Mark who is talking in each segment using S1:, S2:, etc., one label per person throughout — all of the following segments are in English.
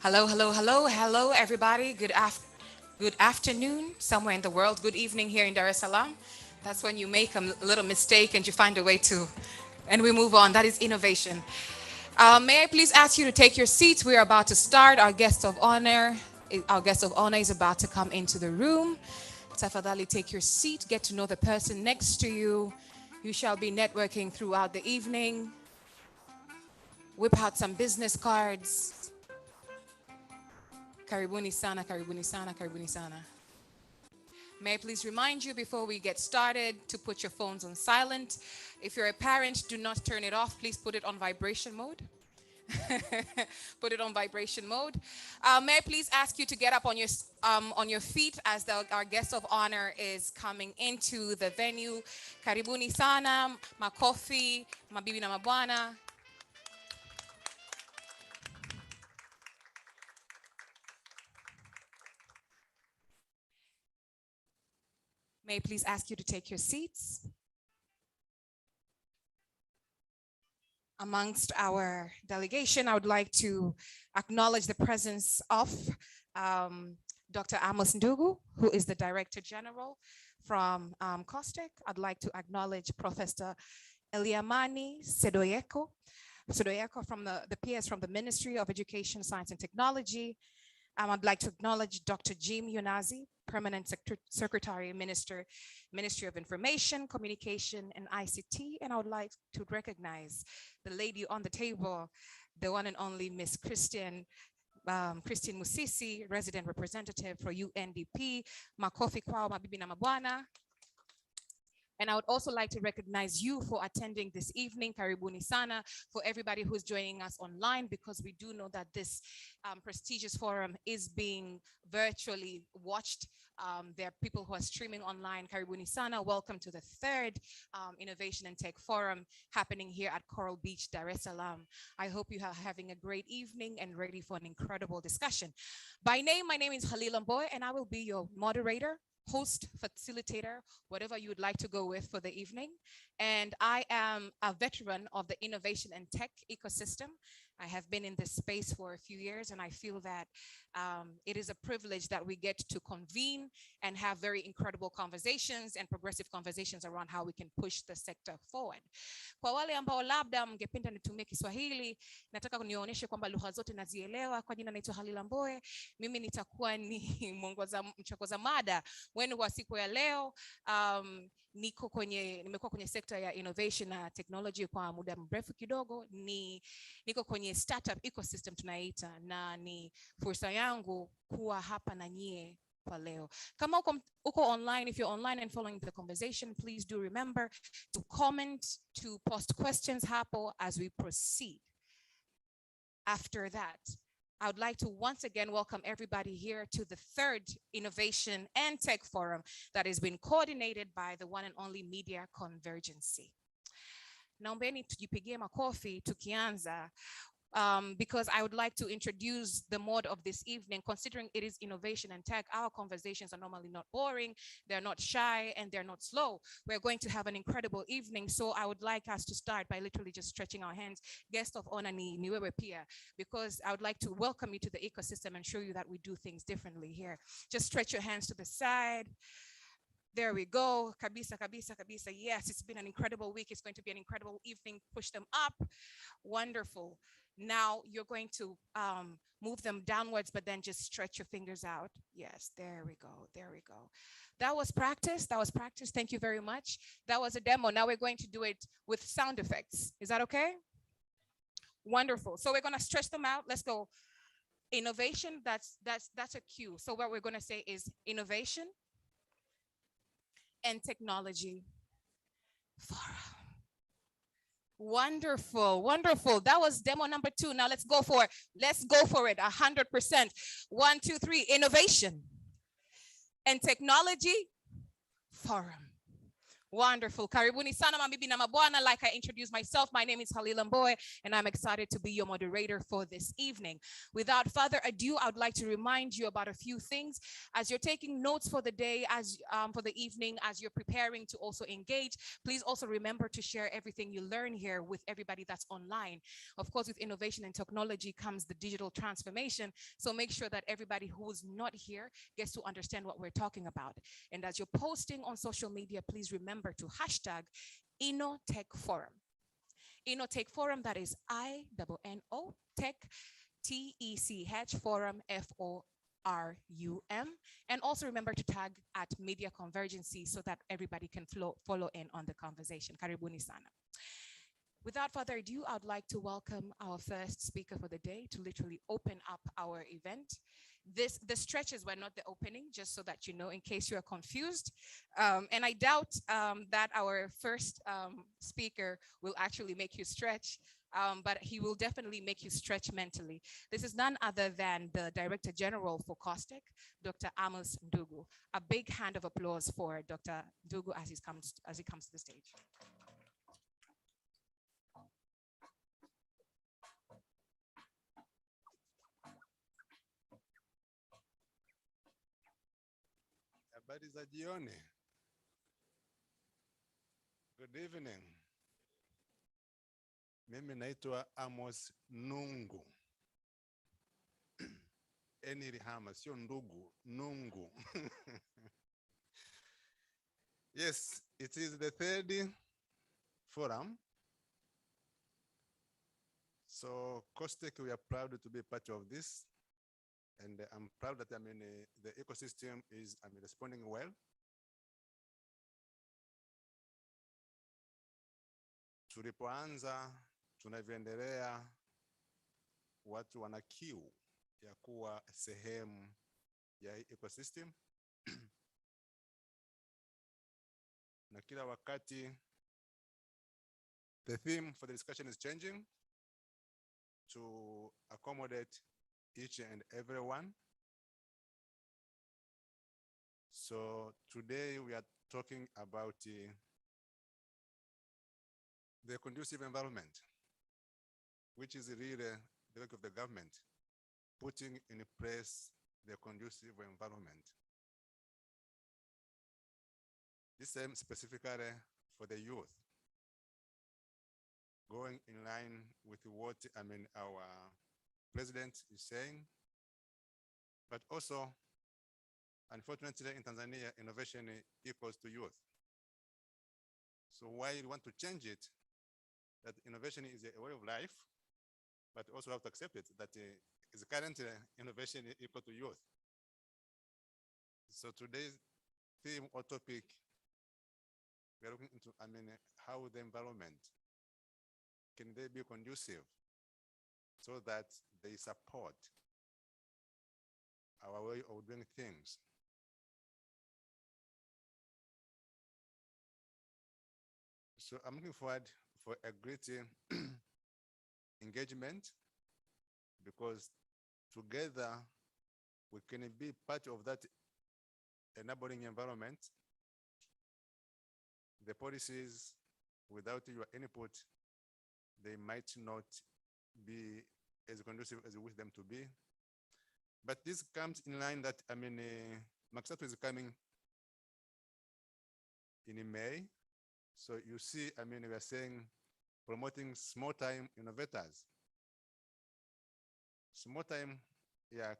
S1: Hello, hello, hello, hello, everybody. Good afternoon, somewhere in the world. Good evening here in Dar es Salaam. That's when you make a little mistake and you find a way to, and we move on. That is innovation. May I please ask you to take your seats? We are about to start. Our guest of honor is about to come into the room. Tafadhali, take your seat. Get to know the person next to you. You shall be networking throughout the evening. Whip out some business cards. Karibuni sana, karibuni sana, karibuni sana. May I please remind you before we get started to put your phones on silent. If you're a parent, do not turn it off. Please put it on vibration mode. Put it on vibration mode. May I please ask you to get up on your feet as our guest of honor is coming into the venue. Karibuni sana, makofi, mabibi na mabwana. May I please ask you to take your seats. Amongst our delegation, I would like to acknowledge the presence of Dr. Amos Ndugu, who is the Director General from COSTECH. I'd like to acknowledge Professor Eliamani Sedoyeko from the PS from the Ministry of Education, Science and Technology. I'd like to acknowledge Dr. Jim Yunazi, Permanent Secretary, Ministry of Information, Communication, and ICT. And I would like to recognize the lady on the table, the one and only Miss Christine Musisi, Resident Representative for UNDP. Makofi kwao, mabibi na mabwana. And I would also like to recognize you for attending this evening, Karibuni Sana, for everybody who's joining us online, because we do know that this prestigious forum is being virtually watched. There are people who are streaming online. Karibuni Sana, welcome to the third Innovation and Tech Forum happening here at Coral Beach, Dar es Salaam. I hope you are having a great evening and ready for an incredible discussion. My name is Halil Mboy, and I will be your moderator, host, facilitator, whatever you would like to go with for the evening. And I am a veteran of the innovation and tech ecosystem. I have been in this space for a few years, and I feel that it is a privilege that we get to convene and have very incredible conversations and progressive conversations around how we can push the sector forward. Kwa wale ambao labda mngependa nitumie Kiswahili, nataka nionyeshe kwamba lugha zote nazielewa. Kwa jina naitwa Halila Mboe. Mimi nitakuwa ni mchokoza mada wenu wa siku ya leo. Nimekuwa kwenye sekta ya innovation na technology kwa muda mrefu kidogo. Niko kwenye startup ecosystem tunaita, na ni fursa yangu kuwa hapa na nyie kwa leo. Kama uko online, if you're online and following the conversation, please do remember to comment, to post questions hapo as we proceed. After that, I would like to once again welcome everybody here to the third Innovation and Tech Forum that has been coordinated by the one and only Media Convergency. Naombeni tujipigie makofi tukianza. Because I would like to introduce the mode of this evening. Considering it is innovation and tech, our conversations are normally not boring, they're not shy, and they're not slow. We're going to have an incredible evening, so I would like us to start by literally just stretching our hands. Guest of honor ni wewe pia, because I would like to welcome you to the ecosystem and show you that we do things differently here. Just stretch your hands to the side. There we go. Kabisa, kabisa, kabisa. Yes, it's been an incredible week. It's going to be an incredible evening. Push them up. Wonderful. Now you're going to move them downwards, but then just stretch your fingers out. Yes, there we go. There we go. That was practice. That was practice. Thank you very much. That was a demo. Now we're going to do it with sound effects. Is that okay? Wonderful. So we're going to stretch them out. Let's go. Innovation. That's a cue. So what we're going to say is innovation and technology forum. Wonderful, wonderful. That was demo number 2. Now let's go for it. 100%. 1, 2, 3. Innovation and technology forum. Wonderful. Karibuni sana mabibi na mabwana. Like I introduced myself, my name is Halil Mbowe, and I'm excited to be your moderator for this evening. Without further ado, I would like to remind you about a few things. As you're taking notes for the day, as for the evening, as you're preparing to also engage, please also remember to share everything you learn here with everybody that's online. Of course, with innovation and technology comes the digital transformation. So make sure that everybody who's not here gets to understand what we're talking about. And as you're posting on social media, please remember to hashtag InnoTech Forum. InnoTech Forum, that is INNO Tech TECH Forum FORUM. And also remember to tag at Media Convergency so that everybody can follow in on the conversation. Karibuni sana. Without further ado, I'd like to welcome our first speaker for the day to literally open up our event. The stretches were not the opening, just so that you know, in case you are confused. And I doubt that our first speaker will actually make you stretch, but he will definitely make you stretch mentally. This is none other than the Director General for COSTECH, Dr. Amos Ndugu. A big hand of applause for Dr. Ndugu as he comes to the stage.
S2: Habari za jioni. Good evening. Mimi naitwa Amos Nungu. Eni Rihama, sio ndugu, Nungu. Yes, it is the third forum. So COSTECH, we are proud to be part of this. And I'm proud that the ecosystem is responding well. Tulipoanza, tunavyoendelea, watu wana kiu ya kuwa sehemu ya ecosystem. Na kila wakati, the theme for the discussion is changing to accommodate each and everyone. So today we are talking about the conducive environment, which is really the work of the government, putting in place the conducive environment. This is specifically for the youth, going in line with what our president is saying, but also, unfortunately, in Tanzania, innovation equals to youth. So while you want to change it, that innovation is a way of life, but also have to accept it, that is currently innovation equal to youth. So today's theme or topic, we are looking into, how the environment, can they be conducive so that they support our way of doing things. So I'm looking forward for a great engagement, because together we can be part of that enabling environment. The policies, without your input, they might not be as conducive as we wish them to be. But this comes in line that, Maxato is coming in May. So you see, we are saying promoting small time innovators. Small time, yeah,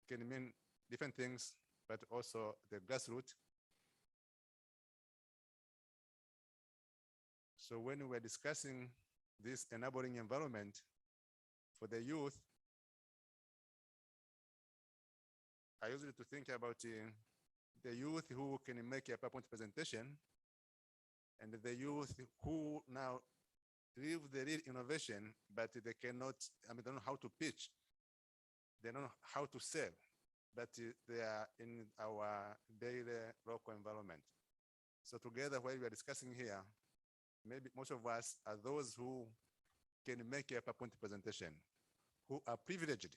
S2: can mean different things, but also the grassroots. So when we were discussing this enabling environment for the youth, I used to think about the youth who can make a PowerPoint presentation, and the youth who now live the real innovation, but they cannot, they don't know how to pitch. They don't know how to sell, but they are in our daily local environment. So together, while we are discussing here, maybe most of us are those who can make a PowerPoint presentation, who are privileged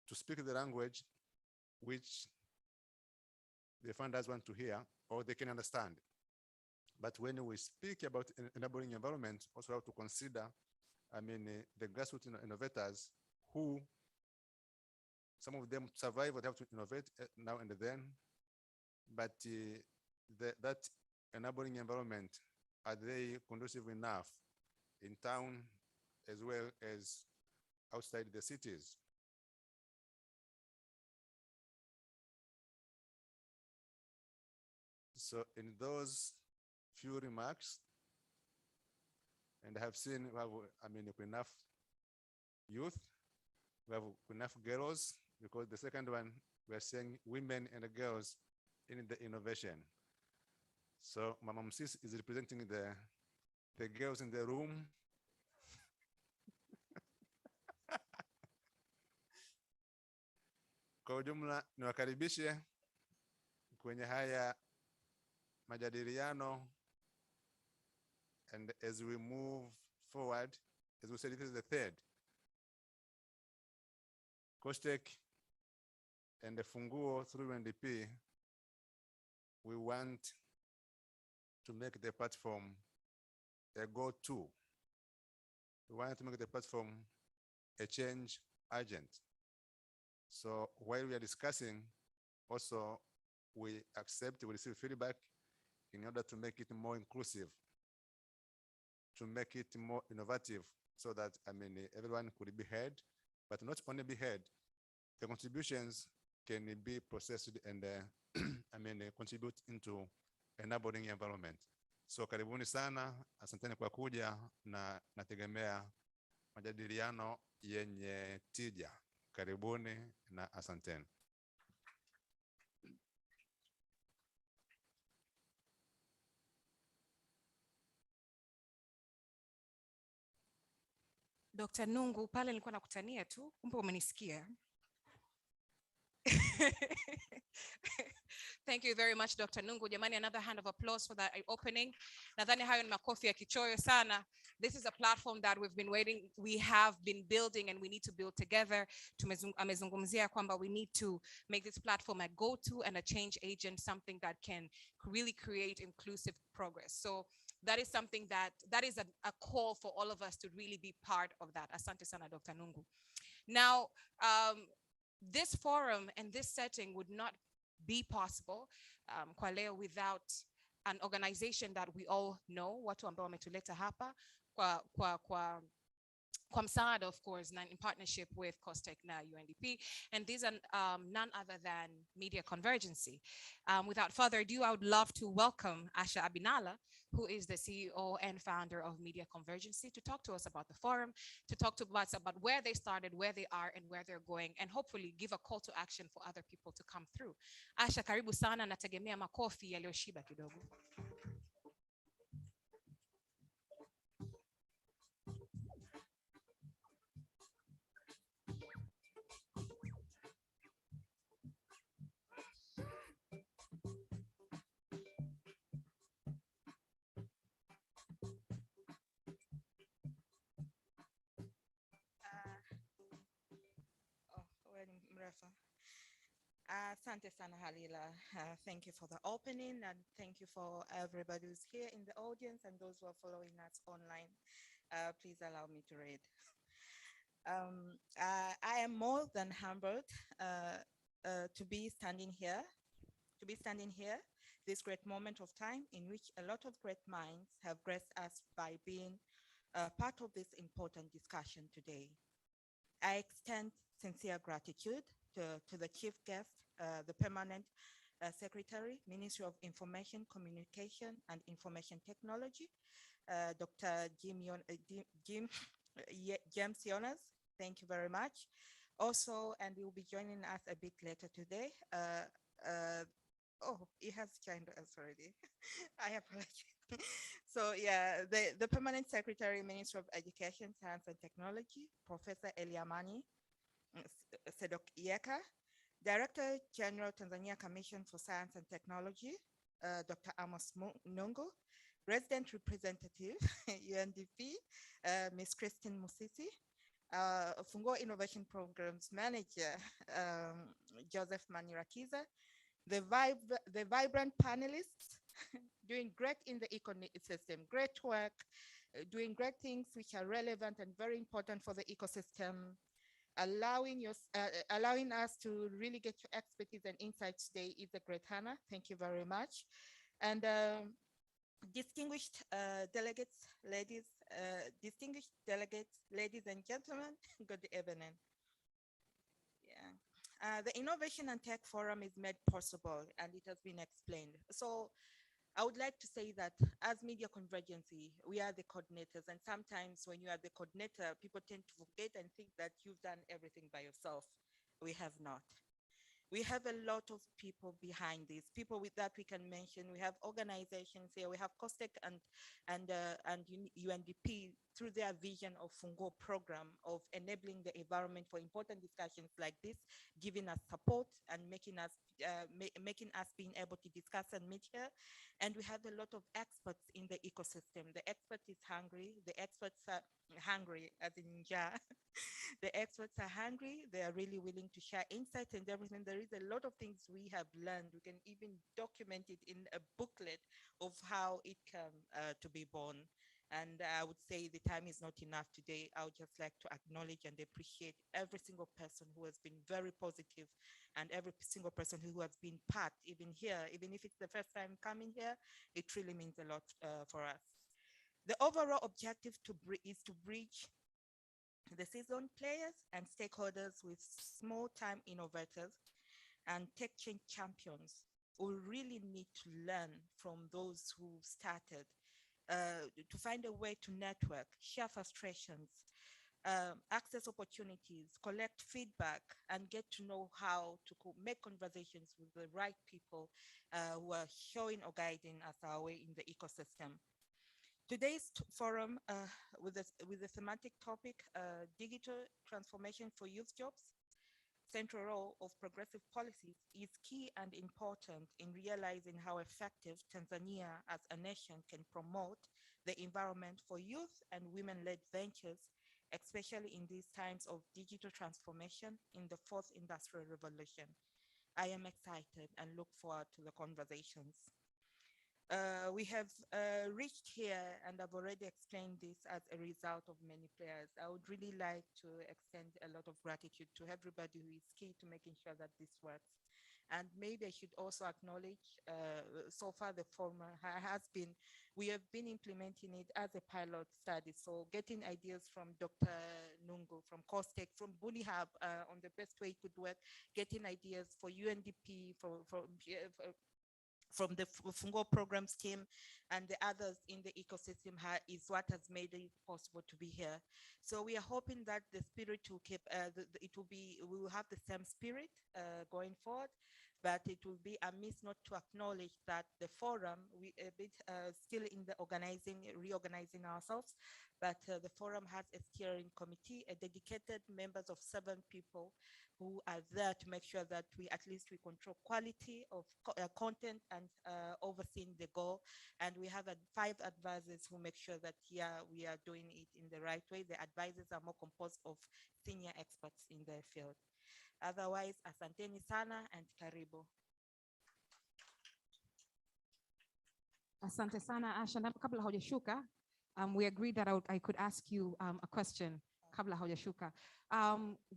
S2: to speak the language which the funders want to hear or they can understand. But when we speak about enabling environment, also have to consider, the grassroots innovators who some of them survive but have to innovate now and then. But that enabling environment, are they conducive enough in town as well as outside the cities? So in those few remarks, and I have seen we have, enough youth, we have enough girls, because the second one, we are saying women and girls in the innovation. So Mama Msis is representing the girls in the room. Kwa ujumla niwakaribishe kwenye haya majadiliano, and as we move forward, as we said, this is the third COSTECH and the Funguo through UNDP. We want to make the platform a go-to. We want to make the platform a change agent. So while we are discussing, also we receive feedback in order to make it more inclusive, to make it more innovative, so that everyone could be heard, but not only be heard, the contributions can be processed and contribute into enabling environment. So karibuni sana, asanteni kwa kuja, na nategemea majadiliano yenye tija. Karibuni na asanteni.
S1: Dr. Nungu, pale nilikuwa nakutania tu, kumbe umenisikia. Thank you very much, Dr. Nungu. Jamani, another hand of applause for that opening. Nadhani hayo ni makofi ya kichoyo sana. This is a platform that we have been building, and we need to build together. Amezungumzia kwamba we need to make this platform a go-to and a change agent, something that can really create inclusive progress. So that is something that is a call for all of us to really be part of that. Asante sana, Dr. Nungu. Now, this forum and this setting would not be possible kwa leo without an organization that we all know, watu ambao wametuleta hapa kwa msaada, of course, in partnership with COSTECH na UNDP, and these are none other than Media Convergency. Without further ado, I would love to welcome Asha Abinala, who is the CEO and founder of Media Convergency, to talk to us about the forum, to talk to us about where they started, where they are, and where they're going, and hopefully give a call to action for other people to come through. Asha, karibu sana, nategemea makofi yaliyoshiba kidogo.
S3: Asante sana Halila. Thank you for the opening, and thank you for everybody who's here in the audience and those who are following us online. Please allow me to read. I am more than humbled to be standing here, this great moment of time in which a lot of great minds have graced us by being part of this important discussion today. I extend sincere gratitude to the chief guest, the permanent secretary, Ministry of Information, Communication and Information Technology, Dr. James Jonas. Thank you very much. Also, and he will be joining us a bit later today. Oh, he has joined us already. I apologize. So yeah, the permanent secretary, Minister of Education, Science and Technology, Professor Eliamani Sedok Yeka, Director General Tanzania Commission for Science and Technology, Dr. Amos Nungu, Resident Representative, UNDP, Ms. Christine Musisi, Funguo Innovation Programs Manager, Joseph Manirakiza, the vibrant panelists doing great in the ecosystem, great work, doing great things which are relevant and very important for the ecosystem, allowing us to really get your expertise and insights today is a great honor. Thank you very much. And distinguished distinguished delegates, ladies and gentlemen, good evening. Yeah. The Innovation and Tech Forum is made possible and it has been explained. So I would like to say that as Media Convergency, we are the coordinators. And sometimes when you are the coordinator, people tend to forget and think that you've done everything by yourself. We have not. We have a lot of people behind this, people with that we can mention. We have organizations here. We have COSTEC and UNDP through their vision of Fungo program of enabling the environment for important discussions like this, giving us support and making us being able to discuss and meet here. And we have a lot of experts in the ecosystem. The expert is hungry. The experts are hungry, as in ninja. The experts are hungry. They are really willing to share insights and everything. There is a lot of things we have learned. We can even document it in a booklet of how it came to be born. And I would say the time is not enough today. I would just like to acknowledge and appreciate every single person who has been very positive and every single person who has been part, even here, even if it's the first time coming here, it really means a lot for us. The overall objective is to bridge the seasoned players and stakeholders with small time innovators and tech change champions who really need to learn from those who started, to find a way to network, share frustrations, access opportunities, collect feedback, and get to know how to make conversations with the right people who are showing or guiding us our way in the ecosystem. Today's forum with the thematic topic, digital transformation for youth jobs, central role of progressive policies is key and important in realizing how effective Tanzania as a nation can promote the environment for youth and women-led ventures, especially in these times of digital transformation in the fourth industrial revolution. I am excited and look forward to the conversations. We have reached here, and I've already explained this as a result of many players. I would really like to extend a lot of gratitude to everybody who is key to making sure that this works. And maybe I should also acknowledge, so far the former we have been implementing it as a pilot study. So getting ideas from Dr. Nungu, from COSTEC, from Bunihab on the best way it could work, getting ideas for UNDP, from the Fungo programs team and the others in the ecosystem is what has made it possible to be here. So we are hoping that the spirit will keep, we will have the same spirit going forward, but it will be amiss not to acknowledge that the forum, we a bit still in the reorganizing ourselves, but the forum has a steering committee, a dedicated members of 7 people who are there to make sure that at least we control quality of content and overseeing the goal. And we have 5 advisors who make sure that we are doing it in the right way. The advisors are more composed of senior experts in their field. Otherwise, asanteni sana and karibu.
S1: Asante sana Asha. Na kabla haujashuka, we agreed that I could ask you a question kabla haujashuka.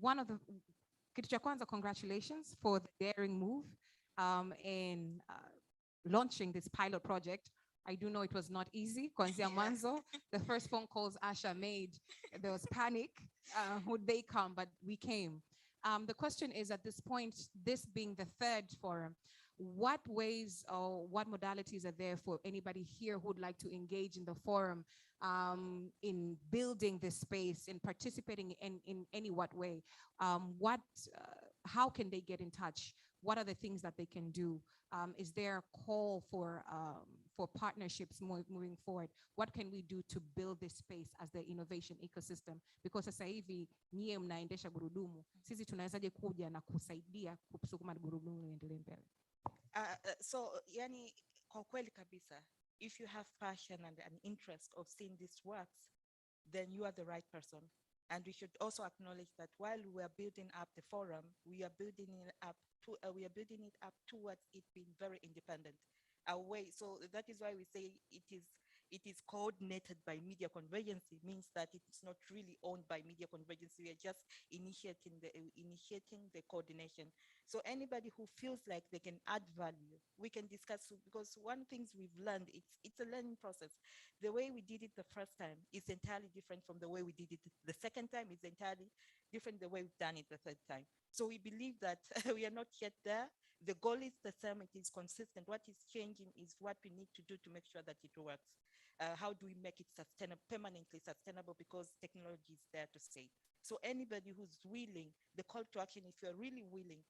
S1: One of the kitu cha kwanza, congratulations for the daring move in launching this pilot project. I do know it was not easy. Kuanzia mwanzo, the first phone calls Asha made, there was panic. Would they come? But we came. The question is, at this point, this being the 3rd forum, what ways or what modalities are there for anybody here who would like to engage in the forum in building this space, in participating in any what way? How can they get in touch? What are the things that they can do? Is there a call for partnerships moving forward? What can we do to build this space as the innovation ecosystem? Because sasa hivi nyie mnaendesha gurudumu, sisi tunawezaje kuja na kusaidia kusukuma gurudumu liendelee mbele?
S3: So yani kwa kweli kabisa, if you have passion and an interest of seeing this works, then you are the right person. And we should also acknowledge that while we are building up the forum, we are building it up we are building it up towards it being very independent away. So that is why we say it is coordinated by media convergence. It means that it's not really owned by media convergence. We are just initiating the coordination. So anybody who feels like they can add value, we can discuss, because one things we've learned, it's a learning process. The way we did it the first time is entirely different from the way we did it the second time. Is entirely different the way we've done it the third time. So we believe that we are not yet there. The goal is the same, it is consistent. What is changing is what we need to do to make sure that it works. How do we make it sustainable, permanently sustainable, because technology is there to stay. So anybody who's willing, the call to action, if you're really willing,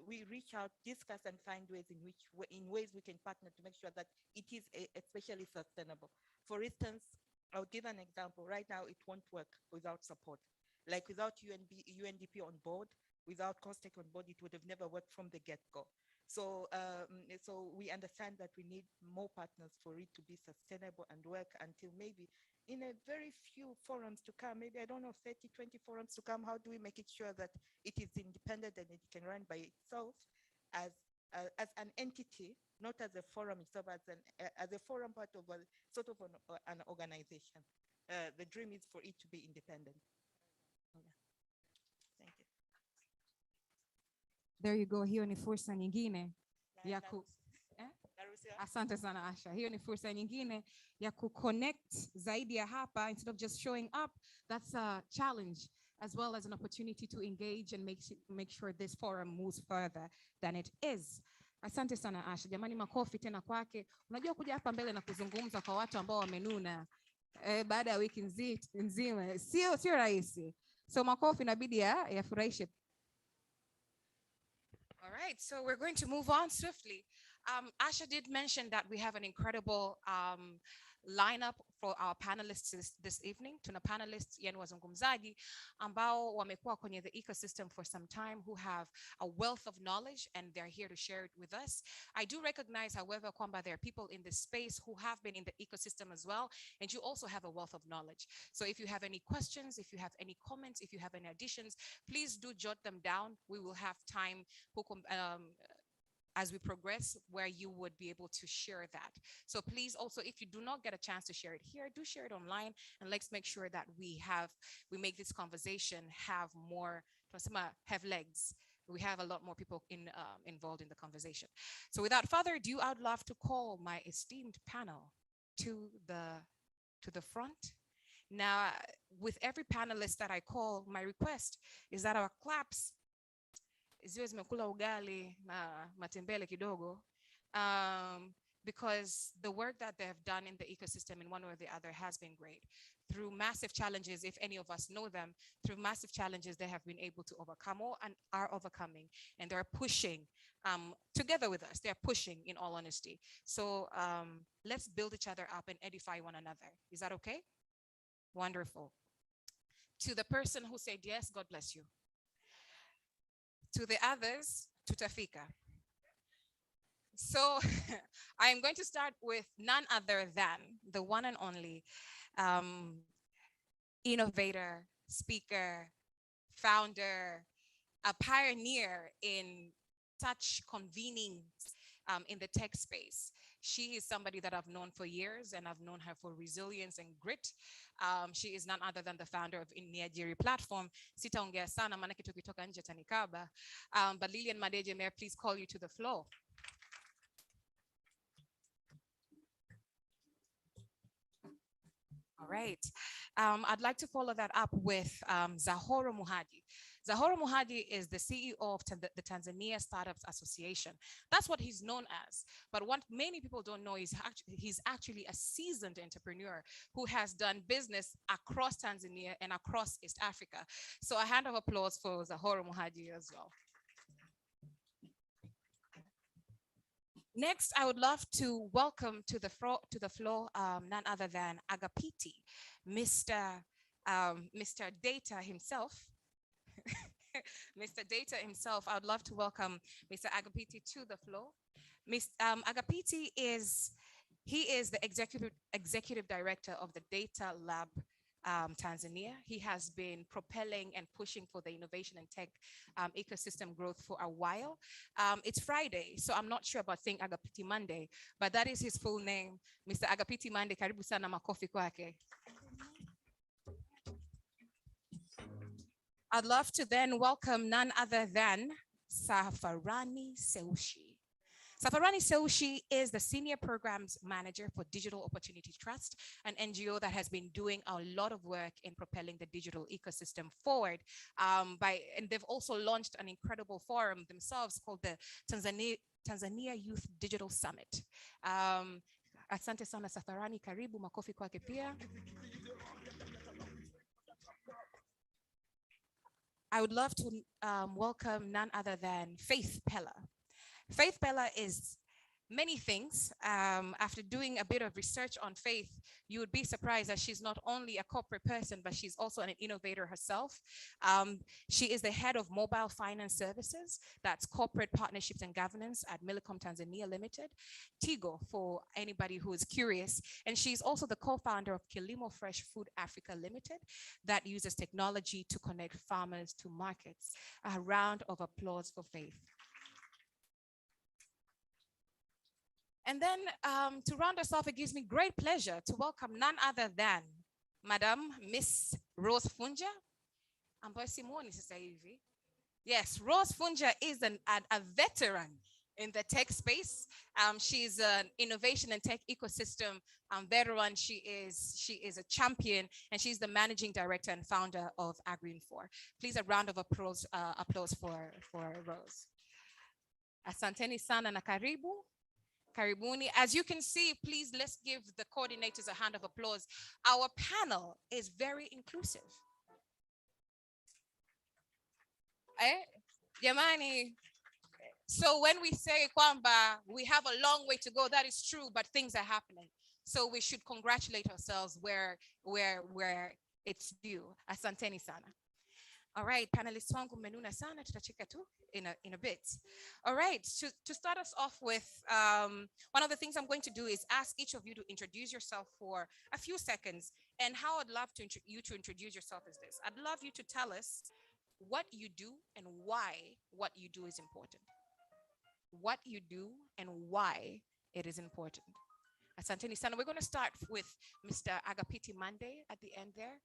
S3: we reach out, discuss, and find ways in ways we can partner to make sure that it is especially sustainable. For instance, I'll give an example. Right now, it won't work without support. Like without UNDP on board, without COSTECH on board, it would have never worked from the get-go. So, so we understand that we need more partners for it to be sustainable and work until maybe in a very few forums to come, maybe, I don't know, 30, 20 forums to come. How do we make it sure that it is independent and it can run by itself as an entity, not as a forum itself, as a forum part of a sort of an organization. The dream is for it to be independent. Yeah. Thank you.
S1: There you go. Hiyo ni fursa nyingine ya Asante sana Asha. Hiyo ni fursa nyingine ya connect zaidi ya hapa, instead of just showing up. That's a challenge as well as an opportunity to engage and make sure this forum moves further than it is. Asante sana Asha. Jamani, makofi tena kwake. Unajua kuja hapa mbele na kuzungumza kwa watu ambao wamenuna baada ya wiki nzima sio rahisi. So makofi inabidi yafurahishe. All right, so we're going to move on swiftly. Asha did mention that we have an incredible lineup for our panelists this evening. Tuna panelists yani wazungumzaji ambao wamekuwa kwenye the ecosystem for some time, who have a wealth of knowledge and they're here to share it with us. I do recognize, however, kwamba there are people in this space who have been in the ecosystem as well, and you also have a wealth of knowledge. So if you have any questions, if you have any comments, if you have any additions, please do jot them down. We will have time as we progress where you would be able to share that. So please also, if you do not get a chance to share it here, do share it online, and let's make sure that we make this conversation have legs. We have a lot more people involved in the conversation. So without further ado, I'd love to call my esteemed panel to the front. Now, with every panelist that I call, my request is that our claps ziwe zimekula ugali na matembele kidogo, because the work that they have done in the ecosystem in one way or the other has been great. Through massive challenges, if any of us know them, through massive challenges they have been able to overcome and are overcoming, and they're pushing together with us. They're pushing, in all honesty. So let's build each other up and edify one another. Is that okay? Wonderful. To the person who said yes, God bless you. To the others, tutafika. So I am going to start with none other than the one and only innovator, speaker, founder, a pioneer in such convening in the tech space. She is somebody that I've known for years, and I've known her for resilience and grit. She is none other than the founder of Niajiri platform. Sitaongea sana maana kitu kitoka nje tanikaba. But Lillian Madeje, may I please call you to the floor? All right. I'd like to follow that up with Zahoro Muhadi. Zahoro Muhadi is the CEO of the Tanzania Startups Association. That's what he's known as. But what many people don't know is he's actually a seasoned entrepreneur who has done business across Tanzania and across East Africa. So a hand of applause for Zahoro Muhadi as well. Next, I would love to welcome to the floor none other than Agapiti, Mr. Data himself. Mr. Data himself. I would love to welcome Mr. Agapiti to the floor. Agapiti is the executive director of the Data Lab Tanzania. He has been propelling and pushing for the innovation and tech ecosystem growth for a while. It's Friday, so I'm not sure about saying Agapiti Monday, but that is his full name, Mr. Agapiti Monday. Karibu sana, makofi kwake. I'd love to then welcome none other than Safarani Seushi. Safarani Seushi is the Senior Programs Manager for Digital Opportunity Trust, an NGO that has been doing a lot of work in propelling the digital ecosystem forward. And they've also launched an incredible forum themselves called the Tanzania Youth Digital Summit. Asante sana Safarani, karibu, makofi kwake pia. I would love to welcome none other than Faith Pella. Faith Pella is many things. After doing a bit of research on Faith, you would be surprised that she's not only a corporate person, but she's also an innovator herself. She is the head of mobile finance services, that's corporate partnerships and governance at Millicom Tanzania Limited, Tigo for anybody who is curious. And she's also the co-founder of Kilimo Fresh Food Africa Limited that uses technology to connect farmers to markets. A round of applause for Faith. And then to round us off, it gives me great pleasure to welcome none other than Madam Miss Rose Funja. Yes, Rose Funja is a veteran in the tech space. She's an innovation and tech ecosystem veteran. She is a champion, and she's the managing director and founder of Agri4. Please, a round of applause for Rose. Asanteni sana na karibu. Karibuni. As you can see, please let's give the coordinators a hand of applause. Our panel is very inclusive. Yamani. So when we say kwamba we have a long way to go, that is true, but things are happening. So we should congratulate ourselves where it's due. Asanteni sana. All right, panelists wangu menuna sana, tutacheka tu in a bit. All right, to start us off with, one of the things I'm going to do is ask each of you to introduce yourself for a few seconds. And how I'd love you to introduce yourself is this. I'd love you to tell us what you do and why what you do is important. What you do and why it is important. Asanteni sana. We're going to start with Mr. Agapiti Monday at the end there.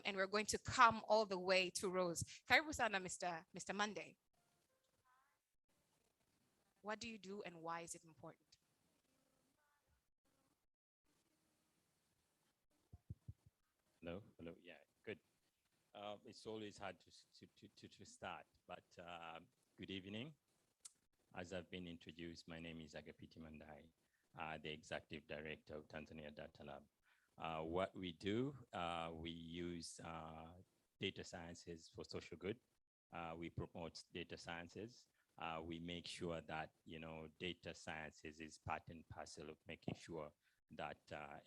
S1: And we're going to come all the way to Rose. Karibu sana, Mr. Monday. What do you do and why is it important?
S4: Hello, yeah, good. It's always hard to start, but good evening. As I've been introduced, my name is Agapiti Mandai, the Executive Director of Tanzania Data Lab. What we do, we use data sciences for social good. We promote data sciences. We make sure that, data sciences is part and parcel of making sure that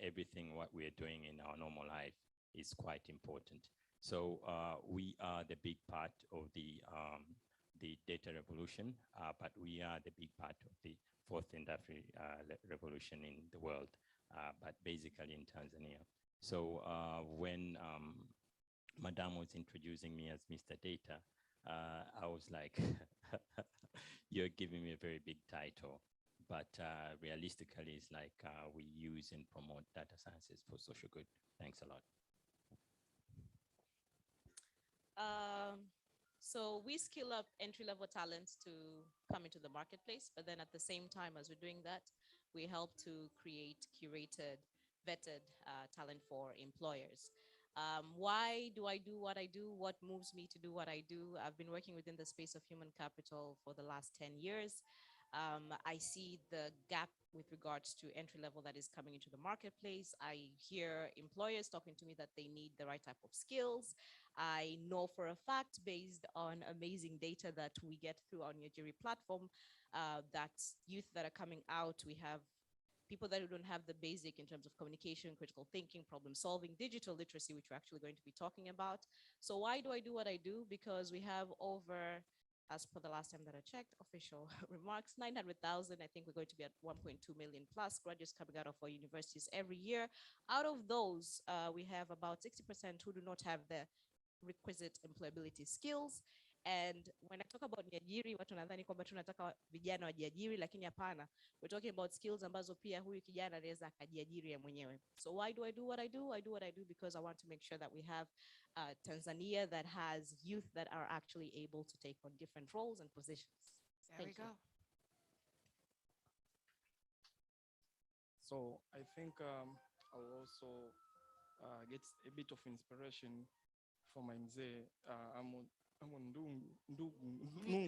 S4: everything what we're doing in our normal life is quite important. So we are the big part of the data revolution, but we are the big part of the fourth industrial revolution in the world. But basically in Tanzania. So when Madame was introducing me as Mr. Data, I was like, you're giving me a very big title. But realistically, it's like we use and promote data sciences for social good. Thanks a lot.
S5: So we skill up entry-level talents to come into the marketplace, but then at the same time as we're doing that, we help to create curated, vetted talent for employers. Why do I do what I do? What moves me to do what I do? I've been working within the space of human capital for the last 10 years. I see the gap with regards to entry level that is coming into the marketplace. I hear employers talking to me that they need the right type of skills. I know for a fact, based on amazing data that we get through our Nigeria platform, that youth that are coming out, we have people that don't have the basic in terms of communication, critical thinking, problem solving, digital literacy, which we're actually going to be talking about. So why do I do what I do? Because we have over as per the last time that I checked, official remarks, 900,000. I think we're going to be at 1.2 million plus graduates coming out of our universities every year. Out of those, we have about 60% who do not have the requisite employability skills. And when I talk about niajiri, watu nadhani kwamba tunataka vijana wajiajiri, lakini hapana. We're talking about skills ambazo pia huyu kijana anaweza akajiajiri ya mwenyewe. So why do I do what I do? I do what I do because I want to make sure that we have Tanzania that has youth that are actually able to take on different roles and positions.
S1: There we go.
S6: So I think I'll also get a bit of inspiration for my mzee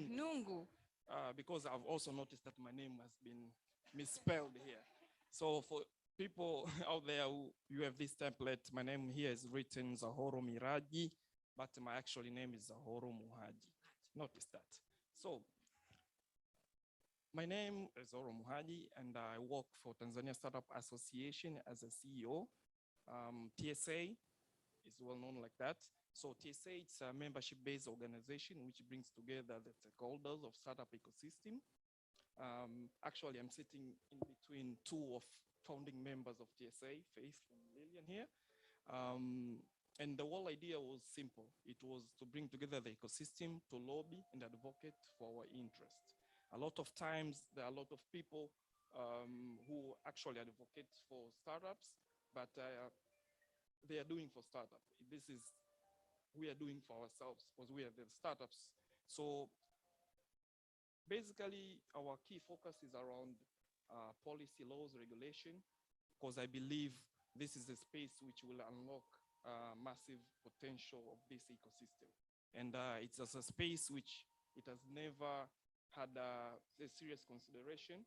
S1: Nungu.
S6: because I've also noticed that my name has been misspelled here. So for people out there who you have this template, my name here is written Zahoro Miraji, but my actual name is Zahoro Muhaji. Notice that. So my name is Zahoro Muhaji, and I work for Tanzania Startup Association as a CEO. TSA is well known like that. So TSA, it's a membership-based organization which brings together the stakeholders of startup ecosystem. Actually, I'm sitting in between two of founding members of TSA, Faith and Lillian here. And the whole idea was simple. It was to bring together the ecosystem to lobby and advocate for our interest. A lot of times, there are a lot of people who actually advocate for startups, but they are doing for startup. We are doing for ourselves because we are the startups. So basically, our key focus is around policy, laws, regulation, because I believe this is a space which will unlock massive potential of this ecosystem. And it's as a space which it has never had a serious consideration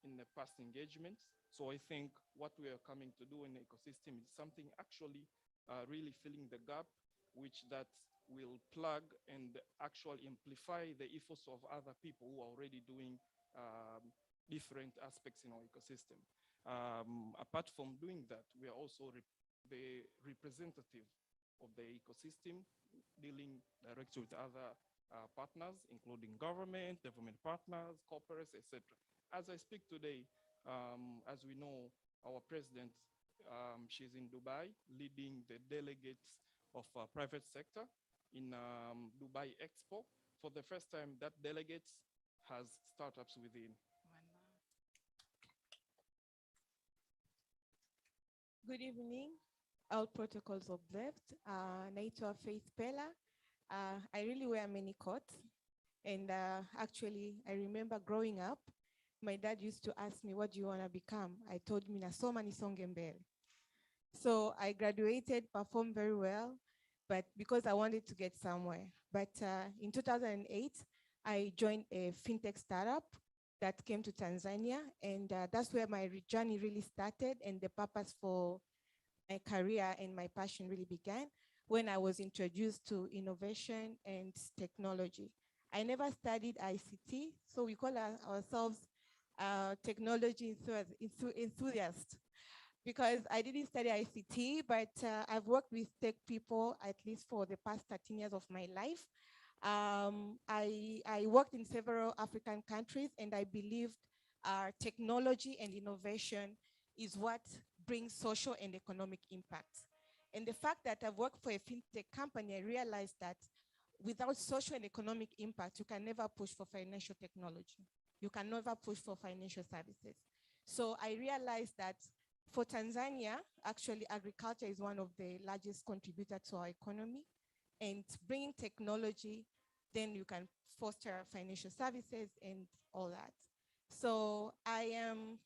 S6: in the past engagements. So I think what we are coming to do in the ecosystem is something actually really filling the gap, which that will plug and actually amplify the efforts of other people who are already doing different aspects in our ecosystem. Apart from doing that, we are also the representative of the ecosystem, dealing directly with other partners, including government partners, corporates, etc. As I speak today, as we know, our president, she's in Dubai, leading the delegates of private sector in Dubai Expo. For the first time, that delegate has startups within.
S7: Good evening. All protocols observed. Naitwa Faith Pella. I really wear many coats. And actually, I remember growing up, my dad used to ask me, what do you want to become? I told him, nasoma nisonge mbele. So I graduated, performed very well, but because I wanted to get somewhere. But in 2008, I joined a fintech startup that came to Tanzania, and that's where my journey really started, and the purpose for my career and my passion really began when I was introduced to innovation and technology. I never studied ICT, so we call ourselves technology enthusiasts, because I didn't study ICT, but I've worked with tech people at least for the past 13 years of my life. I worked in several African countries, and I believed technology and innovation is what brings social and economic impact. And the fact that I've worked for a fintech company, I realized that without social and economic impact, you can never push for financial technology. You can never push for financial services. So I realized that for Tanzania, actually agriculture is one of the largest contributors to our economy, and bringing technology, then you can foster financial services and all that. So I'm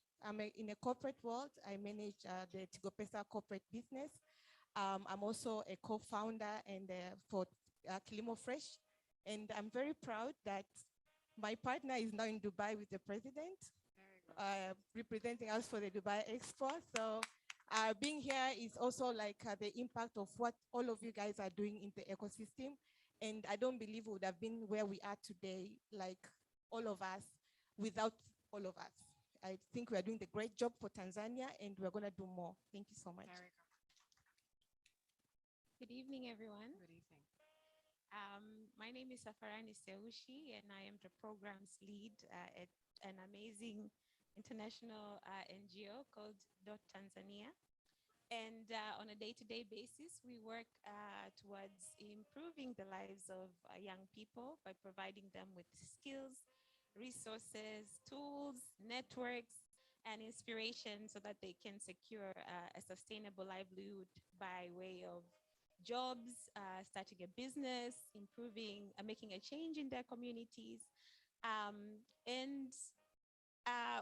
S7: in a corporate world. I manage the Tigopesa corporate business. I'm also a co-founder and for Kilimo Fresh. And I'm very proud that my partner is now in Dubai with the president, representing us for the Dubai Expo. So being here is also like the impact of what all of you guys are doing in the ecosystem. And I don't believe we would have been where we are today, like all of us, without all of us. I think we are doing the great job for Tanzania, and we're going to do more. Thank you so much.
S8: Good evening, everyone.
S1: Good evening.
S8: My name is Safarani Seushi, and I am the programs lead at an amazing international NGO called Dot Tanzania. And on a day-to-day basis, we work towards improving the lives of young people by providing them with skills, resources, tools, networks, and inspiration so that they can secure a sustainable livelihood by way of jobs, starting a business, improving, making a change in their communities. And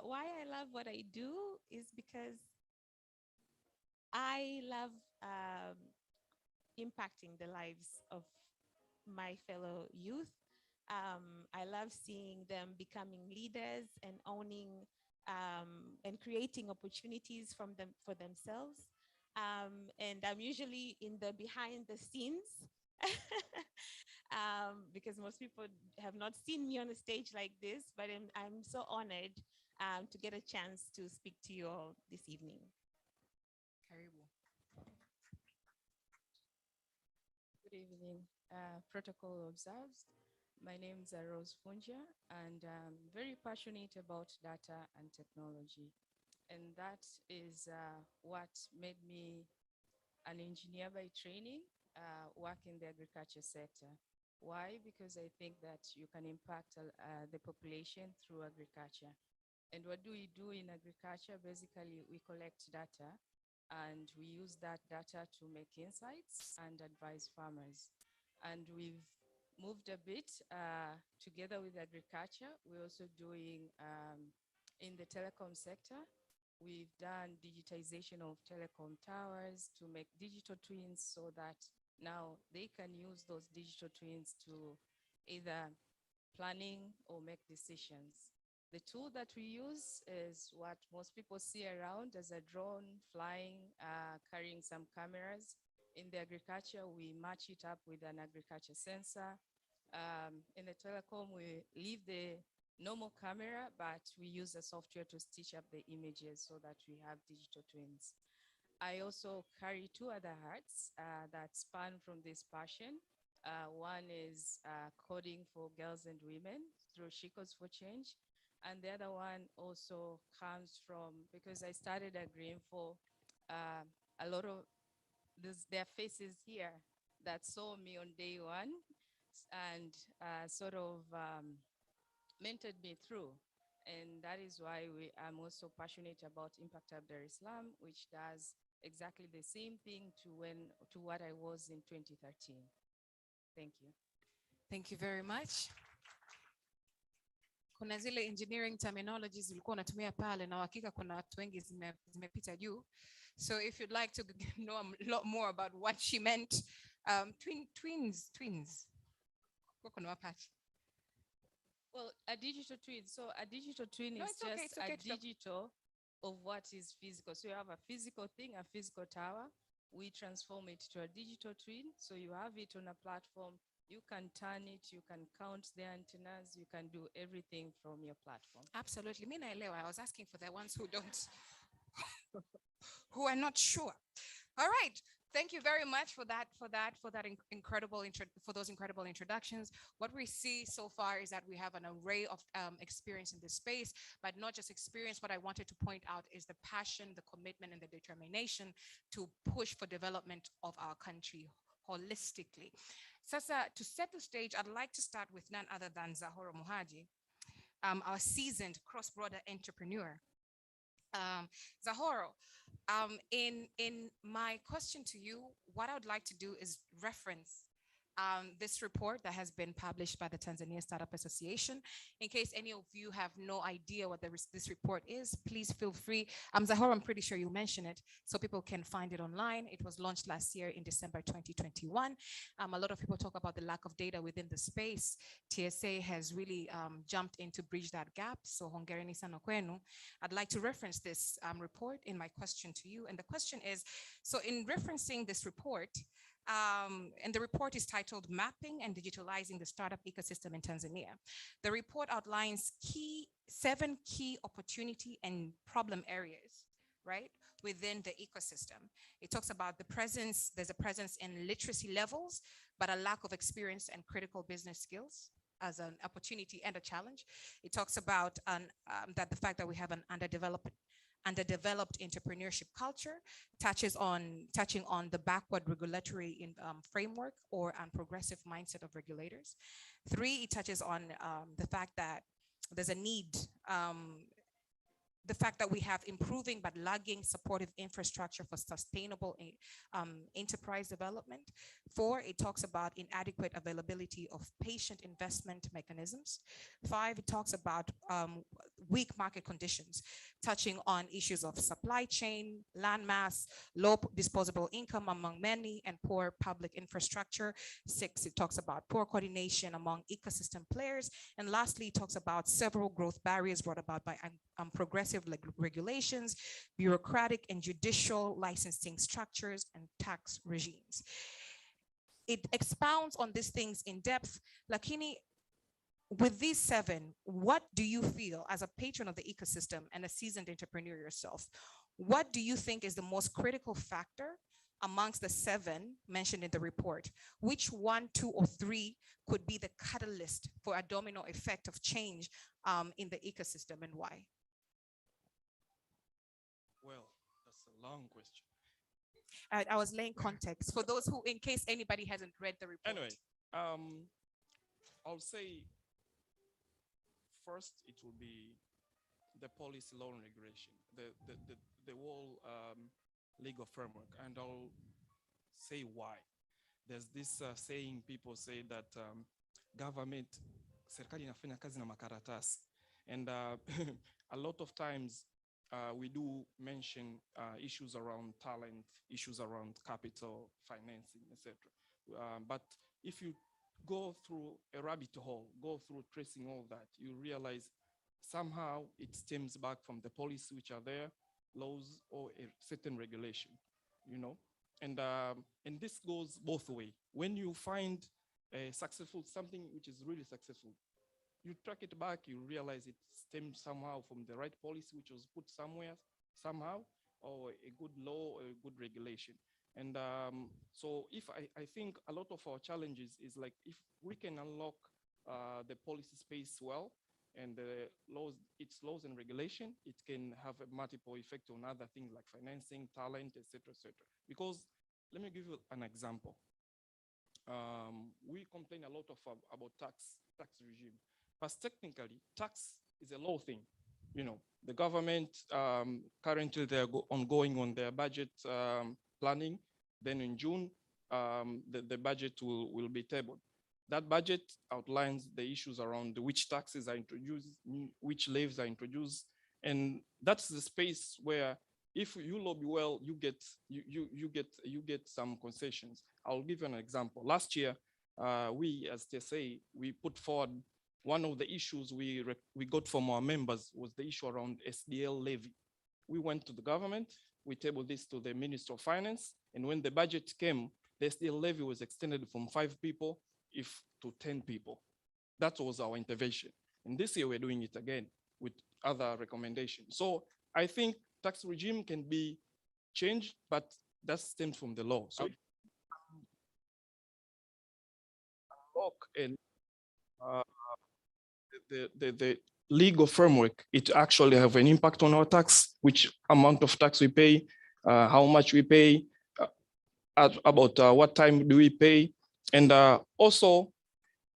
S8: why I love what I do is because I love um, impacting the lives of my fellow youth. I love seeing them becoming leaders and owning and creating opportunities from them for themselves. And I'm usually in the behind the scenes because most people have not seen me on a stage like this, but I'm so honored to get a chance to speak to you all this evening.
S1: Karibu.
S9: Good evening. Protocol observed. My name is Rose Funja, and I'm very passionate about data and technology. And that is what made me an engineer by training, work in the agriculture sector. Why? Because I think that you can impact the population through agriculture. And what do we do in agriculture? Basically, we collect data and we use that data to make insights and advise farmers. And we've moved a bit together with agriculture. We're also doing in the telecom sector. We've done digitization of telecom towers to make digital twins so that now they can use those digital twins to either planning or make decisions. The tool that we use is what most people see around as a drone flying, carrying some cameras. In the agriculture, we match it up with an agriculture sensor. In the telecom, we leave the normal camera, but we use a software to stitch up the images so that we have digital twins. I also carry two other hats that span from this passion. One is coding for girls and women through Shikos for Change. And the other one also comes from, because I started agreeing for a lot of their faces here that saw me on day one and sort of mentored me through. And that is why I'm also passionate about Impact Hub Dar es Salaam, which does exactly the same thing to what I was in 2013. Thank you.
S1: Thank you very much. Kuna zile engineering terminologies ulikuwa unatumia pale na hakika kuna watu wengi zimepita juu. So if you'd like to know a lot more about what she meant, twins. Kuna wapachi.
S9: Well, a digital twin. So a digital twin
S1: No,
S9: is
S1: it's okay,
S9: just
S1: it's okay
S9: a digital of what is physical. So you have a physical thing, a physical tower. We transform it to a digital twin. So you have it on a platform. You can turn it, you can count the antennas, you can do everything from your platform.
S1: Absolutely. Mina elewa. I was asking for the ones who don't, who are not sure. All right. Thank you very much for those incredible introductions. What we see so far is that we have an array of experience in this space, but not just experience. What I wanted to point out is the passion, the commitment, and the determination to push for development of our country holistically. Sasa, to set the stage, I'd like to start with none other than Zahoro Muhaji, our seasoned cross-border entrepreneur. Zahoro, in my question to you, what I would like to do is reference this report that has been published by the Tanzania Startup Association. In case any of you have no idea what this report is, please feel free. Zahora, I'm pretty sure you mentioned it, so people can find it online. It was launched last year in December 2021. A lot of people talk about the lack of data within the space. TSA has really jumped in to bridge that gap. So hongereni sana kwenu. I'd like to reference this report in my question to you. And the question is, so in referencing this report, and the report is titled Mapping and Digitalizing the Startup Ecosystem in Tanzania. The report outlines 7 key opportunity and problem areas, right? within the ecosystem. It talks about the presence, there's a presence in literacy levels, but a lack of experience and critical business skills as an opportunity and a challenge. It talks about that the fact that we have an underdeveloped entrepreneurship culture, touching on the backward regulatory framework or progressive mindset of regulators. 3, it touches on the fact that there's a need, the fact that we have improving but lagging supportive infrastructure for sustainable enterprise development. 4, it talks about inadequate availability of patient investment mechanisms. 5, it talks about weak market conditions, touching on issues of supply chain, land mass, low disposable income among many, and poor public infrastructure. 6, it talks about poor coordination among ecosystem players. And lastly, it talks about several growth barriers brought about by progressive regulations, bureaucratic and judicial licensing structures, and tax regimes. It expounds on these things in depth. Lakini, with these 7, what do you feel as a patron of the ecosystem and a seasoned entrepreneur yourself? What do you think is the most critical factor amongst the 7 mentioned in the report? Which 1, 2, or 3 could be the catalyst for a domino effect of change in the ecosystem, and why?
S6: Well, that's a long question.
S1: I was laying context for those who, in case anybody hasn't read the report.
S6: Anyway, I'll say first it will be the policy, law, and regulation, the whole legal framework, and I'll say why. There's this saying people say that government, serikali inafanya kazi na makaratasi, and a lot of times we do mention issues around talent, issues around capital, financing, etc. But if you go through a rabbit hole, go through tracing all that, you realize somehow it stems back from the policies which are there, laws, or a certain regulation, you know? And this goes both ways. When you find a successful, something which is really successful, you track it back, you realize it stems somehow from the right policy which was put somewhere, somehow, or a good law or a good regulation. And so if I think a lot of our challenges is like, if we can unlock the policy space well, and the laws, its laws and regulation, it can have a multiple effect on other things like financing, talent, etc., etc. Because let me give you an example. We complain a lot about tax regime, but technically tax is a law thing. You know, the government currently they're ongoing on their budget planning. Then in June, the budget will be tabled. That budget outlines the issues around which taxes are introduced, which levies are introduced, and that's the space where, if you lobby well, you get some concessions. I'll give you an example. Last year, we as TSA, we put forward one of the issues we got from our members was the issue around SDL levy. We went to the government, we tabled this to the Minister of Finance, and when the budget came, the SDL levy was extended from 5 people to 10 people. That was our intervention. And this year we're doing it again with other recommendations. So I think tax regime can be changed, but that stems from the law. So and the legal framework, it actually have an impact on our tax, which amount of tax we pay, how much we pay, about what time do we pay, and also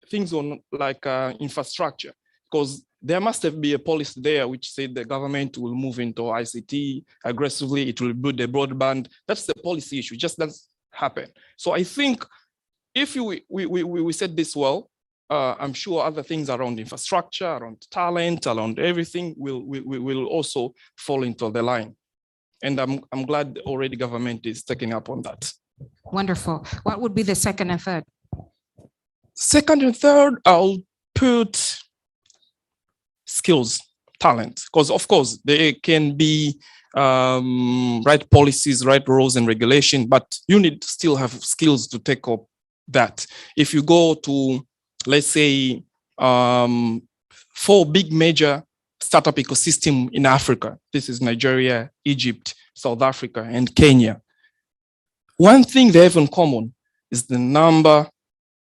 S6: things on like infrastructure, because there must have been a policy there which said the government will move into ICT aggressively, it will build a broadband. That's the policy issue, just doesn't happen. So I think if we said this well, I'm sure other things around infrastructure, around talent, around everything will also fall into the line. And I'm glad already government is taking up on that.
S1: Wonderful. What would be the second and third?
S6: Second and third, I'll put skills, talent, because of course there can be right policies, right rules and regulation, but you need to still have skills to take up that. If you go to, let's say, 4 big major startup ecosystem in Africa, this is Nigeria, Egypt,
S10: South Africa, and Kenya. One thing they have in common is the number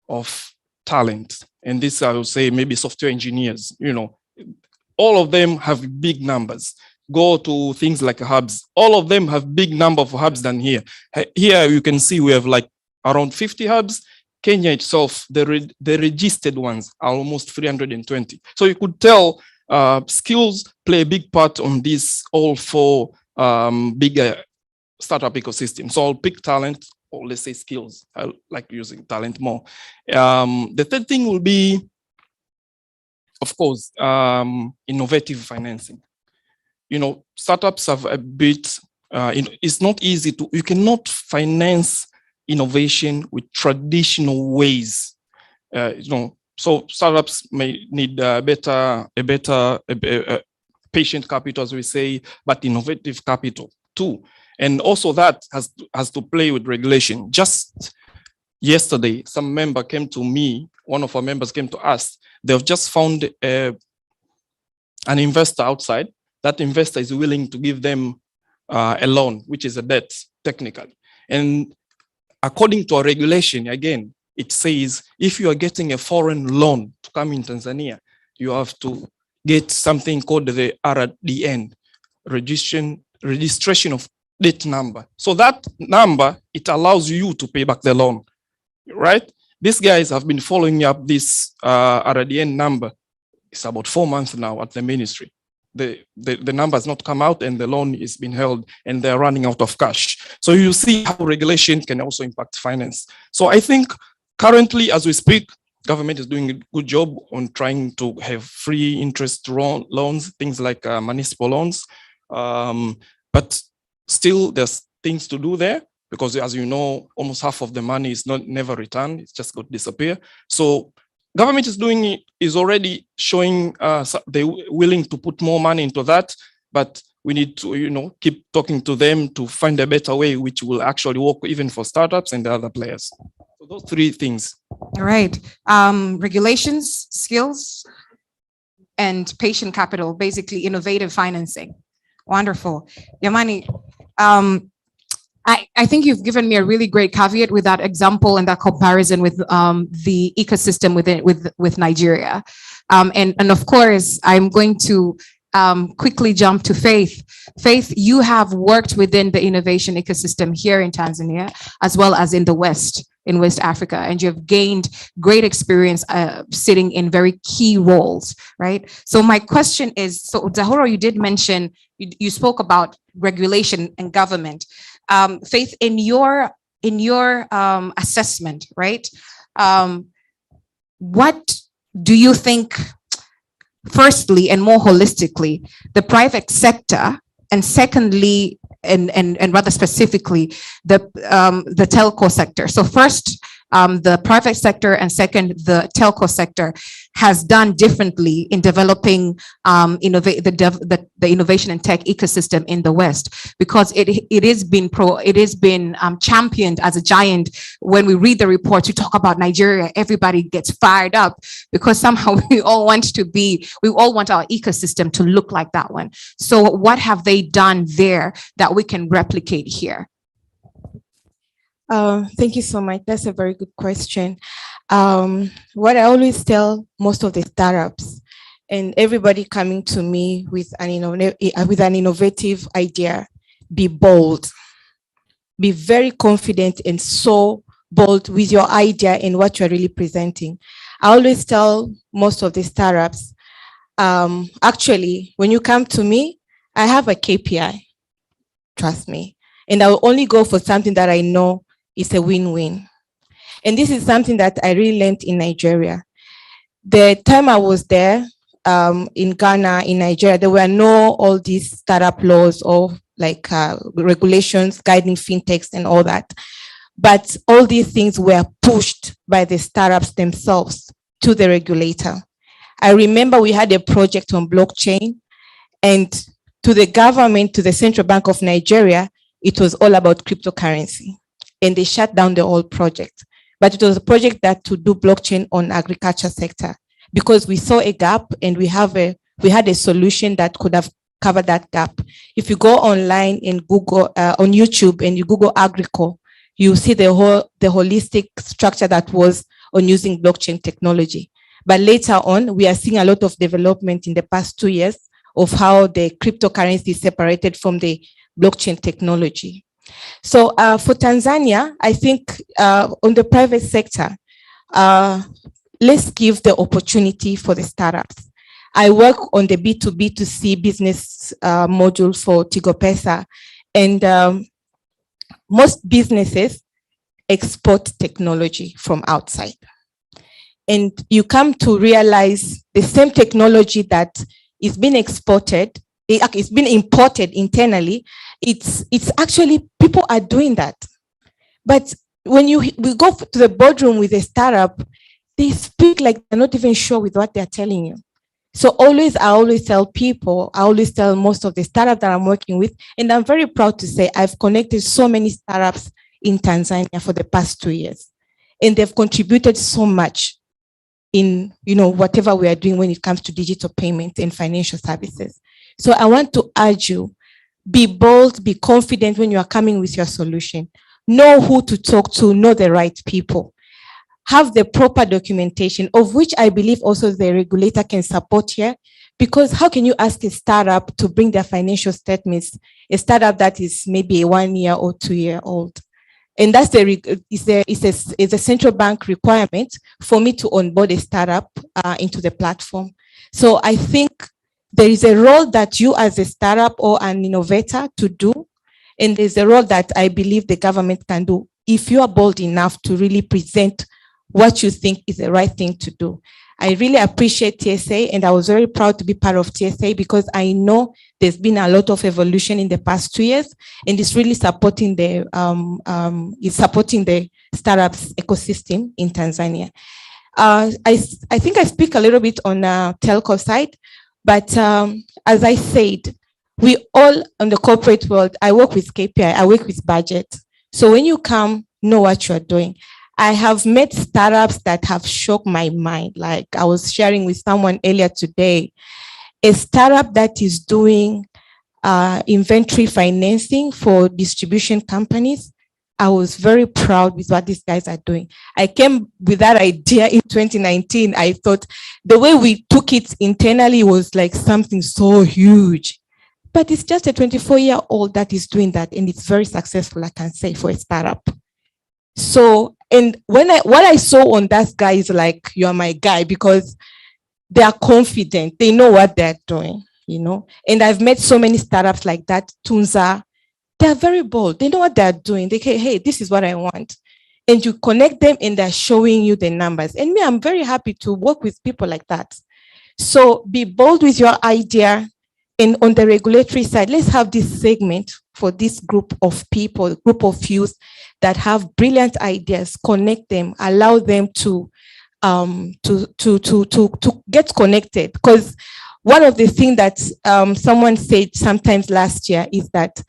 S10: of talent. And this, I would say, maybe software engineers, all of them have big numbers. Go to things like hubs. All of them have big number of hubs than here. Here you can see we have like around 50 hubs. Kenya itself, the registered ones are almost 320. So you could tell skills play a big part on these all four bigger startup ecosystems. So I'll pick talent, or let's say skills. I like using talent more. The third thing will be, of course, innovative financing. Startups have a bit, it's not easy you cannot finance innovation with traditional ways. So startups may need a better patient capital, as we say, but innovative capital too. And also that has to play with regulation. Just yesterday, some member came to me, one of our members came to us. They've just found an investor outside. That investor is willing to give them a loan, which is a debt, technically. And according to our regulation, again, it says if you are getting a foreign loan to come in Tanzania, you have to get something called the RDN, registration of debt number. So that number, it allows you to pay back the loan, right? These guys have been following up this RDN number. It's about 4 months now at the ministry. The number has not come out and the loan is being held and they're running out of cash. So you see how regulation can also impact finance. So I think currently, as we speak, government is doing a good job on trying to have free interest loans, things like municipal loans. But still there's things to do there because, as you know, almost half of the money is never returned. It's just got to disappear. So government is already showing they're willing to put more money into that, but we need to, keep talking to them to find a better way which will actually work even for startups and the other players. So those three things.
S1: All right. Regulations, skills, and patient capital, basically innovative financing. Wonderful. Yamani, I think you've given me a really great caveat with that example and that comparison with the ecosystem with Nigeria. And of course, I'm going to quickly jump to Faith. Faith, you have worked within the innovation ecosystem here in Tanzania, as well as in the West, in West Africa, and you've gained great experience sitting in very key roles, right? So my question is, so Zahura, you did mention, you spoke about regulation and government. Faith, in your assessment, right? What do you think, firstly and more holistically, the private sector, and secondly, and rather specifically, the telco sector? So first, the private sector, and second, the telco sector has done differently in developing the innovation and tech ecosystem in the West, because it has been championed as a giant. When we read the reports, we talk about Nigeria, everybody gets fired up because somehow we all want our ecosystem to look like that one. So what have they done there that we can replicate here?
S7: Thank you so much. That's a very good question. What I always tell most of the startups and everybody coming to me with an innovative idea, be bold, be very confident and so bold with your idea and what you're really presenting. I always tell most of the startups, actually, when you come to me, I have a KPI, trust me, and I will only go for something that I know is a win-win. And this is something that I really learned in Nigeria. The time I was there, in Ghana, in Nigeria, there were all these startup laws or like regulations guiding fintechs and all that. But all these things were pushed by the startups themselves to the regulator. I remember we had a project on blockchain, and to the government, to the Central Bank of Nigeria, it was all about cryptocurrency. And they shut down the whole project. But it was a project that to do blockchain on agriculture sector, because we saw a gap and we had a solution that could have cover that gap. If you go online and Google, on YouTube and you Google Agrico, you see the holistic structure that was on using blockchain technology. But later on, we are seeing a lot of development in the past 2 years of how the cryptocurrency is separated from the blockchain technology. So for Tanzania, I think on the private sector, let's give the opportunity for the startups. I work on the B2B2C business module for Tigo Pesa, and most businesses export technology from outside. And you come to realize the same technology that is being exported, it's been imported internally, it's actually, people are doing that. But when we go to the boardroom with a startup, they speak like they're not even sure with what they're telling you. So I always tell people, I always tell most of the startups that I'm working with, and I'm very proud to say I've connected so many startups in Tanzania for the past 2 years. And they've contributed so much in, whatever we are doing when it comes to digital payments and financial services. So I want to urge you, be bold, be confident when you are coming with your solution. Know who to talk to, know the right people. Have the proper documentation, of which I believe also the regulator can support here, because how can you ask a startup to bring their financial statements, a startup that is maybe 1 year or 2 year old? And that's it's a central bank requirement for me to onboard a startup into the platform. So I think there is a role that you as a startup or an innovator to do, and there's a role that I believe the government can do if you are bold enough to really present what you think is the right thing to do. I really appreciate TSA, and I was very proud to be part of TSA because I know there's been a lot of evolution in the past 2 years, and it's really supporting the startups ecosystem in Tanzania. I think I speak a little bit on telco side, but as I said, we all on the corporate world, I work with KPI, I work with budget. So when you come, know what you're doing. I have met startups that have shocked my mind. Like I was sharing with someone earlier today, a startup that is doing inventory financing for distribution companies. I was very proud with what these guys are doing. I came with that idea in 2019. I thought the way we took it internally was like something so huge. But it's just a 24-year-old that is doing that, and it's very successful, I can say, for a startup. So, and what I saw on that guy is like, you are my guy, because they are confident, they know what they're doing, And I've met so many startups like that, Tunza, they're very bold, they know what they're doing. They say, hey, this is what I want. And you connect them and they're showing you the numbers. And me, I'm very happy to work with people like that. So be bold with your idea. And on the regulatory side, let's have this segment for this group of people, group of youth that have brilliant ideas, connect them, allow them to get connected. Because one of the things that someone said sometimes last year is that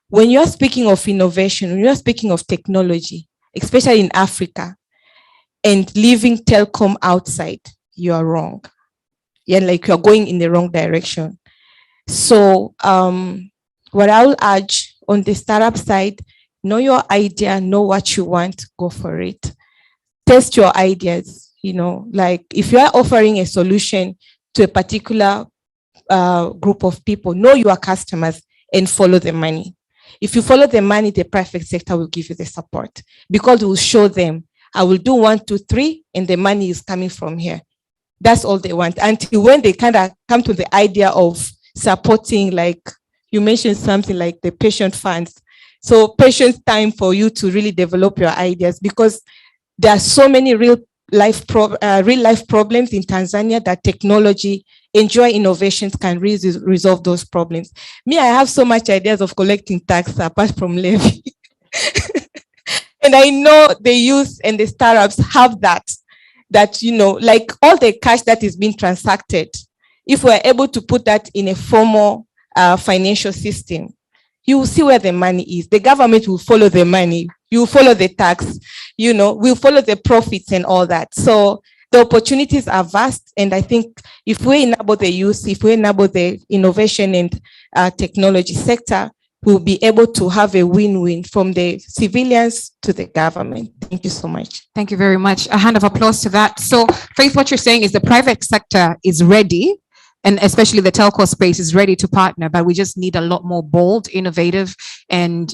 S7: when you're speaking of innovation, when you're speaking of technology, especially in Africa, and leaving telecom outside, you are wrong. You're going in the wrong direction. So what I will urge on the startup side, know your idea, know what you want, go for it. Test your ideas, like if you are offering a solution to a particular group of people, know your customers and follow the money. If you follow the money, the private sector will give you the support, because it will show them, I will do 1, 2, 3, and the money is coming from here. That's all they want. Until when they kind of come to the idea of supporting, like you mentioned something like the patient funds. So patience time for you to really develop your ideas, because there are so many real life problems in Tanzania that technology, enjoy innovations can resolve those problems. Me, I have so much ideas of collecting tax apart from levy. And I know the youth and the startups have that, like all the cash that is being transacted, if we're able to put that in a formal financial system, you will see where the money is. The government will follow the money. You will follow the tax, we'll follow the profits and all that. So the opportunities are vast. And I think if we enable the youth, if we enable the innovation and technology sector, we'll be able to have a win-win from the civilians to the government. Thank you so much.
S1: Thank you very much. A hand of applause to that. So, Faith, what you're saying is the private sector is ready, and especially the telco space is ready to partner, but we just need a lot more bold, innovative, and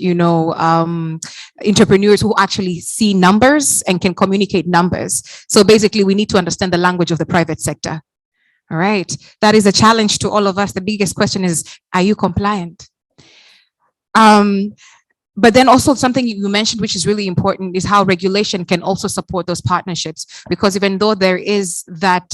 S1: entrepreneurs who actually see numbers and can communicate numbers. So basically, we need to understand the language of the private sector. All right, that is a challenge to all of us. The biggest question is, are you compliant? But then also something you mentioned, which is really important, is how regulation can also support those partnerships. Because even though there is that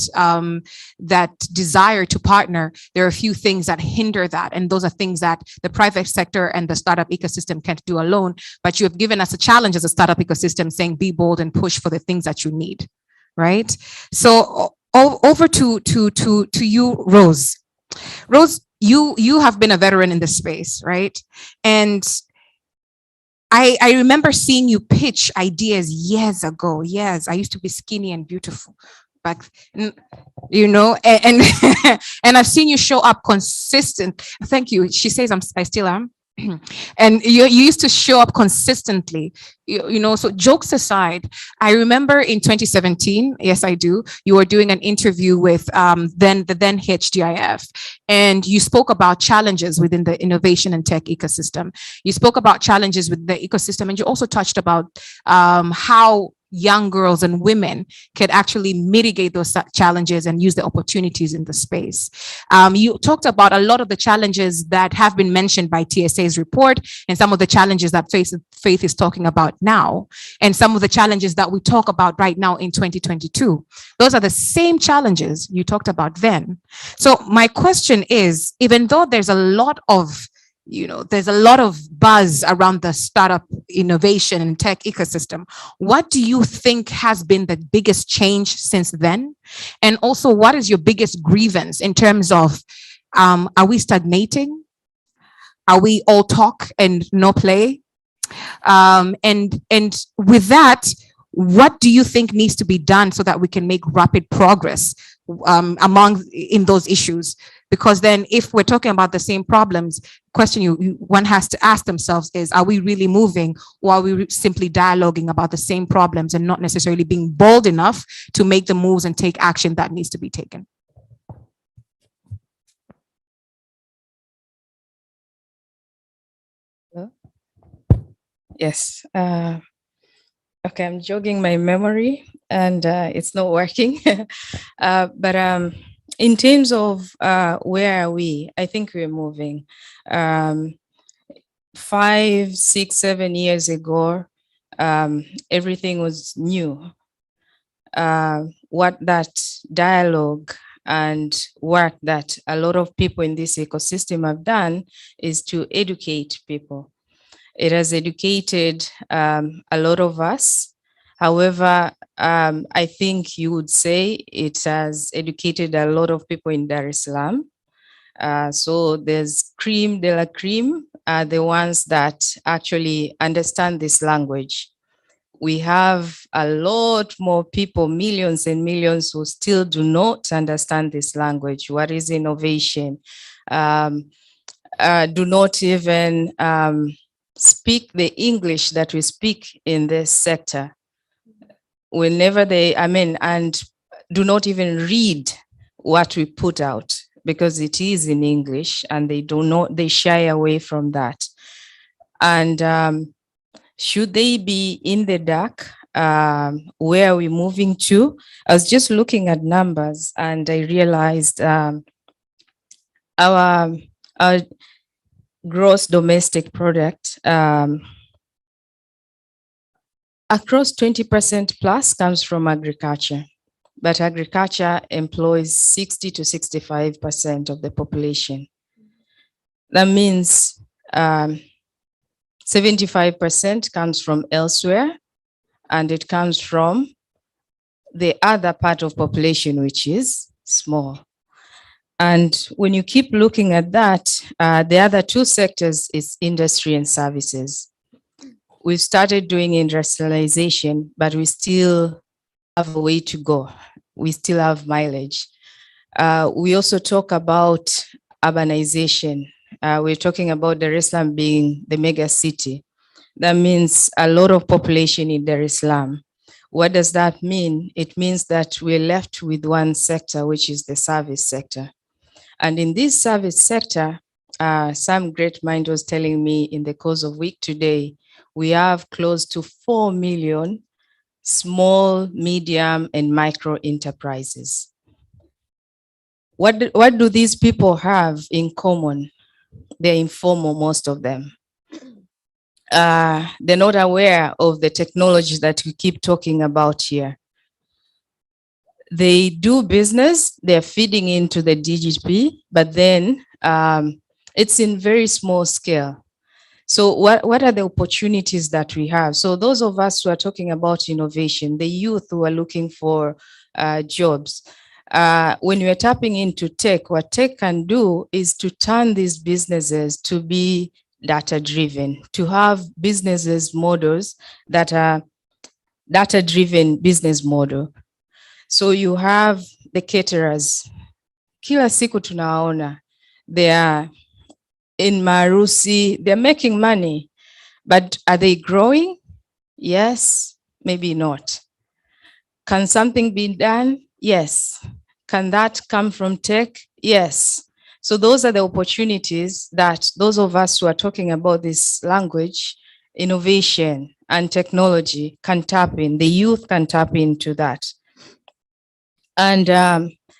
S1: that desire to partner, there are a few things that hinder that, and those are things that the private sector and the startup ecosystem can't do alone. But you have given us a challenge as a startup ecosystem, saying be bold and push for the things that you need, right? So over to you, Rose. Rose, you have been a veteran in this space, right? And I remember seeing you pitch ideas years ago. Yes, I used to be skinny and beautiful back, and and I've seen you show up consistent. Thank you. She says I still am. And you used to show up consistently, so jokes aside, I remember in 2017, yes, I do, you were doing an interview with then HDIF, and you spoke about challenges within the innovation and tech ecosystem. You spoke about challenges with the ecosystem, and you also touched about how young girls and women can actually mitigate those challenges and use the opportunities in the space. You talked about a lot of the challenges that have been mentioned by TSA's report, and some of the challenges that Faith is talking about now, and some of the challenges that we talk about right now in 2022. Those are the same challenges you talked about then. So my question is, even though there's a lot of buzz around the startup innovation and tech ecosystem, what do you think has been the biggest change since then? And also, what is your biggest grievance in terms of, are we stagnating? Are we all talk and no play? And with that, what do you think needs to be done so that we can make rapid progress in those issues? Because then if we're talking about the same problems, question one has to ask themselves is, are we really moving, or are we simply dialoguing about the same problems and not necessarily being bold enough to make the moves and take action that needs to be taken?
S9: Hello? Yes. Okay, I'm jogging my memory and it's not working. But in terms of where are we, I think we're moving. 5, 6, 7 years ago, everything was new. What that dialogue and work that a lot of people in this ecosystem have done is to educate people. It has educated a lot of us. However, I think you would say it has educated a lot of people in Dar es Salaam. So there's cream de la cream, the ones that actually understand this language. We have a lot more people, millions and millions, who still do not understand this language. What is innovation? Do not even speak the English that we speak in this sector. Whenever and do not even read what we put out because it is in English, and they shy away from that. And should they be in the dark? Where are we moving to? I was just looking at numbers and I realized our gross domestic product across 20% plus comes from agriculture, but agriculture employs 60 to 65% of the population. That means 75% comes from elsewhere, and it comes from the other part of population, which is small. And when you keep looking at that, the other two sectors is industry and services. We've started doing industrialization, but we still have a way to go. we still have mileage. We also talk about urbanization. We're talking about Dar es Salaam being the mega city. That means a lot of population in Dar es Salaam. What does that mean? It means that we're left with one sector, which is the service sector. And in this service sector, some great mind was telling me in the course of week today, we have close to 4 million small, medium, and micro enterprises. What do these people have in common? They're informal, most of them. They're not aware of the technology that we keep talking about here. They do business, they're feeding into the DGP, but then it's in very small scale. So what are the opportunities that we have? So those of us who are talking about innovation, the youth who are looking for jobs, when you're tapping into tech, what tech can do is to turn these businesses to be data-driven, to have businesses models that are data-driven business model. So you have the caterers. Kila siku tunaona, they are in marusi, they're making money, but are they growing? Yes, maybe not. Can something be done? Yes. Can that come from tech? Yes. So those are the opportunities that those of us who are talking about this language, innovation and technology can tap in. The youth can tap into that. And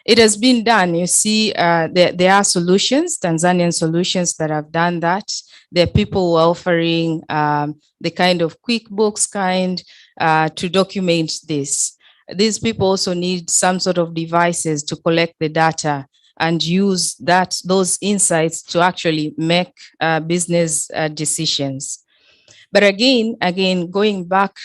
S9: it has been done. You see, there are solutions, Tanzanian solutions that have done that. There are people who are offering the kind of QuickBooks kind to document this. These people also need some sort of devices to collect the data and use those insights to actually make business decisions. But again, going back,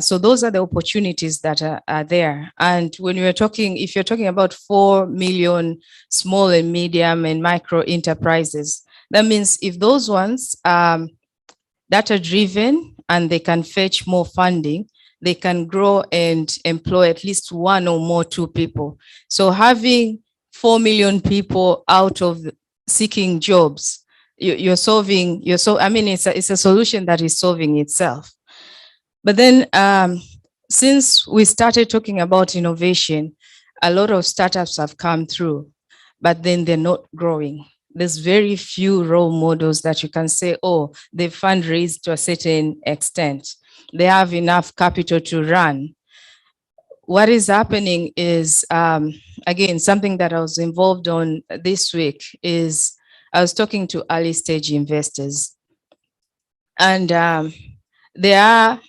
S9: so those are the opportunities that are there. And when you're talking, if you're talking about 4 million small and medium and micro enterprises, that means if those ones data driven and they can fetch more funding, they can grow and employ at least 1 or more 2 people. So having 4 million people out of seeking jobs, I mean, it's a solution that is solving itself. But then since we started talking about innovation, a lot of startups have come through, but then they're not growing. There's very few role models that you can say, oh, they fundraised to a certain extent. They have enough capital to run. What is happening is, again, something that I was involved on this week is I was talking to early stage investors, and they are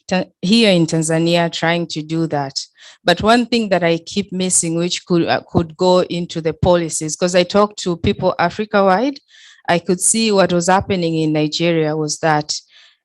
S9: here in Tanzania trying to do that. But one thing that I keep missing, which could go into the policies, because I talked to people Africa-wide, I could see what was happening in Nigeria was that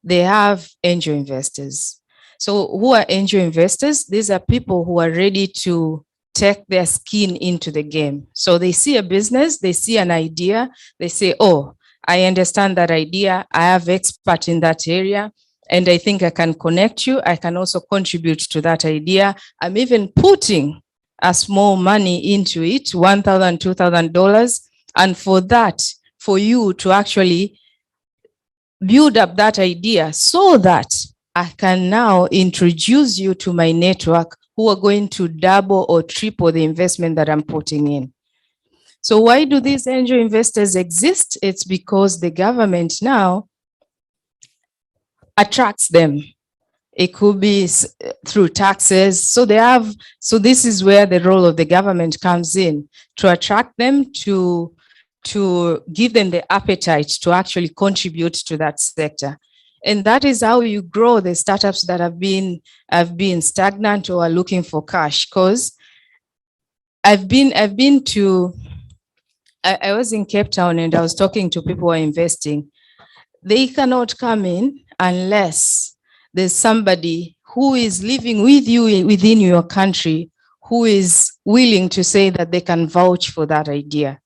S9: they have angel investors. So who are angel investors? These are people who are ready to take their skin into the game. So they see a business, they see an idea, they say, oh, I understand that idea, I have expert in that area, and I think I can connect you. I can also contribute to that idea. I'm even putting a small money into it, $1,000, $2,000. And for that, for you to actually build up that idea so that I can now introduce you to my network who are going to double or triple the investment that I'm putting in. So why do these angel investors exist? It's because the government now attracts them. It could be through taxes. So this is where the role of the government comes in, to attract them, to give them the appetite to actually contribute to that sector. And that is how you grow the startups that have been stagnant or are looking for cash. Because I was in Cape Town and I was talking to people who are investing. They cannot come in unless there's somebody who is living with you within your country who is willing to say that they can vouch for that idea.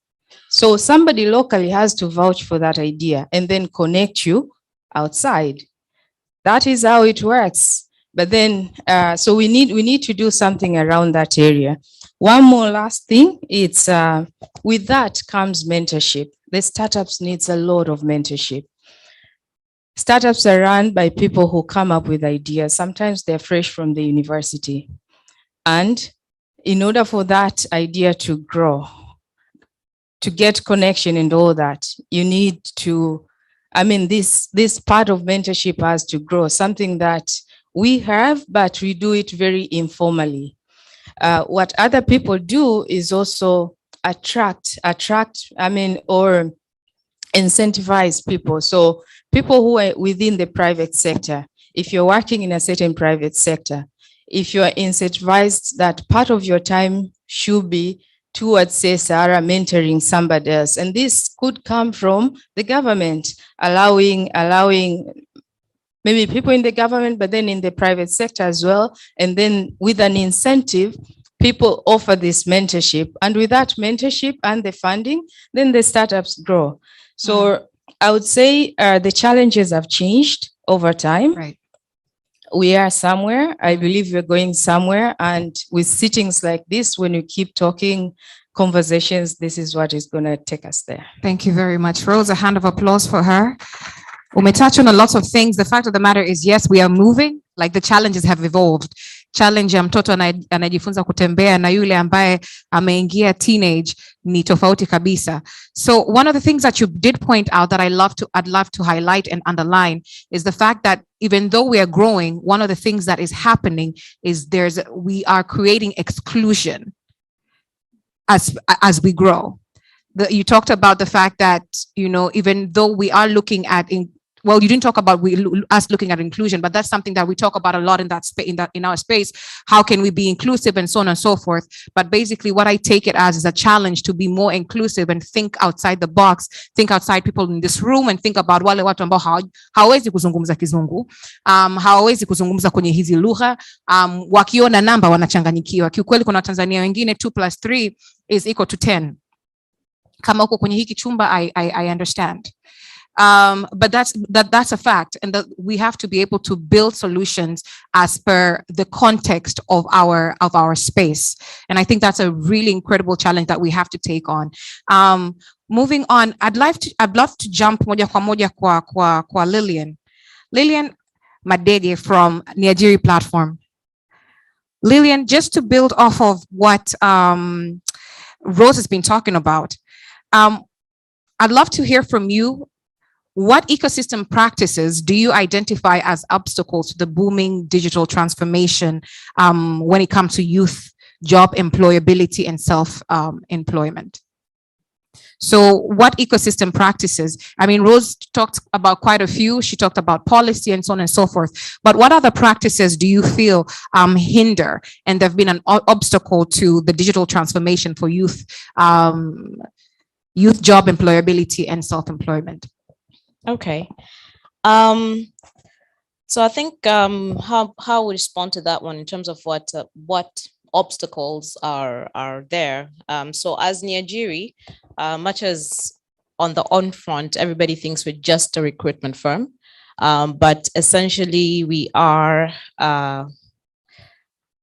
S9: So somebody locally has to vouch for that idea and then connect you outside. That is how it works. But then, so we need to do something around that area. One more last thing, it's with that comes mentorship. The startups needs a lot of mentorship. Startups are run by people who come up with ideas. Sometimes they're fresh from the university. And in order for that idea to grow, to get connection and all that, you need to, I mean, this part of mentorship has to grow, something that we have, but we do it very informally. What other people do is also attract, I mean, or incentivize people. So people who are within the private sector, if you're working in a certain private sector, if you're incentivized that part of your time should be towards, say, Sarah, mentoring somebody else. And this could come from the government, allowing maybe people in the government, but then in the private sector as well. And then with an incentive, people offer this mentorship. And with that mentorship and the funding, then the startups grow. So I would say the challenges have changed over time.
S1: Right.
S9: We are somewhere. I believe we're going somewhere. And with sittings like this, when you keep talking, conversations, this is what is going to take us there.
S1: Thank you very much, Rose. A hand of applause for her. We may touch on a lot of things. The fact of the matter is, yes, we are moving. Like, the challenges have evolved. Challenge ya mtoto anajifunza kutembea na yule ambaye ameingia teenage ni tofauti kabisa. So one of the things that you did point out that I'd love to highlight and underline is the fact that even though we are growing, one of the things that is happening is we are creating exclusion as we grow. You talked about the fact that, even though we are looking at well, you didn't talk about us looking at inclusion, but that's something that we talk about a lot in our space. How can we be inclusive and so on and so forth? But basically, what I take it as is a challenge to be more inclusive and think outside the box, think outside people in this room, and think about wale watu ambao hawawezi kuzungumza Kizungu, hawawezi kuzungumza kwenye hizi lugha, wakiona namba wanachanganyikiwa. Kiukweli kuna Tanzania wengine 2 + 3 is equal to 10. Kama uko kwenye hiki chumba, I understand. But that's a fact, and that we have to be able to build solutions as per the context of our space. And I think that's a really incredible challenge that we have to take on. Moving on, I'd love to jump moja kwa moja kwa Lillian Madege from Niajiri platform. Lillian, just to build off of what Rose has been talking about, I'd love to hear from you. What ecosystem practices do you identify as obstacles to the booming digital transformation when it comes to youth job employability and self-employment? So what ecosystem practices? I mean, Rose talked about quite a few. She talked about policy and so on and so forth. But what other practices do you feel hinder and have been an obstacle to the digital transformation for youth job employability and self-employment?
S5: Okay. So I think how we respond to that one in terms of what obstacles are there. So as Niajiri, much as on the on front, everybody thinks we're just a recruitment firm, but essentially we are a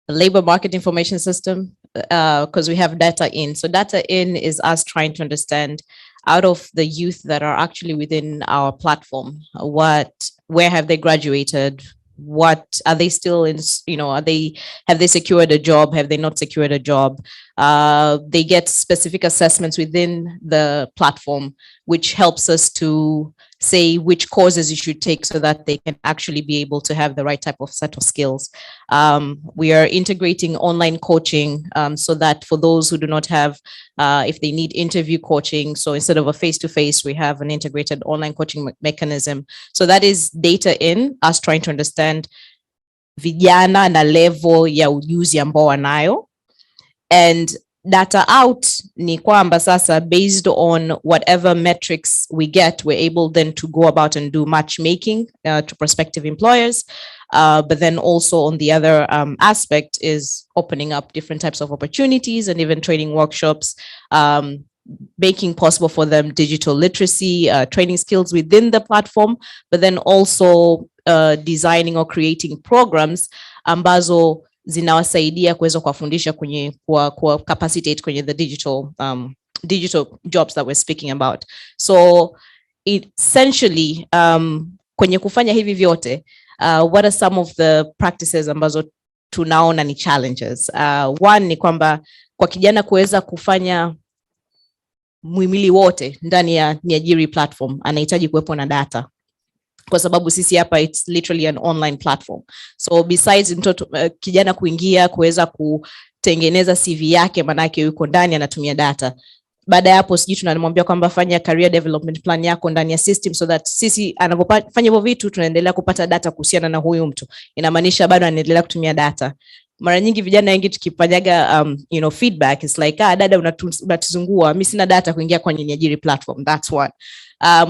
S5: labor market information system because we have data in. So data in is us trying to understand out of the youth that are actually within our platform, where have they graduated? What are they still in, have they secured a job? Have they not secured a job? They get specific assessments within the platform, which helps us to say which courses you should take so that they can actually be able to have the right type of set of skills. We are integrating online coaching so that for those who do not have, if they need interview coaching, so instead of a face-to-face, we have an integrated online coaching mechanism. So that is data in, us trying to understand vijana na level ya ujuzi ambao wanayo, and data out ni kwamba sasa based on whatever metrics we get, we're able then to go about and do matchmaking to prospective employers. But then also on the other aspect is opening up different types of opportunities and even training workshops, making possible for them digital literacy, training skills within the platform, but then also designing or creating programs ambazo zinawasaidia kuweza kuwafundisha kwenye kwa capacitate kwenye the digital jobs that we're speaking about. So essentially kwenye kufanya hivi vyote, what are some of the practices ambazo tunaona ni challenges? One ni kwamba kwa kijana kuweza kufanya muhimili wote ndani ya Niajiri platform anahitaji kuwepo na data, kwa sababu sisi hapa it's literally an online platform. So besides mtoto kijana kuingia kuweza kutengeneza CV yake, manake yuko ndani anatumia data. Baada ya hapo siji tunamwambia kwamba fanya career development plan yako ndani ya system, so that sisi anapofanya hivyo vitu tunaendelea kupata data kuhusiana na huyu mtu. Inamaanisha bado anaendelea kutumia data. Mara nyingi vijana wengi tukifanyaga feedback is like, dada unatuzungua, mimi sina data kuingia kwenye Niajiri platform. That's one.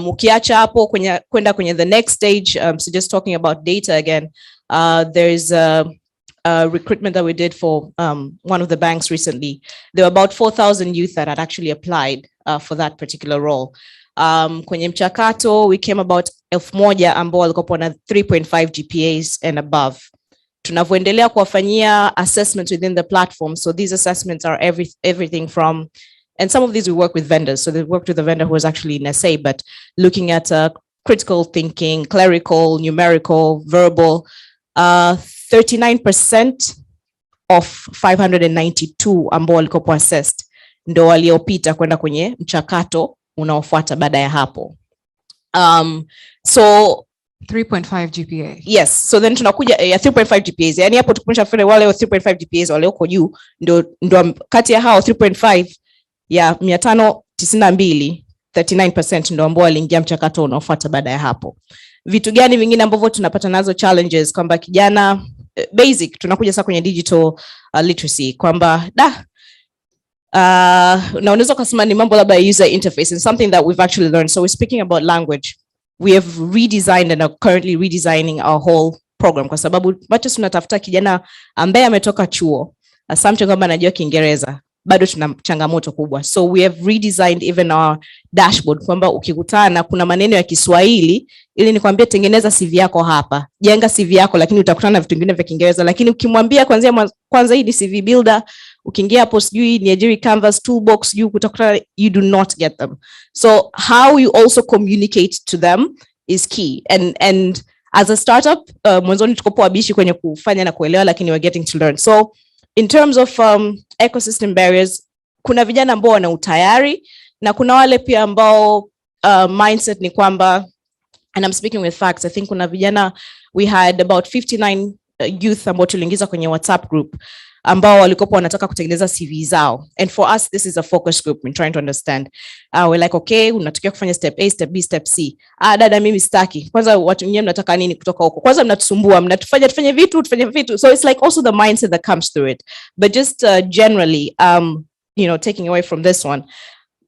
S5: Ukiacha hapo kwenda kwenye the next stage, so just talking about data again, there's recruitment that we did for one of the banks recently. There were about 4,000 youth that had actually applied for that particular role. Kwenye mchakato we came about 1,000 ambao walikuwa na 3.5 GPAs and above. Tunavyoendelea kuwafanyia assessments within the platform. So these assessments are everything from, and some of these we work with vendors. So they worked with a vendor who was actually in SA, but looking at critical thinking, clerical, numerical, verbal. 39% of 592 ambao walikuwa assessed ndo waliopita kwenda kwenye mchakato unaofuata baada ya hapo. So
S1: 3.5 GPA.
S5: Yes, so then tunakuja 3.5 GPAs. Yani hapo tukuonyesha file wale 3.5 GPAs wale huko juu ndo kati ya hao 3.5 ya 592, 39% ndo ambao waliingia mchakato unaofuata baada ya hapo. Vitu gani vingine ambavyo tunapata nazo challenges kwamba kijana basic, tunakuja sasa kwenye digital literacy kwamba na unaweza kusema ni mambo labda user interface, and something that we've actually learned. So we're speaking about language. We have redesigned and are currently redesigning our whole program, kwa sababu bado tunatafuta kijana ambaye ametoka chuo assumption kwamba anajua Kiingereza, bado tuna changamoto kubwa. So we have redesigned even our dashboard kwamba ukikutana kuna maneno ya Kiswahili, ili nikwambie tengeneza CV yako hapa, jenga CV yako, lakini utakutana na vitu vingine vya Kiingereza. Lakini ukimwambia kwanza hii ni CV builder, ukiingia hapo sijui Niajiri Canvas toolbox, utakutana, you do not get them. So how you also communicate to them is key. And as a startup, mwanzoni tukopo wabishi kwenye kufanya na kuelewa, lakini we're getting to learn. So in terms of ecosystem barriers, kuna vijana ambao wana utayari na kuna wale pia ambao mindset ni kwamba, and I'm speaking with facts, I think kuna vijana, we had about 59 youth ambao tuliingiza kwenye WhatsApp group ambao walikuwa wanataka kutengeneza CV zao. And for us this is a focus group. We're trying to understand. We're like, okay, unataka kufanya step A, step B, step C. Dada mimi sitaki. Kwanza watu wenyewe mnataka nini kutoka huko? Kwanza mnatusumbua, tufanye vitu. So it's like also the mindset that comes through it. But just generally, taking away from this one,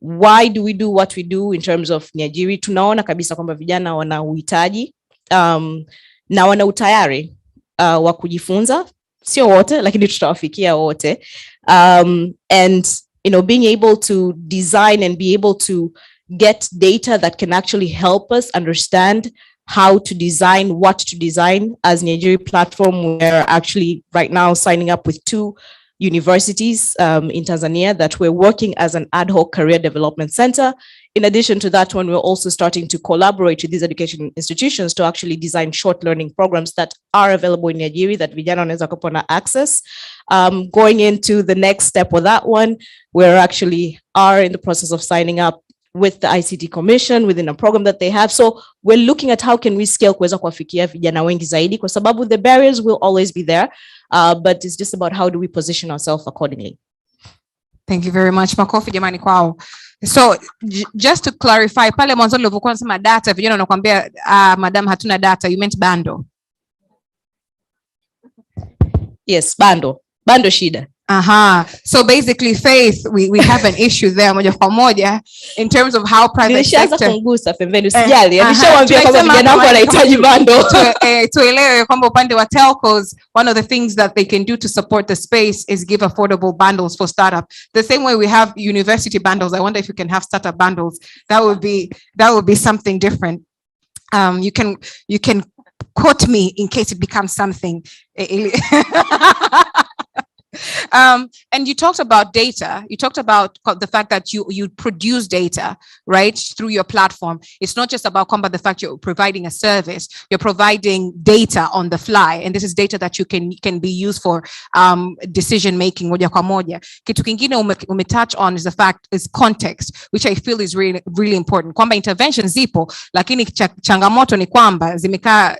S5: why do we do what we do in terms of Niajiri? Tunaona kabisa kwamba vijana wana uhitaji na wana utayari wa kujifunza. Sio wote, lakini tutawafikia wote. And being able to design and be able to get data that can actually help us understand how to design, what to design. As Niajiri platform, we're actually right now signing up with 2 universities in Tanzania that we're working as an ad hoc career development center. In addition to that one, we're also starting to collaborate with these education institutions to actually design short learning programs that are available in Niajiri that vijana wanaweza kupata access. Going into the next step with that one, we're actually are in the process of signing up with the ICT Commission within a program that they have. So we're looking at how can we scale kuweza kuwafikia vijana wengi zaidi, kwa sababu the barriers will always be there, but it's just about how do we position ourselves accordingly.
S1: Thank you very much. Makofi jamani kwao. So just to clarify, pale mwanzo ulivyokuwa unasema data, vijana wanakuambia madam hatuna data, you meant bando.
S5: Yes, bando shida.
S1: So basically Faith, we have an issue there moja kwa moja in terms of how private sector
S5: kungusa pembeni usijali. Ameshawaambia kwamba vijana wako wanahitaji bando.
S1: Tuelewe kwamba upande wa telcos, one of the things that they can do to support the space is give affordable bundles for startup. The same way we have university bundles, I wonder if you can have startup bundles. That would be something different. You can quote me in case it becomes something. And you talked about data. You talked about the fact that you produce data, right, through your platform. It's not just about the fact you're providing a service. You're providing data on the fly, and this is data that you can be used for decision making moja kwa moja. Kitu kingine umetouch on is the fact is context, which I feel is really really important. Kwamba interventions zipo, lakini changamoto ni kwamba zimekaa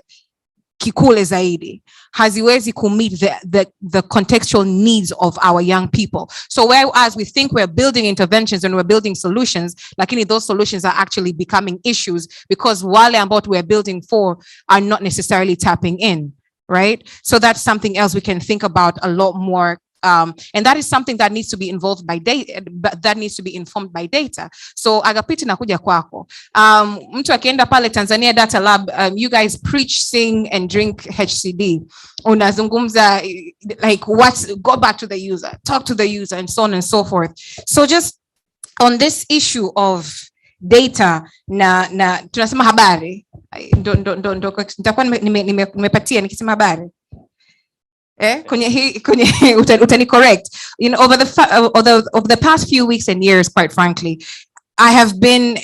S1: kikule zaidi, haziwezi meet the contextual needs of our young people. So whereas we think we're building interventions and we're building solutions, lakini those solutions are actually becoming issues because wale ambao we're building for are not necessarily tapping in, right? So that's something else we can think about a lot more. And that is something that needs to be involved by data, that needs to be informed by data. So Agapiti nakuja kwako. Mtu akienda pale Tanzania Data Lab, you guys preach, sing and drink HCD. Unazungumza like go back to the user, talk to the user and so on and so forth. So just on this issue of data na tunasema habari. Nitakuwa nimepatia nikisema habari. Utani correct. You know, over the past few weeks and years, quite frankly, I have been,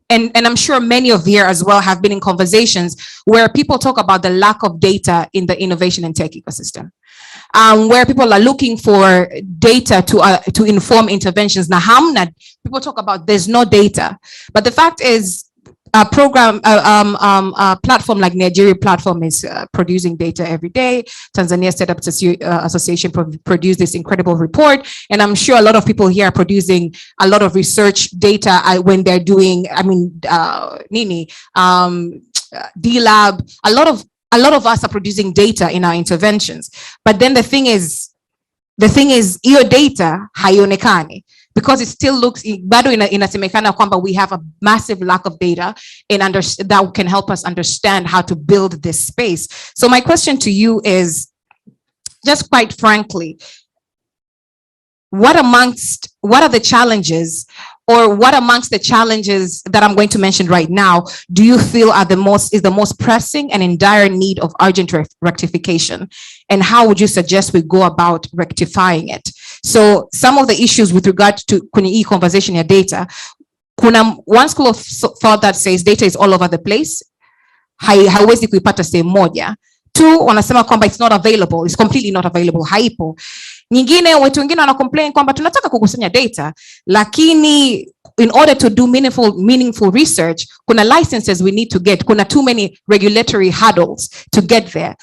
S1: and I'm sure many of you as well have been in conversations where people talk about the lack of data in the innovation and tech ecosystem, where people are looking for data to inform interventions. Now, people talk about there's no data, but the fact is, a platform like Nigeria platform is producing data every day. Tanzania Startup Association produced this incredible report, and I'm sure a lot of people here are producing a lot of research data when they're doing, D-Lab. A lot of us are producing data in our interventions, but then the thing is, your data haionekani. Because it still looks, bado inasemekana kwamba we have a massive lack of data and that can help us understand how to build this space. So my question to you is, just quite frankly, what are the challenges, or what amongst the challenges that I'm going to mention right now do you feel is the most pressing and in dire need of urgent rectification? And how would you suggest we go about rectifying it? So some of the issues with regard to kwenye conversation ya data, kuna one school of thought that says data is all over the place, haiwezi kuipata sehemu moja. Two, wanasema kwamba it's not available, it's completely not available, haipo. Nyingine, watu wengine wana complain kwamba tunataka kukusanya data, lakini in order to do meaningful research, kuna licenses we need to get, kuna too many regulatory hurdles to get there.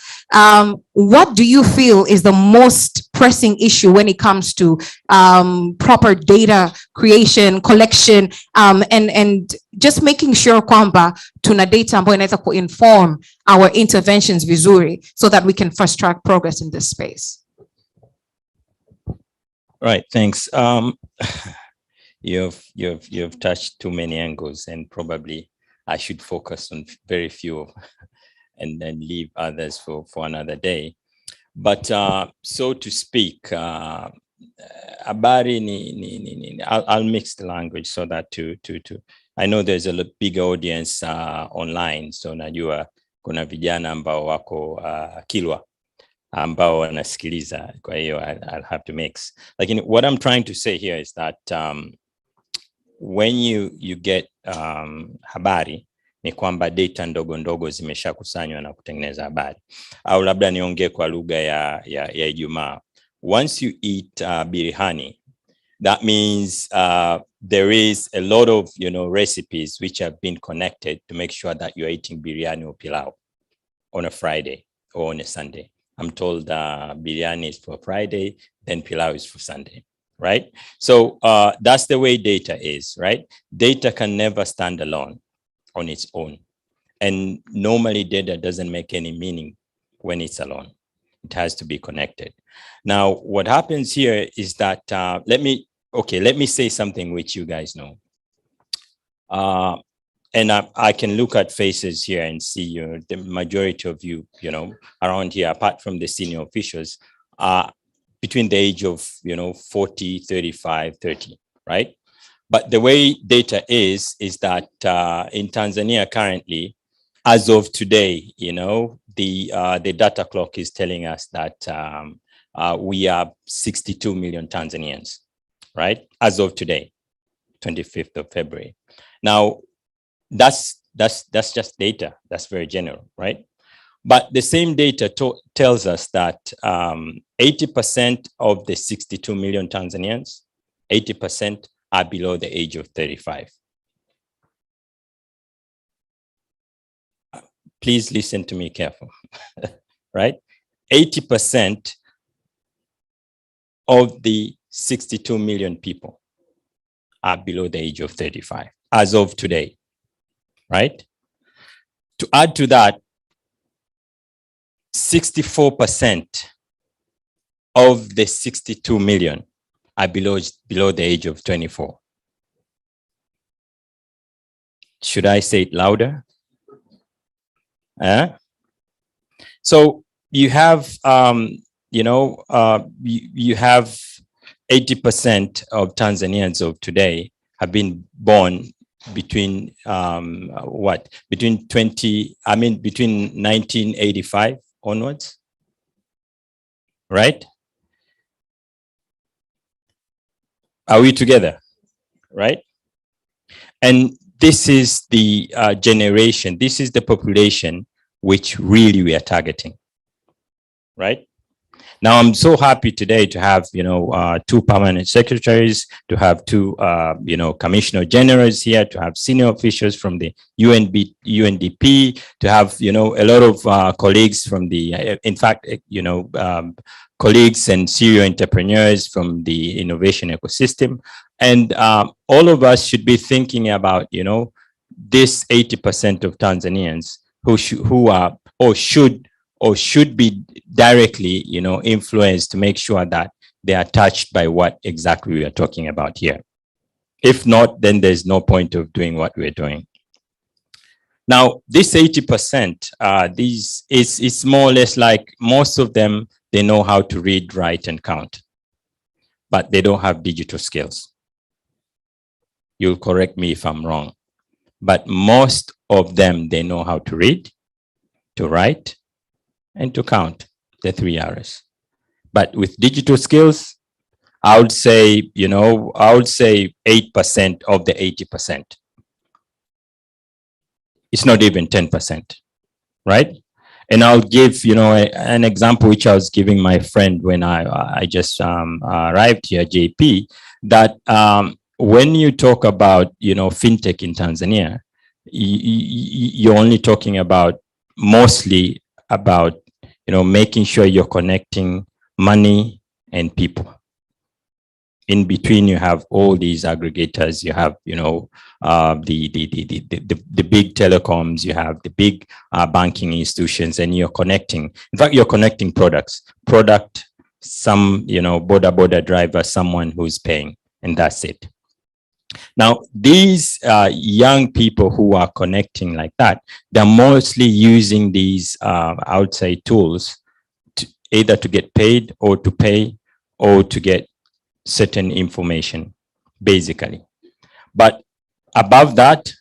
S1: What do you feel is the most pressing issue when it comes to proper data creation, collection, and just making sure kwamba tuna data ambayo inaweza inform our interventions vizuri so that we can fast track progress in this space?
S4: Right, thanks. You've touched too many angles, and probably I should focus on very few and then leave others for another day. But so to speak, habari I'll mix the language so that I know there's a big audience online, so najua kuna vijana ambao wako Kilwa ambao wanasikiliza, kwa hiyo I'll have to mix. Like, what I'm trying to say here is that when you get habari, ni kwamba data ndogo ndogo zimeshakusanywa na kutengeneza habari. Au labda niongee kwa lugha ya Ijumaa. Once you eat birihani, that means there is a lot of recipes which have been connected to make sure that you're eating biryani or pilau on a Friday or on a Sunday. I'm told biryani is for Friday, then pilau is for Sunday, right? So that's the way data is, right? Data can never stand alone on its own. And normally data doesn't make any meaning when it's alone. It has to be connected. Now, what happens here is that, let me say something which you guys know. And I can look at faces here and see the majority of you, around here, apart from the senior officials, are between the age of, 40, 35, 30, right? But the way data is that in Tanzania currently, as of today, the data clock is telling us that we are 62 million Tanzanians, right? As of today, 25th of February. Now, that's just data. That's very general, right? But the same data tells us that 80% of the 62 million Tanzanians, 80% are below the age of 35. Please listen to me careful, right? 80% of the 62 million people are below the age of 35 as of today, right? To add to that, 64% of the 62 million are below the age of 24. Should I say it louder? So you have, you have 80% of Tanzanians of today have been born between between 1985 onwards, right? Are we together, right? And this is the generation, this is the population which really we are targeting, right? Now, I'm so happy today to have, two permanent secretaries, to have two, commissioner generals here, to have senior officials from the UNDP, to have, a lot of colleagues from the, colleagues and serial entrepreneurs from the innovation ecosystem. And all of us should be thinking about, this 80% of Tanzanians who are or should be directly, influenced to make sure that they are touched by what exactly we are talking about here. If not, then there's no point of doing what we're doing. Now, this 80%, it's more or less like most of them, they know how to read, write, and count, but they don't have digital skills. You'll correct me if I'm wrong, but most of them, they know how to read, to write, and to count, the 3 R's. But with digital skills, I would say, 8% of the 80%. It's not even 10%, right? And I'll give, an example which I was giving my friend when I just arrived here, JP, that when you talk about, fintech in Tanzania, you're only talking about mostly about, making sure you're connecting money and people. In between, you have all these aggregators. You have, the big telecoms. You have the big banking institutions, and you're connecting. In fact, you're connecting product, some, border driver, someone who's paying, and that's it. Now, these young people who are connecting like that, they're mostly using these outside tools either to get paid or to pay or to get certain information, basically. But above that,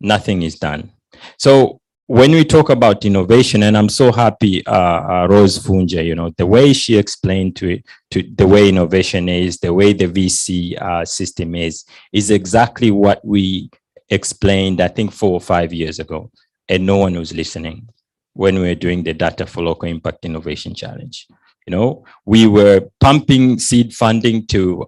S4: nothing is done. So when we talk about innovation, and I'm so happy, Rose Funja, the way she explained to the way innovation is, the way the VC system is exactly what we explained, I think 4 or 5 years ago, and no one was listening when we were doing the Data for Local Impact Innovation Challenge. We were pumping seed funding to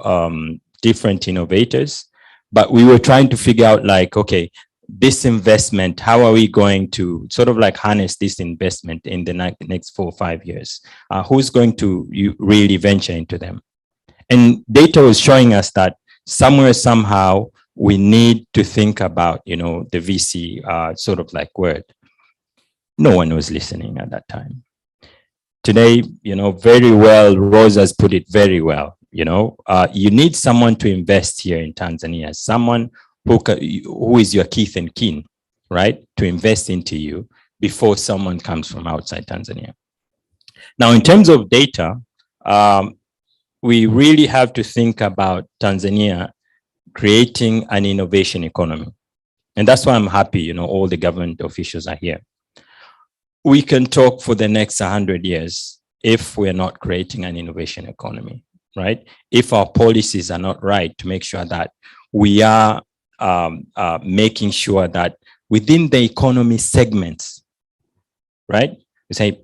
S4: different innovators, but we were trying to figure out like, okay, this investment, how are we going to sort of like harness this investment in the next 4 or 5 years? Who's going to really venture into them? And data was showing us that somewhere, somehow, we need to think about, the VC sort of like word. No one was listening at that time. Today, very well, Rose has put it very well. You need someone to invest here in Tanzania, someone who is your kith and kin, right? To invest into you before someone comes from outside Tanzania. Now, in terms of data, we really have to think about Tanzania creating an innovation economy. And that's why I'm happy, all the government officials are here. we can talk for the next 100 years if we're not creating an innovation economy, right? If our policies are not right to make sure that we are making sure that within the economy segments, right? We say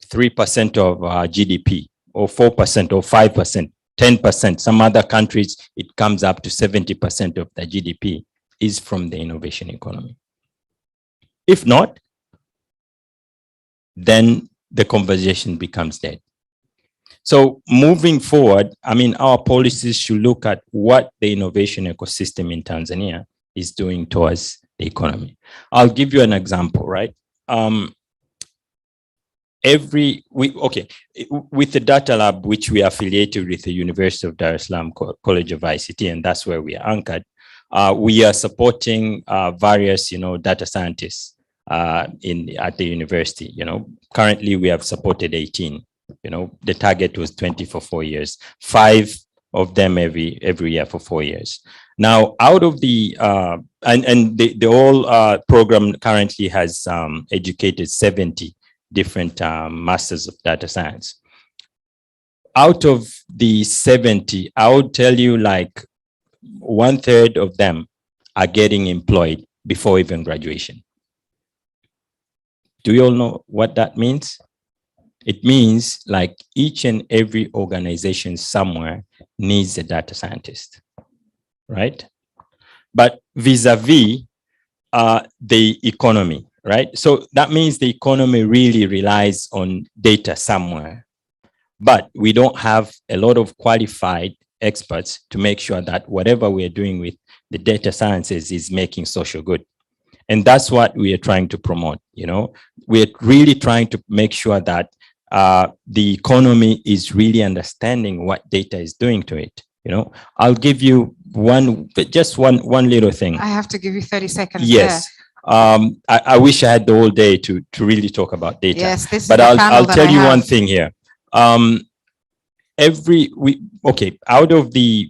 S4: 3% of GDP or 4% or 5%, 10%. Some other countries, it comes up to 70% of the GDP is from the innovation economy. If not, then the conversation becomes dead. So moving forward, I mean, our policies should look at what the innovation ecosystem in Tanzania is doing towards the economy. I'll give you an example, right? With the data lab, which we are affiliated with the University of Dar es Salaam College of ICT, and that's where we are anchored, we are supporting various, data scientists at the university. Currently we have supported 18. The target was 20 for 4 years, 5 of them every year for 4 years. Now, out of the the whole program currently has educated 70 different masters of data science. Out of the 70, I would tell you like 1/3 of them are getting employed before even graduation. Do you all know what that means? It means like each and every organization somewhere needs a data scientist, right? But vis-a-vis the economy, right? So that means the economy really relies on data somewhere, but we don't have a lot of qualified experts to make sure that whatever we're doing with the data sciences is making social good. And that's what we are trying to promote. We're really trying to make sure that the economy is really understanding what data is doing to it. I'll give you one little thing.
S1: I have to give you 30 seconds.
S4: Yes. I wish I had the whole day to really talk about data.
S1: Yes, this
S4: but
S1: is the
S4: I'll tell you
S1: have.
S4: one thing here. Out of the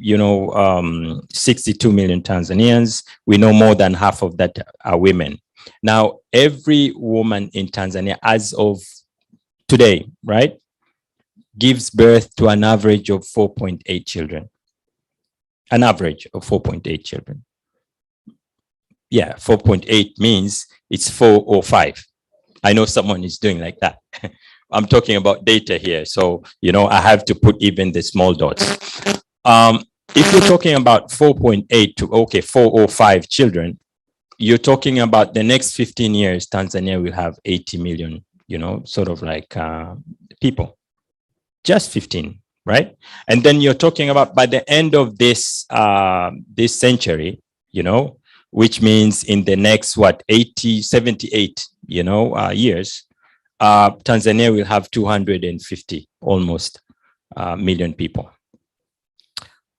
S4: 62 million Tanzanians, we know more than half of that are women. Now, every woman in Tanzania as of today, right, gives birth to an average of 4.8 children. An average of 4.8 children. Yeah, 4.8 means it's 4 or 5. I know someone is doing like that. I'm talking about data here. So, I have to put even the small dots. If you're talking about 4.8 to 4 or 5 children, you're talking about the next 15 years, Tanzania will have 80 million, sort of like people. Just 15, right? And then you're talking about by the end of this century, which means in the next 78 years, Tanzania will have 250 almost million people.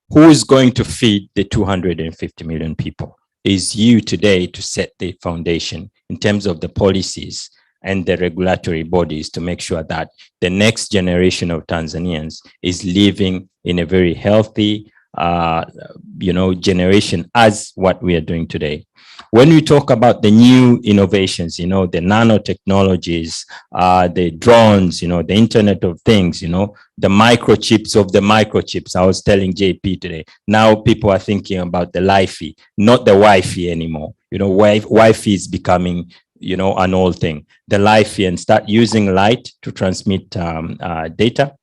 S4: Who is going to feed the 250 million people? Is you today to set the foundation in terms of the policies and the regulatory bodies to make sure that the next generation of Tanzanians is living in a very healthy, generation as what we are doing today. When we talk about the new innovations, the nanotechnologies, the drones, the Internet of Things, the microchips of the microchips. I was telling JP today, now people are thinking about the Li-Fi, not the Wi-Fi anymore. Wi-Fi is becoming, an old thing. The Li-Fi, and start using light to transmit data.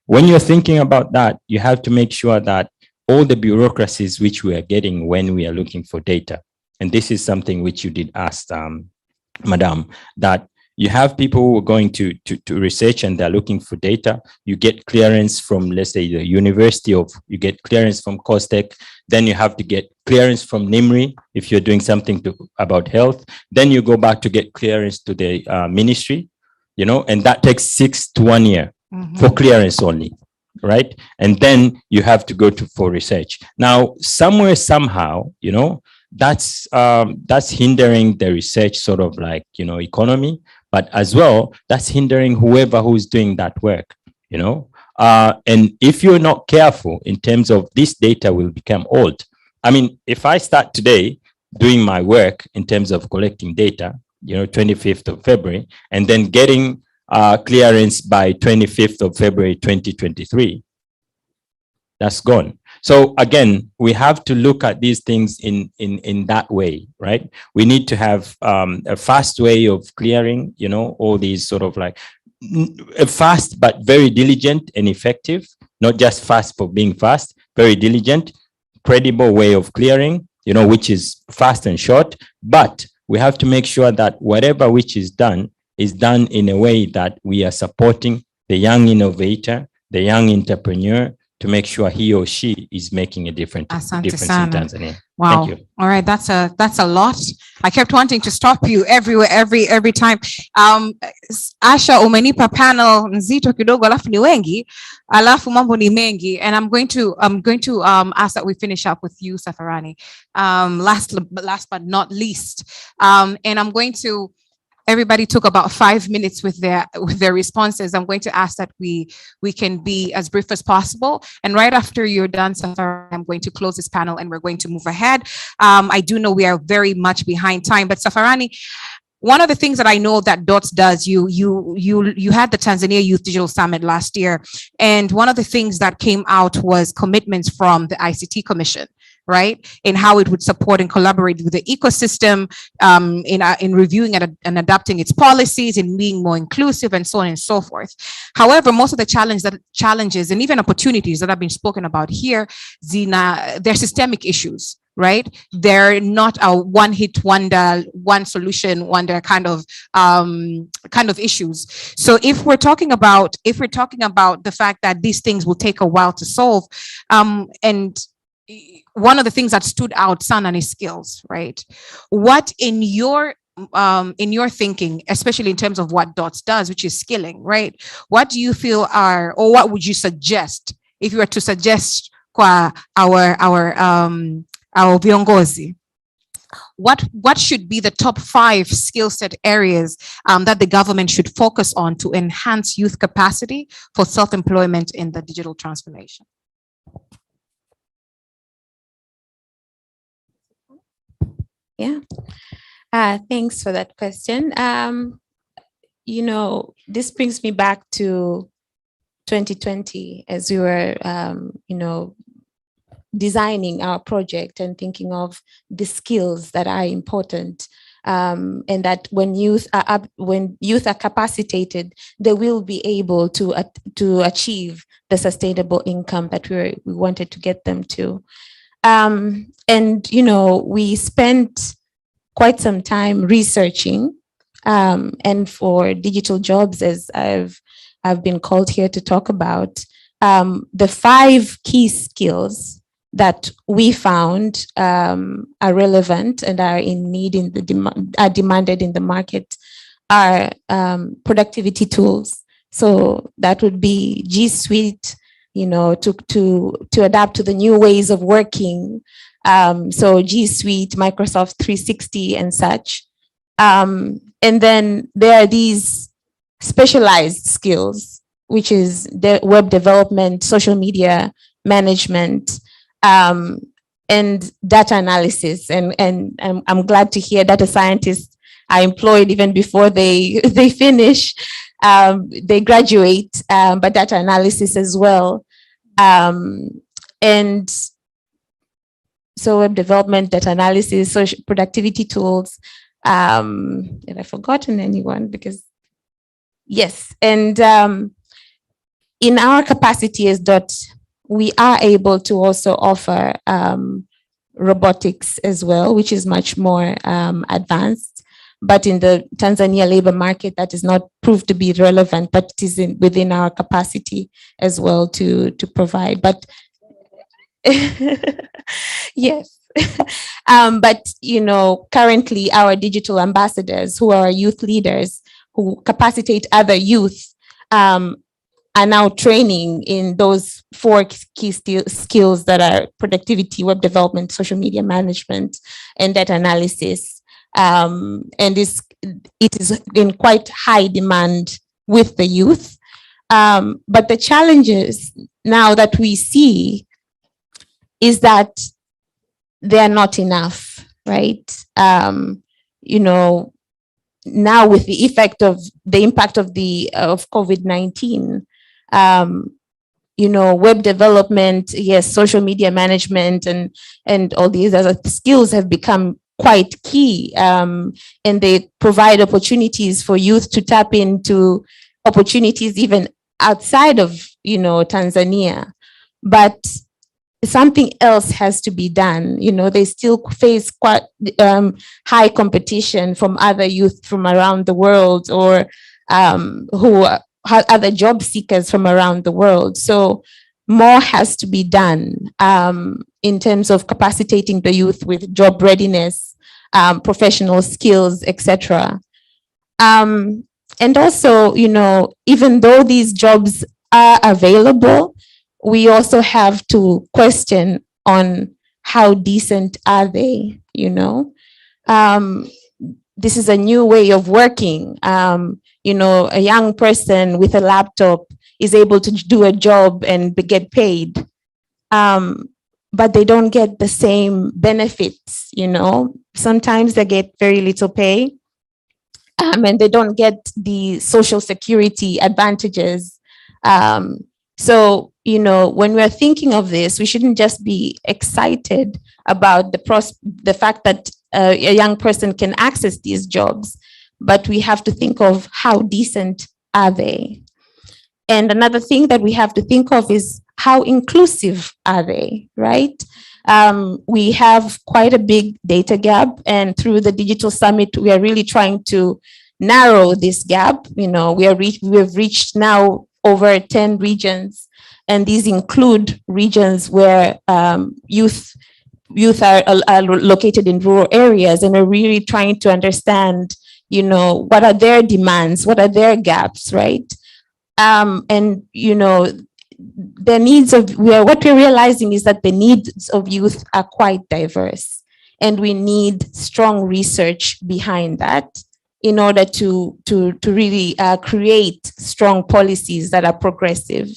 S4: When you're thinking about that, you have to make sure that all the bureaucracies which we are getting when we are looking for data, and this is something which you did ask, Madam, that you have people who are going to research and they're looking for data. You get clearance from, let's say, the university you get clearance from COSTECH. Then you have to get clearance from NIMRI if you're doing something about health. Then you go back to get clearance to the ministry, and that takes 6 to 1 year for clearance only. Right. And then you have to go for research. Now, somewhere, somehow, that's hindering the research sort of like, economy, but as well, that's hindering whoever who's doing that work, and if you're not careful in terms of this data will become old. I mean, if I start today doing my work in terms of collecting data, 25th of February, and then getting clearance by 25th of February 2023. That's gone. So again, we have to look at these things in that way, right? We need to have a fast way of clearing, all these sort of like fast, but very diligent and effective, not just fast for being fast, very diligent, credible way of clearing, which is fast and short, but we have to make sure that whatever which is done in a way that we are supporting the young innovator, the young entrepreneur, to make sure he or she is making a difference in Tanzania.
S1: Wow.
S4: Thank you.
S1: All right, that's a lot. I kept wanting to stop you everywhere, every time. Asha, umenipa panel nzito kidogo, alafu ni wengi, alafu mambo ni mengi, and I'm going to ask that we finish up with you, Safarani. Last but not least, and I'm going to. Everybody took about 5 minutes with their responses. I'm going to ask that we can be as brief as possible. And right after you're done, Safari, I'm going to close this panel and we're going to move ahead. I do know we are very much behind time, but Safarani, one of the things that I know that DOTS does, you had the Tanzania Youth Digital Summit last year, and one of the things that came out was commitments from the ICT Commission, right? In how it would support and collaborate with the ecosystem, in reviewing and adapting its policies, in being more inclusive, and so on and so forth. However, most of the challenges and even opportunities that have been spoken about here, they're systemic issues, right? They're not a one-hit wonder, one solution wonder kind of issues. So if we're talking about the fact that these things will take a while to solve, and one of the things that stood out, Sana, is skills, right? What in your thinking, especially in terms of what DOTS does, which is skilling, right? What do you feel or what would you suggest if you were to suggest kwa our viongozi? What should be the top 5 skill set areas that the government should focus on to enhance youth capacity for self-employment in the digital transformation?
S8: Yeah. Thanks for that question. This brings me back to 2020 as we were, designing our project and thinking of the skills that are important, and that when youth are capacitated, they will be able to achieve the sustainable income that we wanted to get them to. We spent quite some time researching, and for digital jobs, as I've been called here to talk about, the 5 key skills that we found are relevant and are in need are demanded in the market are productivity tools. So that would be G Suite, to adapt to the new ways of working. So G Suite, Microsoft 360 and such. And then there are these specialized skills, which is the web development, social media management, and data analysis. And I'm glad to hear data scientists are employed even before they finish. They graduate, but data analysis as well. And so web development, data analysis, social productivity tools. Have I forgotten anyone? Because yes, and in our capacity as DOTS, we are able to also offer robotics as well, which is much more advanced. But in the Tanzania labor market, that is not proved to be relevant, but it is within our capacity as well to provide. But yes, but currently our digital ambassadors, who are youth leaders who capacitate other youth, are now training in those 4 key skills that are productivity, web development, social media management, and data analysis. And it is in quite high demand with the youth. But the challenges now that we see is that they are not enough, right?
S11: now with the effect of the impact of COVID-19, web development, yes, social media management, and all these other skills have become quite key, and they provide opportunities for youth to tap into opportunities even outside of Tanzania. But something else has to be done. They still face quite high competition from other youth from around the world, or who are other job seekers from around the world. So more has to be done in terms of capacitating the youth with job readiness, professional skills, etc. And also, even though these jobs are available, we also have to question on how decent are they, this is a new way of working. A young person with a laptop is able to do a job and get paid, but they don't get the same benefits. Sometimes they get very little pay, and they don't get the social security advantages. So, when we're thinking of this, we shouldn't just be excited about the fact that a young person can access these jobs, but we have to think of how decent are they. And another thing that we have to think of is how inclusive are they, right? We have quite a big data gap, and through the Digital Summit, we are really trying to narrow this gap. We have reached now over 10 regions, and these include regions where youth are located in rural areas, and are really trying to understand, what are their demands, what are their gaps, right? And the needs of what we're realizing is that the needs of youth are quite diverse, and we need strong research behind that in order to really create strong policies that are progressive.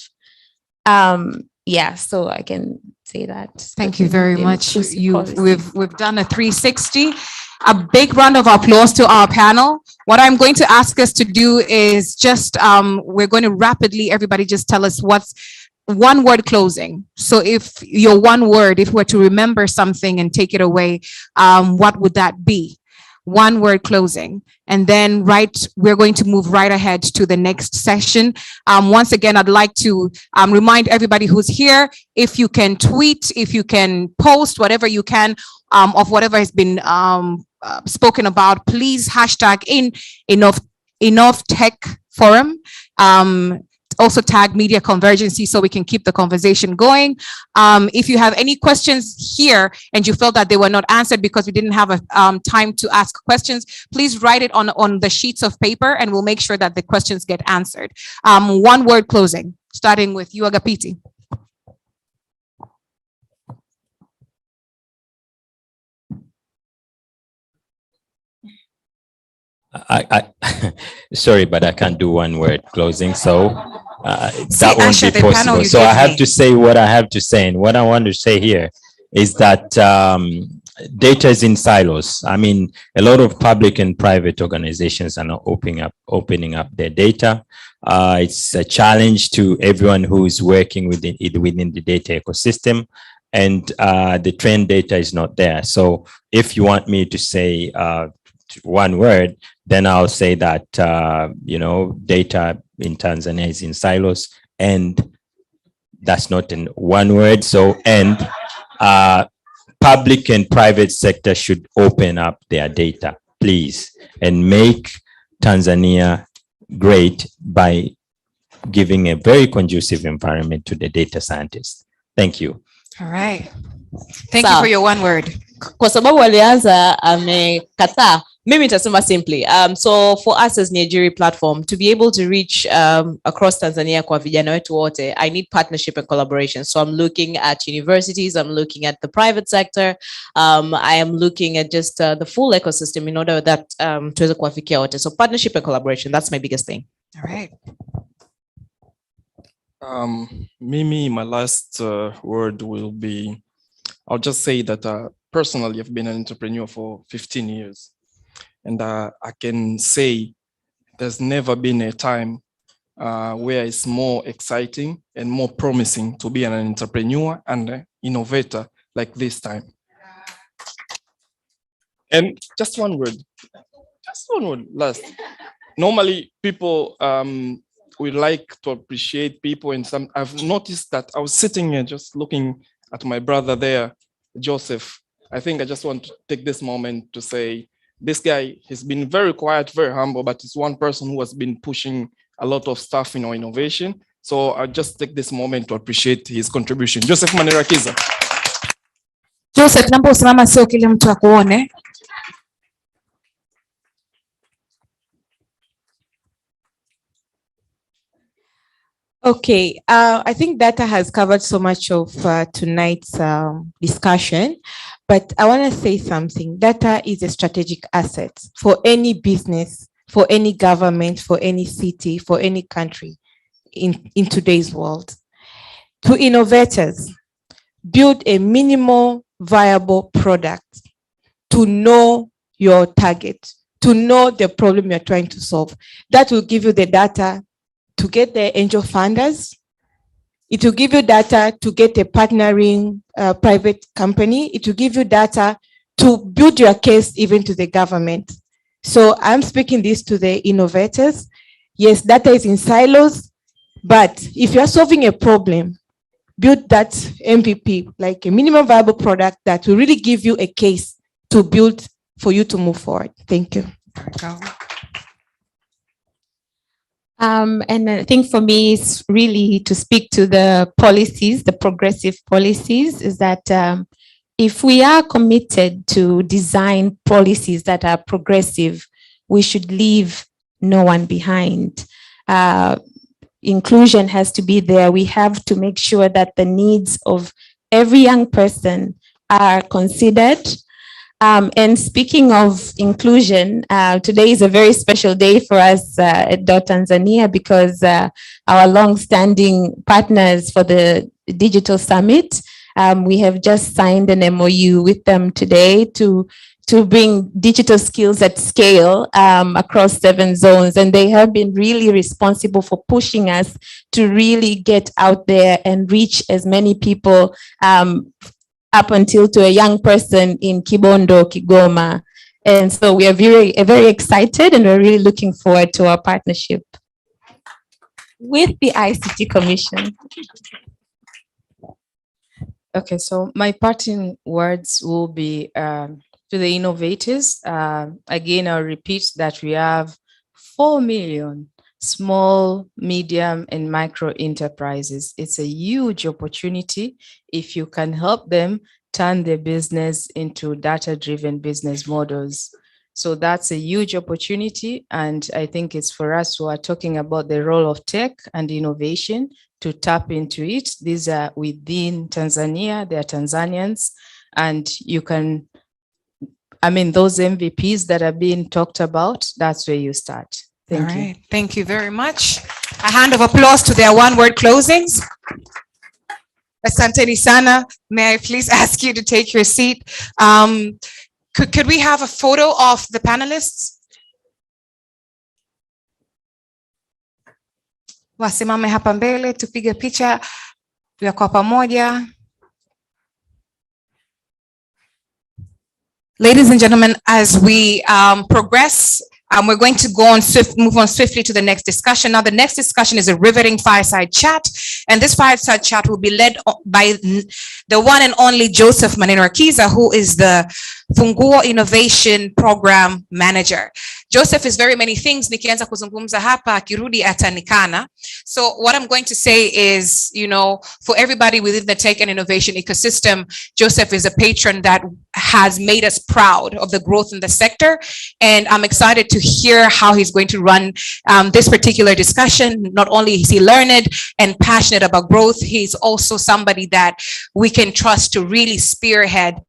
S11: Yeah, so I can say that.
S1: Thank you very much. We've done a 360. A big round of applause to our panel. What I'm going to ask us to do is just, we're going to rapidly, everybody just tell us what's one word closing. So if your one word, if we're to remember something and take it away, what would that be? One word closing. And then we're going to move right ahead to the next session. Once again, I'd like to remind everybody who's here, if you can tweet, if you can post, whatever you can of whatever has been spoken about, please hashtag InnoTech Forum. Also tag Media Convergency so we can keep the conversation going. If you have any questions here and you felt that they were not answered because we didn't have a time to ask questions, please write it on the sheets of paper and we'll make sure that the questions get answered. One word closing, starting with you, Agapiti.
S4: Sorry, but I can't do one word closing, so that won't be possible. So I have to say what I have to say, and what I want to say here is that data is in silos. I mean, a lot of public and private organizations are now opening up their data. It's a challenge to everyone who is working within the data ecosystem, and the trend data is not there. So if you want me to say one word, then I'll say that, data in Tanzania is in silos, and that's not in one word. So, and public and private sector should open up their data, please, and make Tanzania great by giving a very conducive environment to the data scientists. Thank you.
S1: All right. Thank you for your one word.
S12: Kwa sababu alianza amekataa, mimi nitasema simply. So for us as Nigeria platform to be able to reach across Tanzania kwa vijana wetu wote, I need partnership and collaboration. So I'm looking at universities, I'm looking at the private sector, I am looking at just the full ecosystem in order that tuweze kuwafikia wote. So partnership and collaboration, that's my biggest thing.
S1: All right.
S10: Mimi, my last word will be, I'll just say that personally, I've been an entrepreneur for 15 years. And I can say there's never been a time where it's more exciting and more promising to be an entrepreneur and an innovator like this time. And just one word last. Normally people we like to appreciate people, and some I've noticed that I was sitting here just looking at my brother there, Joseph. I think I just want to take this moment to say this guy has been very quiet, very humble, but it's one person who has been pushing a lot of stuff in our innovation. So I just take this moment to appreciate his contribution. Joseph Manirakiza.
S1: Joseph, naomba usimama sio kila mtu akuone.
S11: Okay, I think data has covered so much of tonight's discussion, but I want to say something. Data is a strategic asset for any business, for any government, for any city, for any country in today's world. To innovators, build a minimal viable product to know your target, to know the problem you're trying to solve. That will give you the data to get the angel funders. It will give you data to get a partnering private company. It will give you data to build your case even to the government. So I'm speaking this to the innovators. Yes, data is in silos, but if you're solving a problem, build that MVP, like a minimum viable product that will really give you a case to build for you to move forward. Thank you.
S13: And I think for me, it's really to speak to the policies, the progressive policies, is that if we are committed to design policies that are progressive, we should leave no one behind. Inclusion has to be there. We have to make sure that the needs of every young person are considered. And speaking of inclusion, today is a very special day for us at Tanzania because our long-standing partners for the Digital Summit, we have just signed an MOU with them today to bring digital skills at scale across 7 zones. And they have been really responsible for pushing us to really get out there and reach as many people up until to a young person in Kibondo, Kigoma. And so we are very excited, and we're really looking forward to our partnership with the ICT Commission.
S9: Okay, so my parting words will be to the innovators. Again, I'll repeat that we have 4 million small, medium, and micro enterprises. It's a huge opportunity if you can help them turn their business into data-driven business models. So that's a huge opportunity. And I think it's for us who are talking about the role of tech and innovation to tap into it. These are within Tanzania, they are Tanzanians, and you can, I mean, those MVPs that are being talked about, that's where you start. Thank you.
S1: Thank you very much. A hand of applause to their one-word closings. Asanteni sana. May I please ask you to take your seat? Could we have a photo of the panelists? Wasimame hapa mbele tupige picha ya kwa pamoja. Ladies and gentlemen, as we progress, we're going to move on swiftly to the next discussion. Now, the next discussion is a riveting fireside chat, and this fireside chat will be led by the one and only Joseph Manirakiza, who is the Funguo Innovation Program Manager. Joseph is very many things. Nikianza kuzungumza hapa, akirudi atanikana. So what I'm going to say is, you know, for everybody within the tech and innovation ecosystem, Joseph is a patron that has made us proud of the growth in the sector. And I'm excited to hear how he's going to run this particular discussion. Not only is he learned and passionate about growth, he's also somebody that we can trust to really spearhead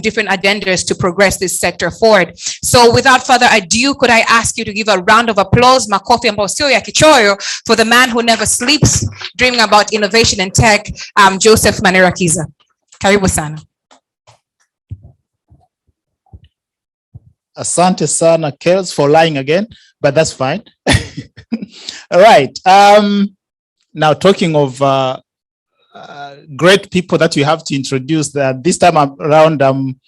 S1: different agendas to progress this sector forward. So without further ado, could I ask you to give a round of applause, makofi ambao sio ya kichoyo, for the man who never sleeps, dreaming about innovation and tech, Joseph Manirakiza. Karibu sana.
S14: Asante sana, Kels, for lying again, but that's fine. All right. Now talking of great people that you have to introduce, that this time around, I'm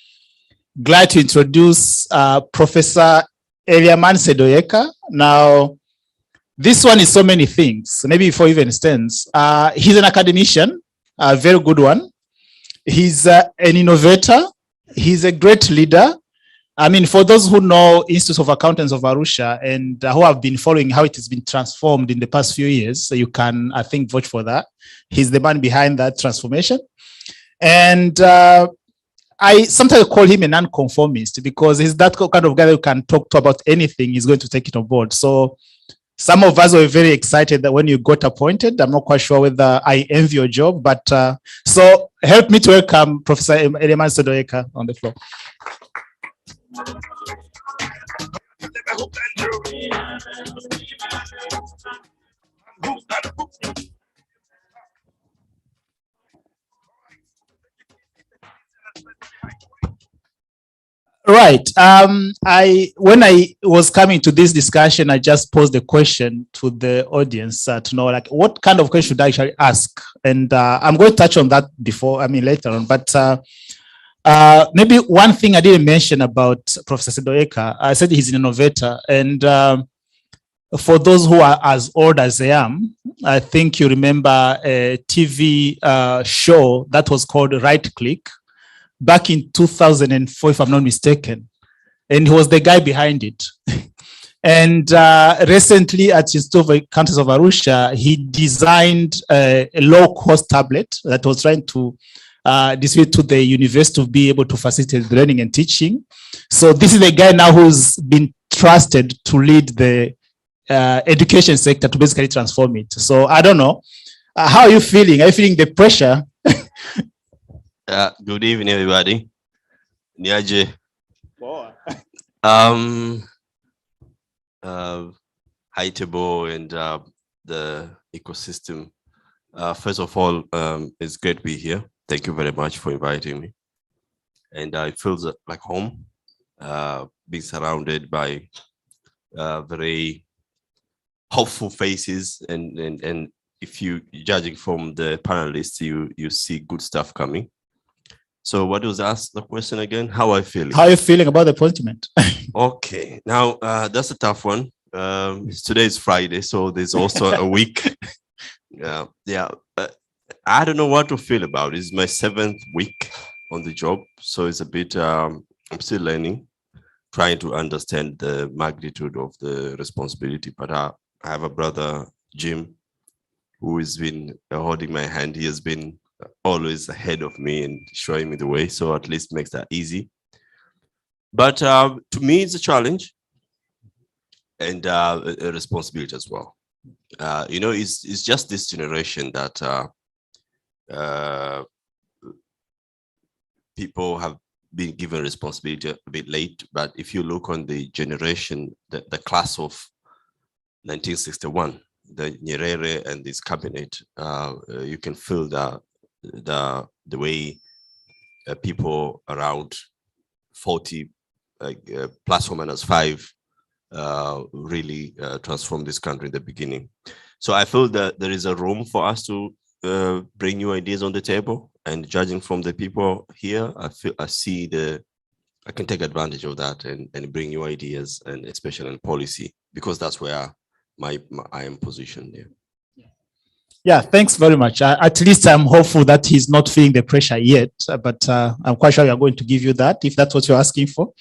S14: glad to introduce Professor Eliaman Sedoyeka. Now, this one is so many things. Maybe before even stands, he's an academician, a very good one. He's an innovator. He's a great leader. I mean, for those who know Institute of Accountants of Arusha and who have been following how it has been transformed in the past few years, so you can, I think, vote for that. He's the man behind that transformation. And I sometimes call him a non-conformist because he's that kind of guy who can talk to about anything. He's going to take it on board. So some of us were very excited that when you got appointed. I'm not quite sure whether I envy your job, but so help me to welcome Professor Eliaman Sedoyeka on the floor. Right. When I was coming to this discussion, I just posed the question to the audience to know, like, what kind of question should I actually ask? And I'm going to touch on that later on. But maybe one thing I didn't mention about Professor Sedoyeka, I said he's an innovator. And for those who are as old as I am, I think you remember a TV show that was called Right Click back in 2004, if I'm not mistaken. And he was the guy behind it. And recently at Institute of Accountants of Arusha, he designed a low-cost tablet that was trying to distribute to the university to be able to facilitate learning and teaching. So this is the guy now who's been trusted to lead the education sector to basically transform it. So I don't know. How are you feeling? Are you feeling the pressure?
S15: Good evening, everybody. Niaje. Hi, Tebo, and the ecosystem. First of all, it's great to be here. Thank you very much for inviting me. And it feels like home, being surrounded by very hopeful faces. And if you, judging from the panelists, you see good stuff coming. So what was asked the question again? How are you feeling?
S14: How are you feeling about the appointment?
S15: Okay, now that's a tough one. Today is Friday, so there's also a week. I don't know what to feel about. It's my 7th week on the job, so it's a bit. I'm still learning, trying to understand the magnitude of the responsibility. But I have a brother, Jim, who has been holding my hand. He has been always ahead of me and showing me the way, so at least makes that easy. But to me, it's a challenge and a responsibility as well. You know, it's just this generation that people have been given responsibility a bit late. But if you look on the generation, the class of 1961, the Nyerere and this cabinet, you can feel the way people around 40, plus or minus 5, really transformed this country in the beginning. So I feel that there is a room for us to bring new ideas on the table, and judging from the people here, I can take advantage of that and bring new ideas, and especially in policy, because that's where I am positioned there.
S14: Yeah, thanks very much. At least I'm hopeful that he's not feeling the pressure yet, but I'm quite sure we are going to give you that if that's what you're asking for.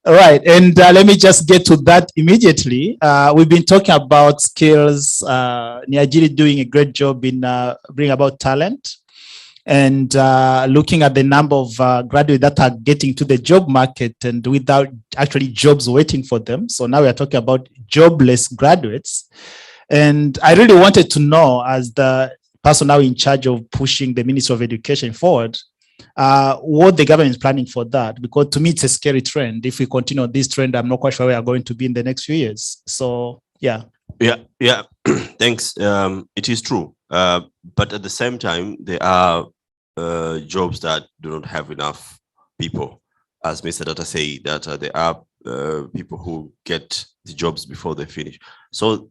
S14: All right, and let me just get to that immediately. We've been talking about skills, Niajiri doing a great job in bringing about talent, and looking at the number of graduates that are getting to the job market and without actually jobs waiting for them. So now we are talking about jobless graduates. And I really wanted to know, as the person now in charge of pushing the Ministry of Education forward, what the government is planning for that, because to me, it's a scary trend. If we continue this trend, I'm not quite sure where we are going to be in the next few years. So, yeah.
S15: Yeah. Thanks. It is true. But at the same time, there are jobs that do not have enough people. As Mr. Data say, that there are people who get the jobs before they finish. So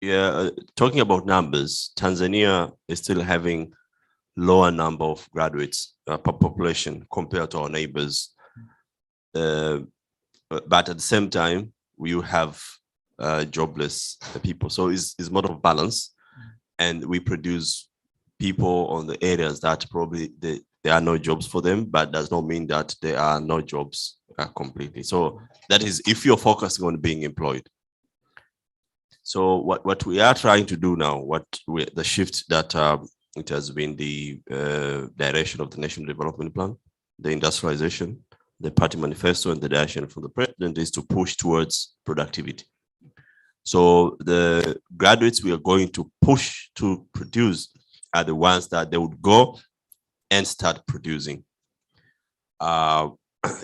S15: yeah, talking about numbers, Tanzania is still having lower number of graduates per population compared to our neighbors. But at the same time, we have jobless people. So it's more of balance. And we produce people on the areas that probably there are no jobs for them, but does not mean that there are no jobs completely. So that is if you're focusing on being employed. So what we are trying to do now, the shift that it has been the direction of the National Development Plan, the industrialization, the party manifesto, and the direction from the president is to push towards productivity. So the graduates we are going to push to produce are the ones that they would go and start producing. You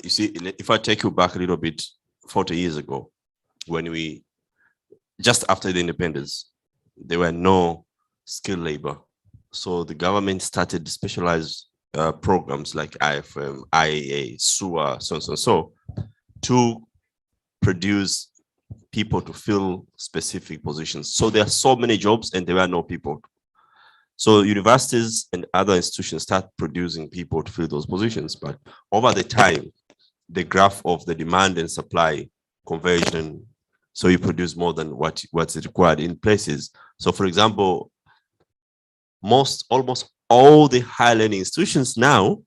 S15: see, if I take you back a little bit, 40 years ago, when just after the independence, there were no skilled labor. So the government started specialized programs like IFM, IAA, SUA, so to produce people to fill specific positions. So there are so many jobs and there are no people. So universities and other institutions start producing people to fill those positions. But over the time, the graph of the demand and supply conversion, so you produce more than what's required in places. So for example, almost all the higher learning institutions now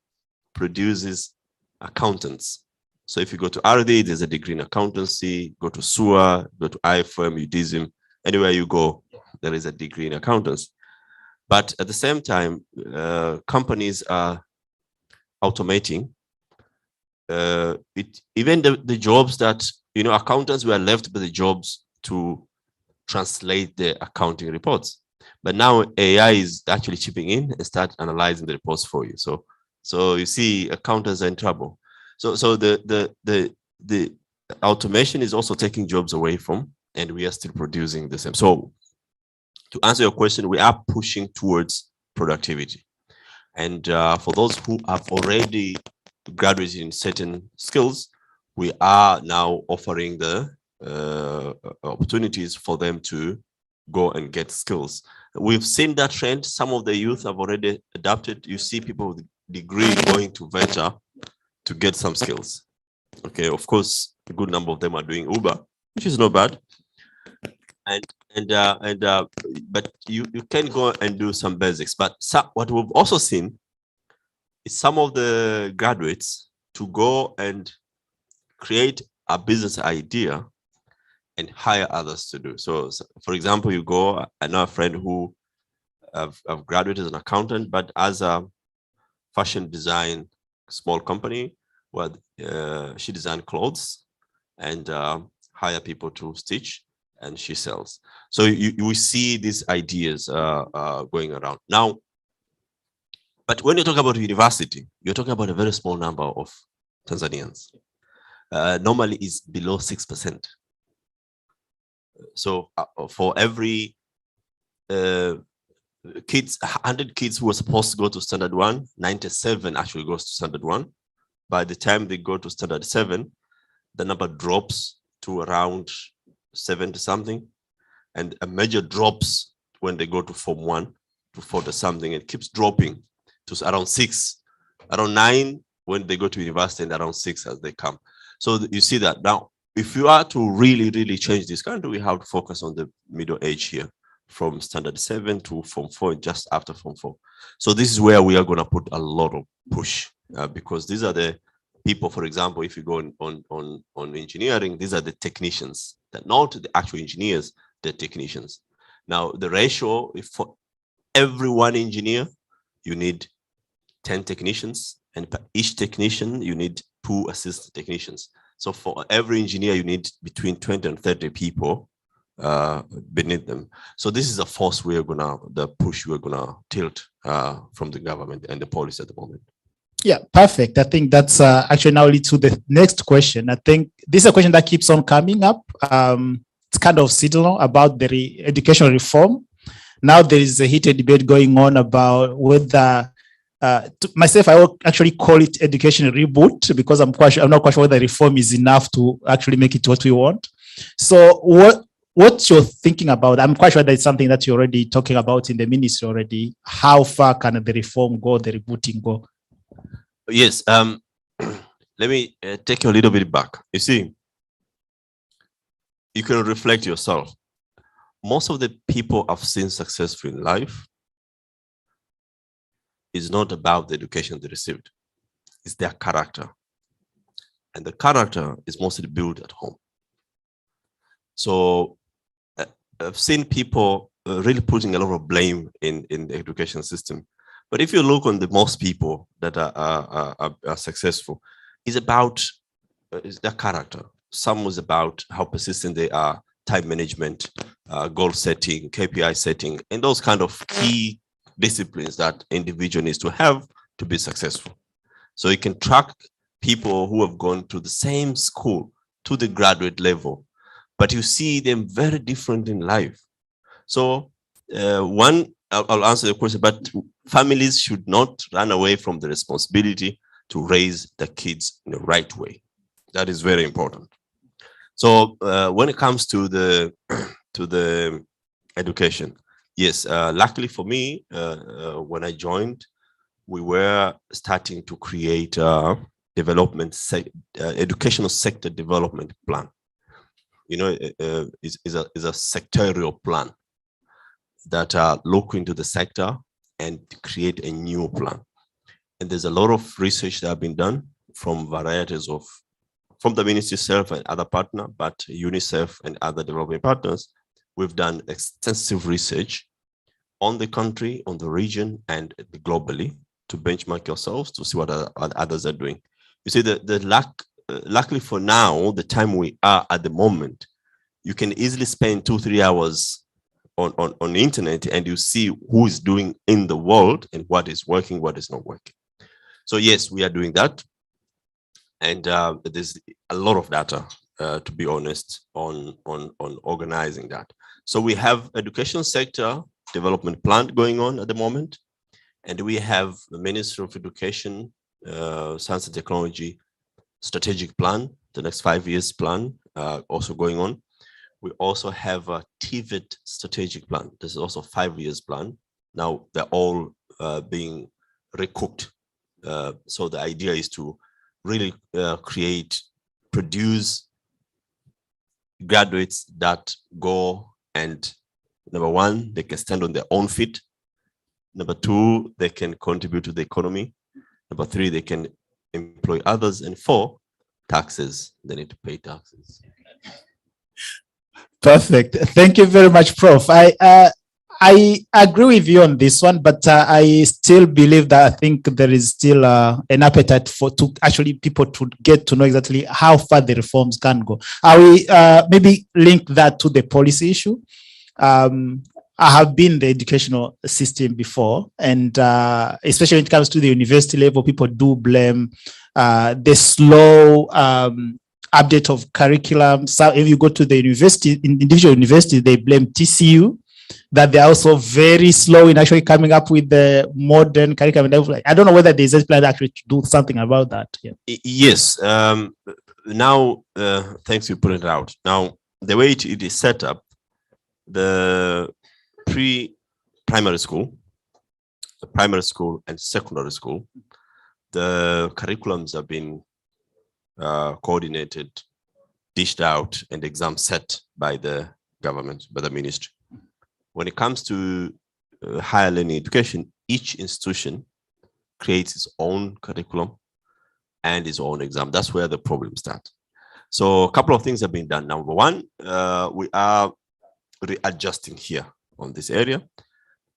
S15: produces accountants. So if you go to RD, there's a degree in accountancy, go to SUA, go to IFM, UDISM, anywhere you go, there is a degree in accountants. But at the same time, companies are automating. Even the jobs that, accountants were left by the jobs to translate the accounting reports. But now AI is actually chipping in and start analyzing the reports for you. So you see accountants are in trouble. So the automation is also taking jobs away from, and we are still producing the same. So to answer your question, we are pushing towards productivity. And for those who have already graduated in certain skills, we are now offering the opportunities for them to go and get skills. We've seen that trend. Some of the youth have already adapted. You see people with degree going to venture to get some skills. Okay, of course, a good number of them are doing Uber, which is not bad. But you can go and do some basics. But what we've also seen is some of the graduates to go and create a business idea and hire others to do. So for example, you go, I know a friend who have graduated as an accountant, but as a fashion design small company where she designed clothes and hire people to stitch, and she sells. So we see these ideas going around now. But when you talk about university, you're talking about a very small number of Tanzanians. Normally is below 6%. So for every 100 kids who are supposed to go to standard 1, 97 actually goes to standard 1. By the time they go to standard 7, the number drops to around 70 something, and a major drops when they go to form 1 to 40 something. It keeps dropping to around 6, around 9 when they go to university, and around 6 as they come. So you see that now. If you are to really change this country, we have to focus on the middle age here, from standard 7 to form 4, just after form 4. So this is where we are going to put a lot of push, because these are the people. For example, if you go on engineering, these are the technicians. They're not the actual engineers, they're technicians. Now the ratio, if for every one engineer, you need 10 technicians, and per each technician, you need 2 assistant technicians. So for every engineer, you need between 20 and 30 people beneath them. So this is a force the push we're gonna tilt from the government and the policy at the moment.
S14: Yeah, perfect. I think that's actually now leads to the next question. I think this is a question that keeps on coming up. It's kind of seasonal about the educational reform. Now there is a heated debate going on about whether myself, I will actually call it education reboot because I'm not quite sure whether reform is enough to actually make it what we want. So what you're thinking about, I'm quite sure that it's something that you're already talking about in the ministry already. How far can the reform go, the rebooting go?
S15: Yes. Let me take you a little bit back. You see, you can reflect yourself. Most of the people I've seen successful in life is not about the education they received. It's their character. And the character is mostly built at home. So I've seen people really putting a lot of blame in the education system. But if you look on the most people that are successful, it's about it's their character. Some was about how persistent they are, time management, goal setting, KPI setting, and those kind of key disciplines that individual needs to have to be successful. So you can track people who have gone to the same school to the graduate level, but you see them very different in life. So I'll answer the question, but families should not run away from the responsibility to raise the kids in the right way. That is very important. So when it comes to the education, yes, luckily for me, when I joined, we were starting to create a educational sector development plan. You know, is a sectorial plan that look into the sector and create a new plan. And there's a lot of research that have been done from varieties of, from the ministry itself and other partner, but UNICEF and other development partners. We've done extensive research on the country, on the region, and globally to benchmark ourselves to see what others are doing. You see, luckily for now, the time we are at the moment, you can easily spend 2-3 hours on the internet and you see who is doing in the world and what is working, what is not working. So yes, we are doing that. And there's a lot of data, to be honest, on organizing that. So we have education sector development plan going on at the moment. And we have the Ministry of Education, Science and Technology strategic plan, the next 5 years plan also going on. We also have a TVET strategic plan. This is also 5 years plan. Now they're all being recooked. So the idea is to really produce graduates that go and, number one, they can stand on their own feet. Number two, they can contribute to the economy. Number three, they can employ others. And four, taxes. They need to pay taxes.
S14: Perfect. Thank you very much, Prof. I agree with you on this one, but I still believe that I think there is still an appetite to actually people to get to know exactly how far the reforms can go. I will maybe link that to the policy issue. I have been in the educational system before, and especially when it comes to the university level, people do blame the slow update of curriculum. So if you go to the university, individual university, they blame TCU, that they're also very slow in actually coming up with the modern curriculum. I don't know whether there's a plan actually to do something about that. Yeah.
S15: Yes. Now, thanks for putting it out. Now, the way it is set up, the pre-primary school, the primary school and secondary school, the curriculums have been coordinated, dished out, and exams set by the government, by the ministry. When it comes to higher learning education, each institution creates its own curriculum and its own exam. That's where the problem starts. So a couple of things have been done. Number one, we are readjusting here on this area,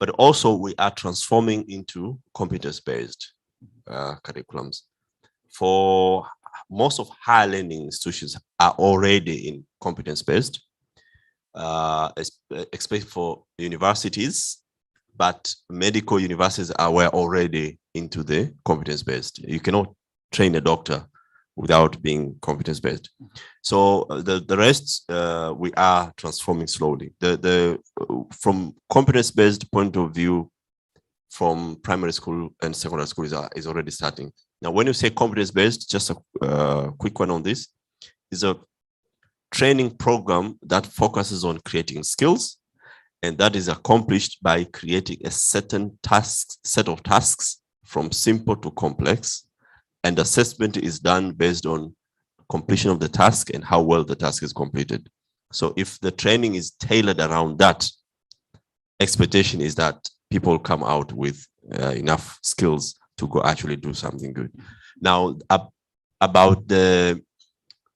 S15: but also we are transforming into competence-based curriculums. For most of higher learning institutions are already in competence-based, especially for universities, but medical universities were already into the competence-based. You cannot train a doctor without being competence-based. So the rest, we are transforming slowly. From competence-based point of view, from primary school and secondary school is already starting. Now, when you say competence-based, just a quick one on this, is a training program that focuses on creating skills, and that is accomplished by creating a certain set of tasks from simple to complex, and assessment is done based on completion of the task and how well the task is completed. So if the training is tailored around that, expectation is that people come out with enough skills to go actually do something good. Now, about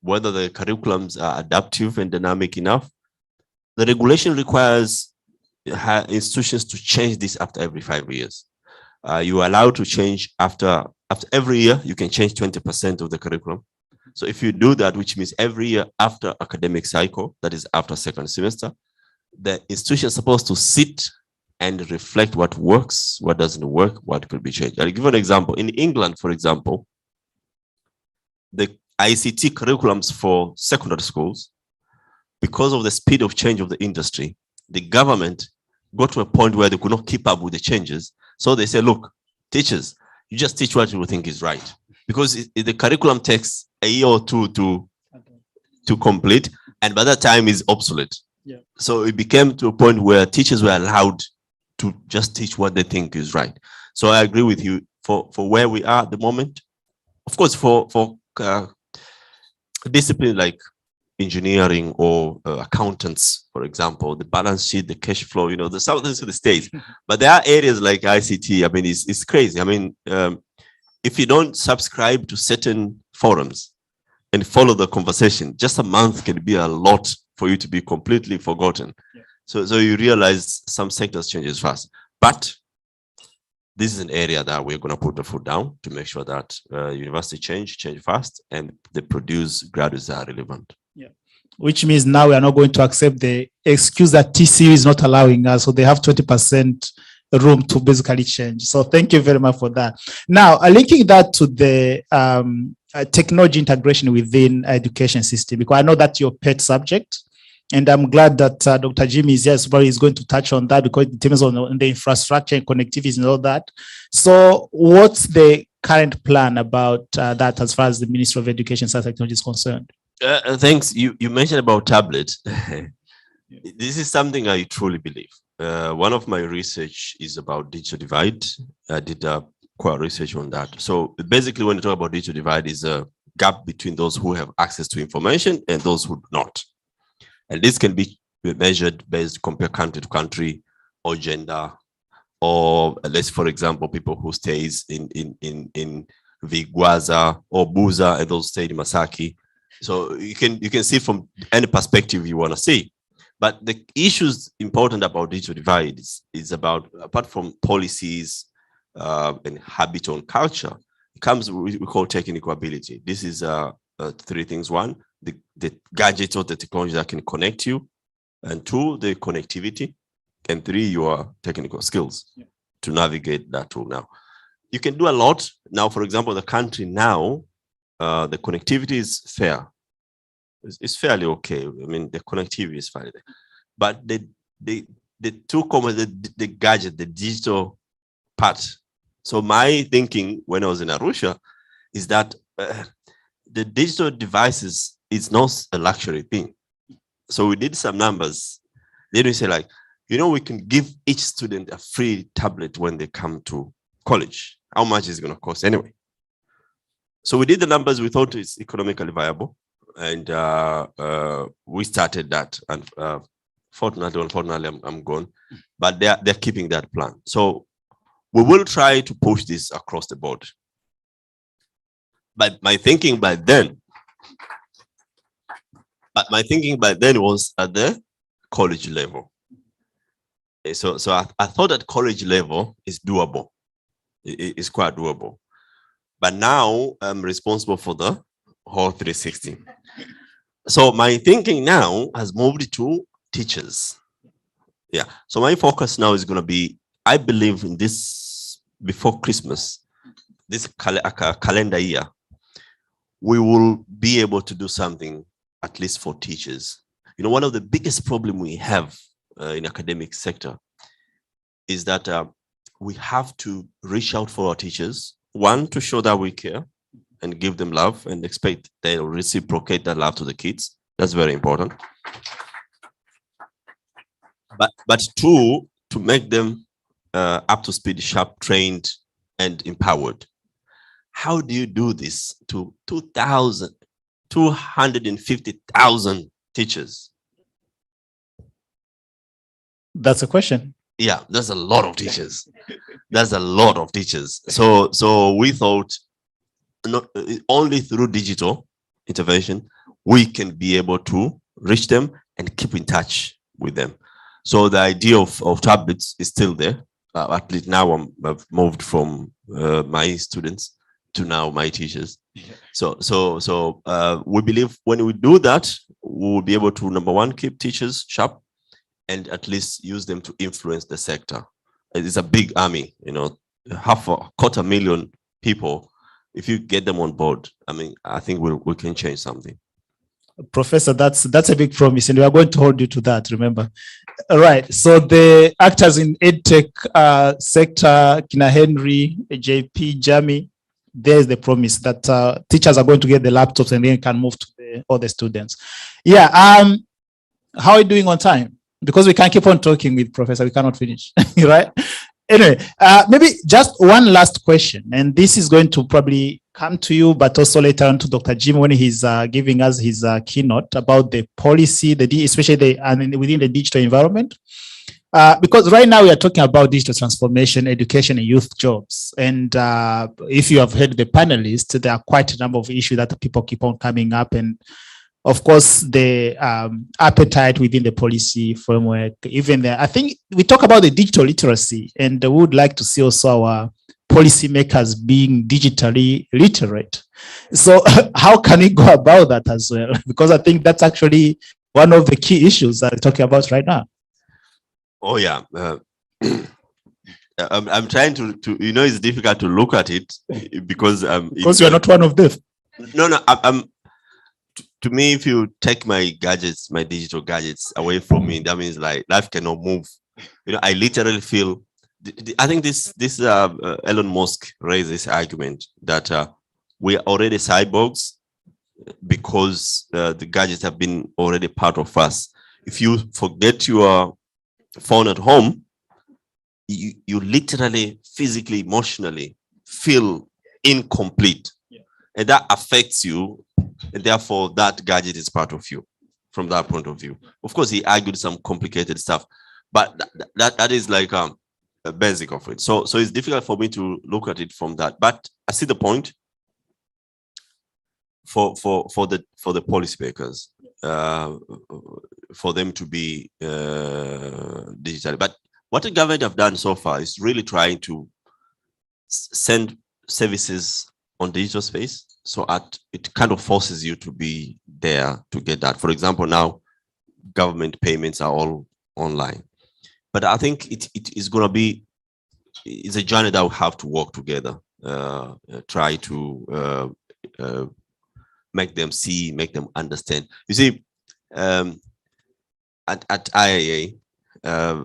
S15: whether the curriculums are adaptive and dynamic enough, the regulation requires institutions to change this after every 5 years. You are allowed to change after every year, you can change 20% of the curriculum. So if you do that, which means every year after academic cycle, that is after second semester, the institution is supposed to sit and reflect what works, what doesn't work, what could be changed. I'll give you an example. In England, for example, the ICT curriculums for secondary schools, because of the speed of change of the industry, the government got to a point where they could not keep up with the changes. So they say, look, teachers, you just teach what you think is right. Because the curriculum takes a year or two to complete, and by that time is obsolete.
S14: Yeah.
S15: So it became to a point where teachers were allowed to just teach what they think is right. So I agree with you for where we are at the moment. Of course, for discipline like engineering or accountants, for example, the balance sheet, the cash flow, you know, the southern to the states. But there are areas like ICT. I mean, it's crazy. I mean, if you don't subscribe to certain forums and follow the conversation, just a month can be a lot for you to be completely forgotten.
S14: Yeah.
S15: So you realize some sectors changes fast. But this is an area that we're going to put the foot down to make sure that university change fast and they produce graduates that are relevant.
S14: Yeah. Which means now we are not going to accept the excuse that TCU is not allowing us, so they have 20% room to basically change. So thank you very much for that. Now, linking that to the technology integration within education system, because I know that's your pet subject, and I'm glad that Dr. Jimmy is here, so he's going to touch on that because it depends on the infrastructure and connectivity and all that. So what's the current plan about that as far as the Ministry of Education and Technology is concerned?
S15: Thanks. You mentioned about tablets. This is something I truly believe. One of my research is about digital divide. I did quite research on that. So basically, when you talk about digital divide, is a gap between those who have access to information and those who do not. And this can be measured based compare country to country or gender, or let's, for example, people who stays in Vigwaza or Buza and those stay in Masaki. So you can see from any perspective you want to see. But the issues important about digital divide is about, apart from policies and habit on culture, it comes we call technical ability. This is three things. One, the gadgets or the technology that can connect you, and two, the connectivity, and three, your technical skills to navigate that tool. Now, you can do a lot. Now, for example, the country now, the connectivity is fair. It's fairly okay. I mean, the connectivity is fine. But the two common, the gadget, the digital part. So my thinking when I was in Arusha is that the digital devices is not a luxury thing. So we did some numbers. Then we say, like, you know, we can give each student a free tablet when they come to college. How much is it going to cost anyway? So we did the numbers. We thought it's economically viable. And we started that. And unfortunately, I'm gone. But they're keeping that plan. So we will try to push this across the board. But my thinking by then was at the college level. So I thought at college level is doable. It's quite doable. But now I'm responsible for the whole 360. So my thinking now has moved to teachers. Yeah. So my focus now is going to be, I believe in this, before Christmas, this calendar year, we will be able to do something at least for teachers. You know, one of the biggest problem we have in academic sector is that we have to reach out for our teachers. One, to show that we care and give them love and expect they'll reciprocate that love to the kids. That's very important. But two, to make them up to speed, sharp, trained, and empowered. How do you do this to 250,000 teachers?
S14: That's a question.
S15: Yeah, that's a lot of teachers. That's a lot of teachers. So we thought not only through digital intervention, we can be able to reach them and keep in touch with them. So the idea of tablets is still there. At least now I've moved from my students to now my teachers. Yeah. So we believe when we do that, we will be able to, number one, keep teachers sharp and at least use them to influence the sector. It's a big army, you know, 250,000 people. If you get them on board, I mean, I think we can change something.
S14: Professor, that's a big promise, and we are going to hold you to that, remember. All right, so the actors in EdTech sector, Kina Henry, JP, Jamie, there's the promise that teachers are going to get the laptops and then can move to all the students. Yeah, how are you doing on time? Because we can't keep on talking with Professor, we cannot finish, right? Anyway, maybe just one last question, and this is going to probably come to you, but also later on to Dr. Jim when he's giving us his keynote about the policy, especially within the digital environment. Because right now we are talking about digital transformation, education, and youth jobs. And if you have heard the panelists, there are quite a number of issues that people keep on coming up. And of course, the appetite within the policy framework, even there, I think we talk about the digital literacy, and we would like to see also our policymakers being digitally literate. So how can we go about that as well? Because I think that's actually one of the key issues that we're talking about right now.
S15: Oh yeah, I'm trying to you know, it's difficult to look at it because
S14: you're not one of them.
S15: No, I'm to me, if you take my gadgets, my digital gadgets away from me, that means like life cannot move. You know, I literally feel. I think this Elon Musk raised this argument that we are already cyborgs because the gadgets have been already part of us. If you forget your phone at home, you literally, physically, emotionally feel incomplete. Yeah. And that affects you, and therefore that gadget is part of you from that point of view. Of course, he argued some complicated stuff, but that is like a basic of it. So it's difficult for me to look at it from that, but I see the point for the policymakers, for them to be digital. But what the government have done so far is really trying to send services on digital space, so it kind of forces you to be there to get that. For example, now government payments are all online. But I think it is going to be, it's a journey that we have to work together, try to make them see, make them understand. You see, at IIA, I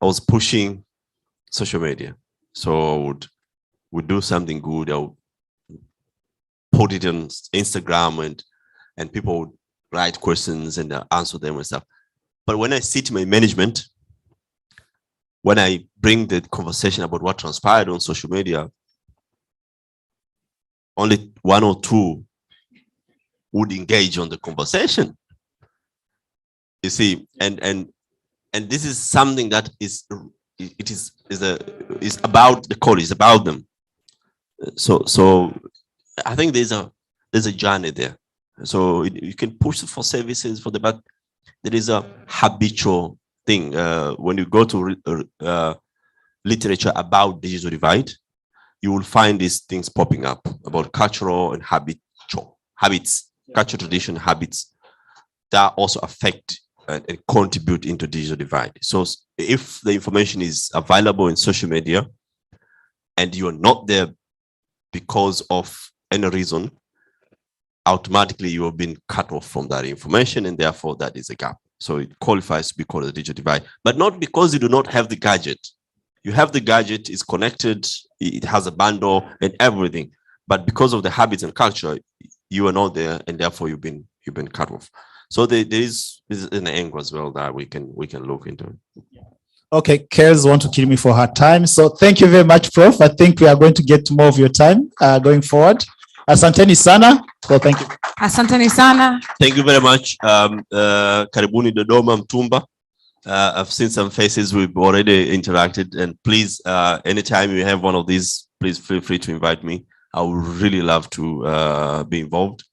S15: was pushing social media. So I would do something good, I would put it on Instagram and people would write questions and answer them and stuff. But when I sit my management, when I bring the conversation about what transpired on social media, only one or two would engage on the conversation. You see, and this is something that is about the college, is about them. So I think there's a journey there. So you can push for services for but there is a habitual thing. When you go to literature about digital divide, you will find these things popping up about cultural and habits, cultural tradition habits that also affect and contribute into digital divide. So if the information is available in social media and you're not there because of any reason, automatically you have been cut off from that information, and therefore that is a gap. So it qualifies to be called a digital divide, but not because you do not have the gadget. You have the gadget, it's connected, it has a bundle and everything. But because of the habits and culture, you are not there, and therefore you've been cut off. So there is an angle as well that we can look into.
S14: Okay, Kels want to kill me for her time. So thank you very much, Prof. I think we are going to get more of your time going forward. Asanteni sana. So thank you.
S1: Asanteni sana.
S15: Thank you very much. Karibuni Dodoma Mtumba. I've seen some faces, we've already interacted, and please, anytime you have one of these, please feel free to invite me. I would really love to be involved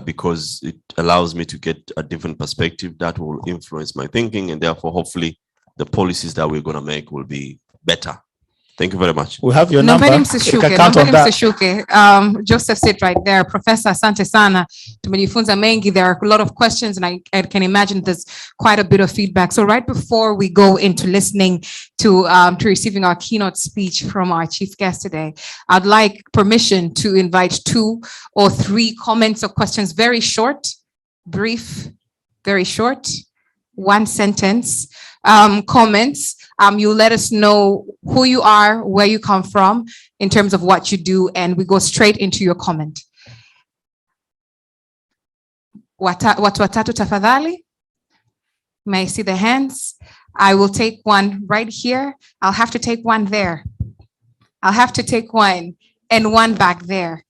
S15: because it allows me to get a different perspective that will influence my thinking, and therefore hopefully the policies that we're going to make will be better. Thank you very much.
S14: We have your number. You can count on that.
S1: Joseph sit right there. Professor, asante sana. Tumejifunza mengi. There are a lot of questions, and I can imagine there's quite a bit of feedback. So right before we go into listening to receiving our keynote speech from our chief guest today, I'd like permission to invite 2 or 3 comments or questions, very short, brief, very short, 1 sentence comments. You let us know who you are, where you come from, in terms of what you do, and we go straight into your comment. Watu watatu tafadhali. May I see the hands? I will take one right here. I'll have to take one there. I'll have to take one and one back there.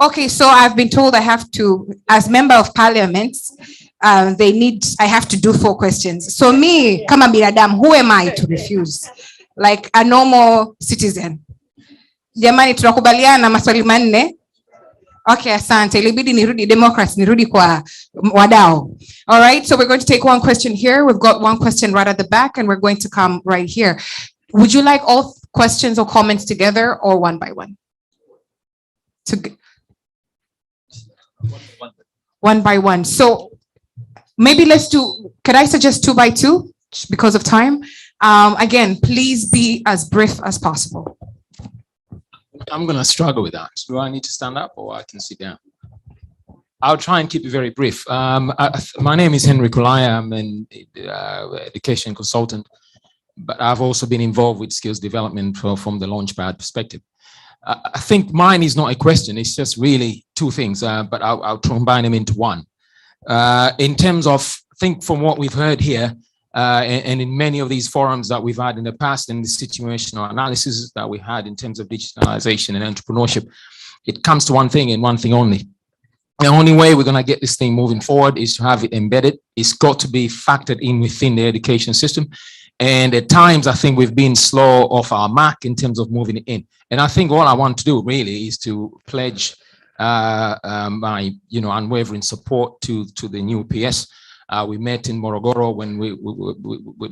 S1: Okay, so I've been told I have to, as member of parliament, I have to do 4 questions. So me, kama binadamu, who am I to refuse? Like a normal citizen. Jamani, tunakubaliana maswali manne. Okay, asante. Ilibidi nirudi democracy, nirudi kwa wadau. All right, so we're going to take one question here. We've got one question right at the back, and we're going to come right here. Would you like all questions or comments together or one by one? One by one. So maybe let's do, could I suggest 2 by 2 because of time? Again, please be as brief as possible.
S16: I'm going to struggle with that. Do I need to stand up or I can sit down? I'll try and keep it very brief. My name is Henry Kulaya. I'm an education consultant, but I've also been involved with skills development from the Launchpad perspective. I think mine is not a question. It's just really 2 things, but I'll combine them into one. In terms of, I think from what we've heard here, and in many of these forums that we've had in the past, and the situational analysis that we had in terms of digitalization and entrepreneurship, it comes to one thing and one thing only. The only way we're going to get this thing moving forward is to have it embedded. It's got to be factored in within the education system. And at times, I think we've been slow off our mark in terms of moving it in. And I think all I want to do really is to pledge my unwavering support to the new PS. We met in Morogoro when we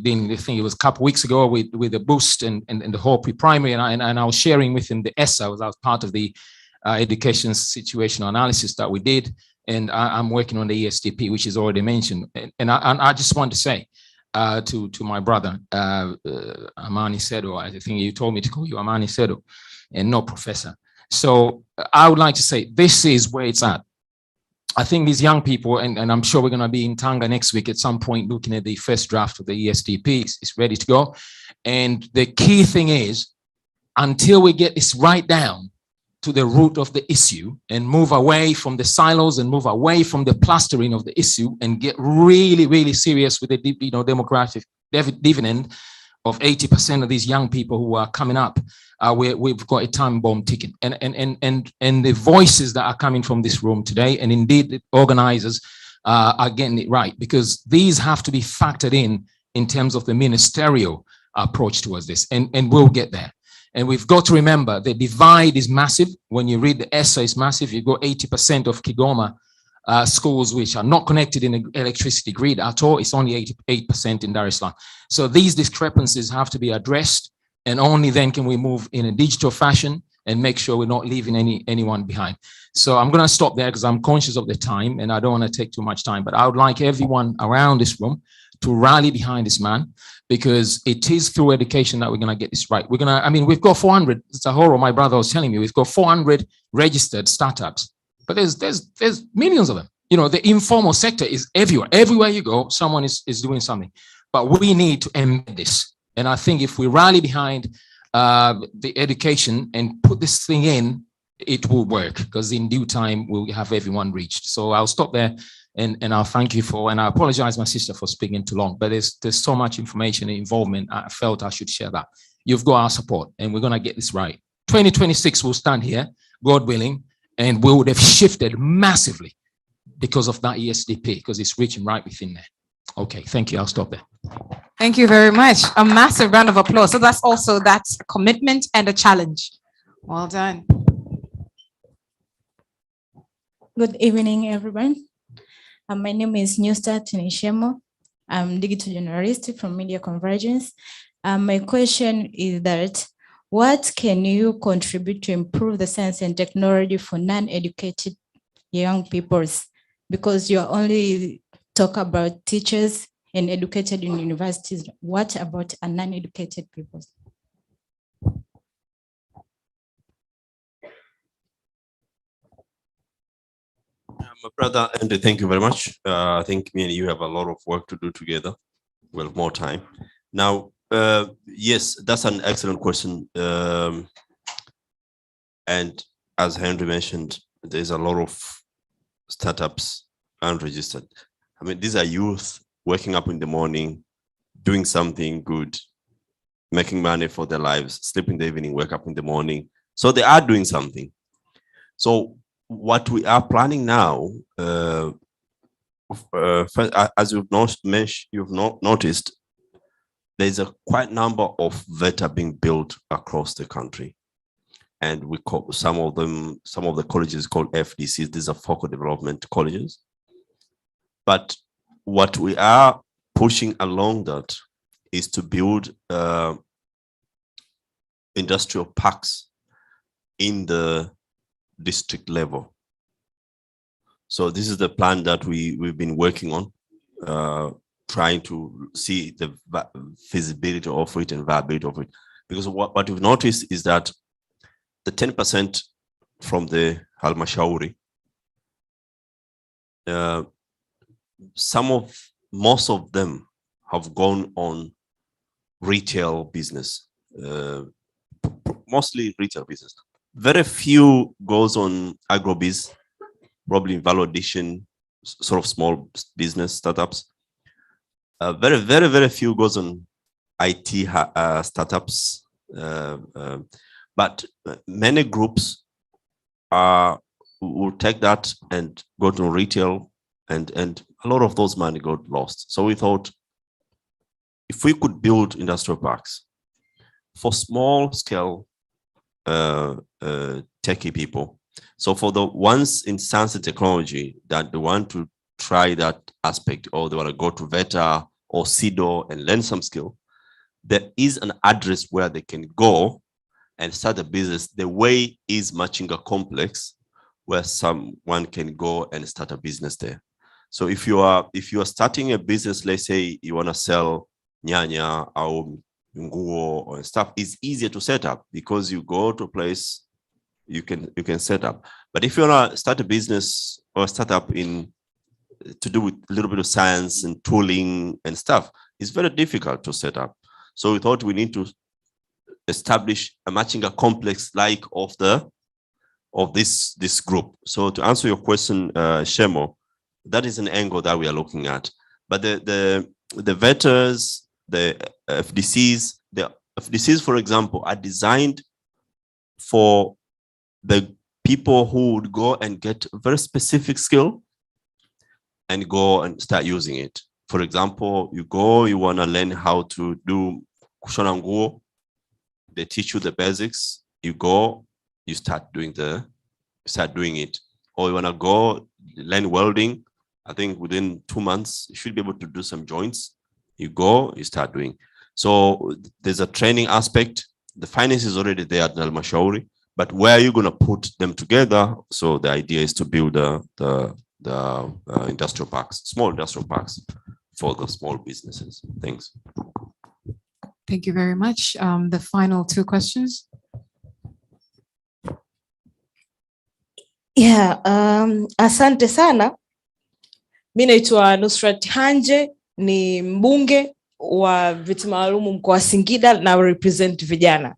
S16: did, I think it was a couple of weeks ago with the boost and the whole pre-primary, and I was sharing with him the ESSA. I was part of the education situational analysis that we did, and I'm working on the ESDP, which is already mentioned. And I just want to say to my brother, Amani Sedo, I think you told me to call you Amani Sedo and not Professor. So I would like to say this is where it's at. I think these young people, and I'm sure we're going to be in Tanga next week at some point looking at the first draft of the ESDP. It's ready to go. And the key thing is, until we get this right down to the root of the issue and move away from the silos and move away from the plastering of the issue and get really, really serious with the demographic dividend of 80% of these young people who are coming up, we've got a time bomb ticking. And the voices that are coming from this room today, and indeed the organizers are getting it right, because these have to be factored in terms of the ministerial approach towards this, and we'll get there. And we've got to remember the divide is massive. When you read the essay, it's massive. You've got 80% of Kigoma schools which are not connected in the electricity grid at all. It's only 88% in Dar es Salaam. So these discrepancies have to be addressed, and only then can we move in a digital fashion and make sure we're not leaving anyone behind. So I'm going to stop there because I'm conscious of the time and I don't want to take too much time, but I would like everyone around this room to rally behind this man, because it is through education that we're going to get this right. We've got 400, Zahoro, my brother was telling me, we've got 400 registered startups, but there's millions of them. The informal sector is everywhere. Everywhere you go, someone is doing something, but we need to embed this. And I think if we rally behind the education and put this thing in, it will work, because in due time we'll have everyone reached. So I'll stop there, and I'll thank you for, and I apologize, my sister, for speaking too long, but there's so much information and involvement. I felt I should share that. You've got our support, and we're going to get this right. 2026, we'll stand here, God willing, and we would have shifted massively because of that ESDP, because it's reaching right within there. Okay, thank you. I'll stop there.
S1: Thank you very much. A massive round of applause. So that's also a commitment and a challenge. Well done.
S17: Good evening, everyone. My name is Newstar Tinishemo. I'm digital journalist from Media Convergence. My question is that, what can you contribute to improve the science and technology for non-educated young peoples? Because you only talk about teachers and educated in universities. What about a non-educated people?
S15: My brother Andy, thank you very much. I think me and you have a lot of work to do together. We'll have more time. Now, yes, that's an excellent question. And as Henry mentioned, there's a lot of startups unregistered. I mean, these are youth waking up in the morning, doing something good, making money for their lives, sleep in the evening, wake up in the morning. So they are doing something. So what we are planning now, as you've noticed, there's a quite number of VETA being built across the country. And we call some of the colleges called FDCs. These are focal development colleges. But what we are pushing along that is to build industrial parks in the district level. So this is the plan that we've been working on, trying to see the feasibility of it and viability of it. Because what we've noticed is that the 10% from the halmashauri, most of them have gone on retail business, mostly retail business. Very few goes on agrobiz, probably value addition, sort of small business startups. Very few goes on IT startups. But many groups will take that and go to retail, and a lot of those money got lost. So we thought, if we could build industrial parks for small scale techie people, so for the ones in science and technology that they want to try that aspect, or they want to go to VETA or CIDO and learn some skill, there is an address where they can go and start a business. The way is Machinga Complex, where someone can go and start a business there. So if you are starting a business, let's say you want to sell nyanya or nguo or stuff, it's easier to set up because you go to a place you can set up. But if you want to start a business or startup to do with a little bit of science and tooling and stuff, it's very difficult to set up. So we thought we need to establish a Machinga complex like of this group. So to answer your question, Shemo, that is an angle that we are looking at. But the VETAs, the FDCs, for example, are designed for the people who would go and get very specific skill and go and start using it. For example, you want to learn how to do kushona nguo. They teach you the basics. You go, you start doing it. Or you want to go learn welding. I think within 2 months, you should be able to do some joints. You go, you start doing. So there's a training aspect. The finance is already there at Halmashauri, but where are you going to put them together? So the idea is to build the industrial parks, small industrial parks for the small businesses. Thanks.
S1: Thank you very much. The final two questions.
S18: Yeah, asante sana. Mimi naitwa Nusrat Hanje, ni mbunge wa viti maalumu mkoa wa Singida na represent vijana.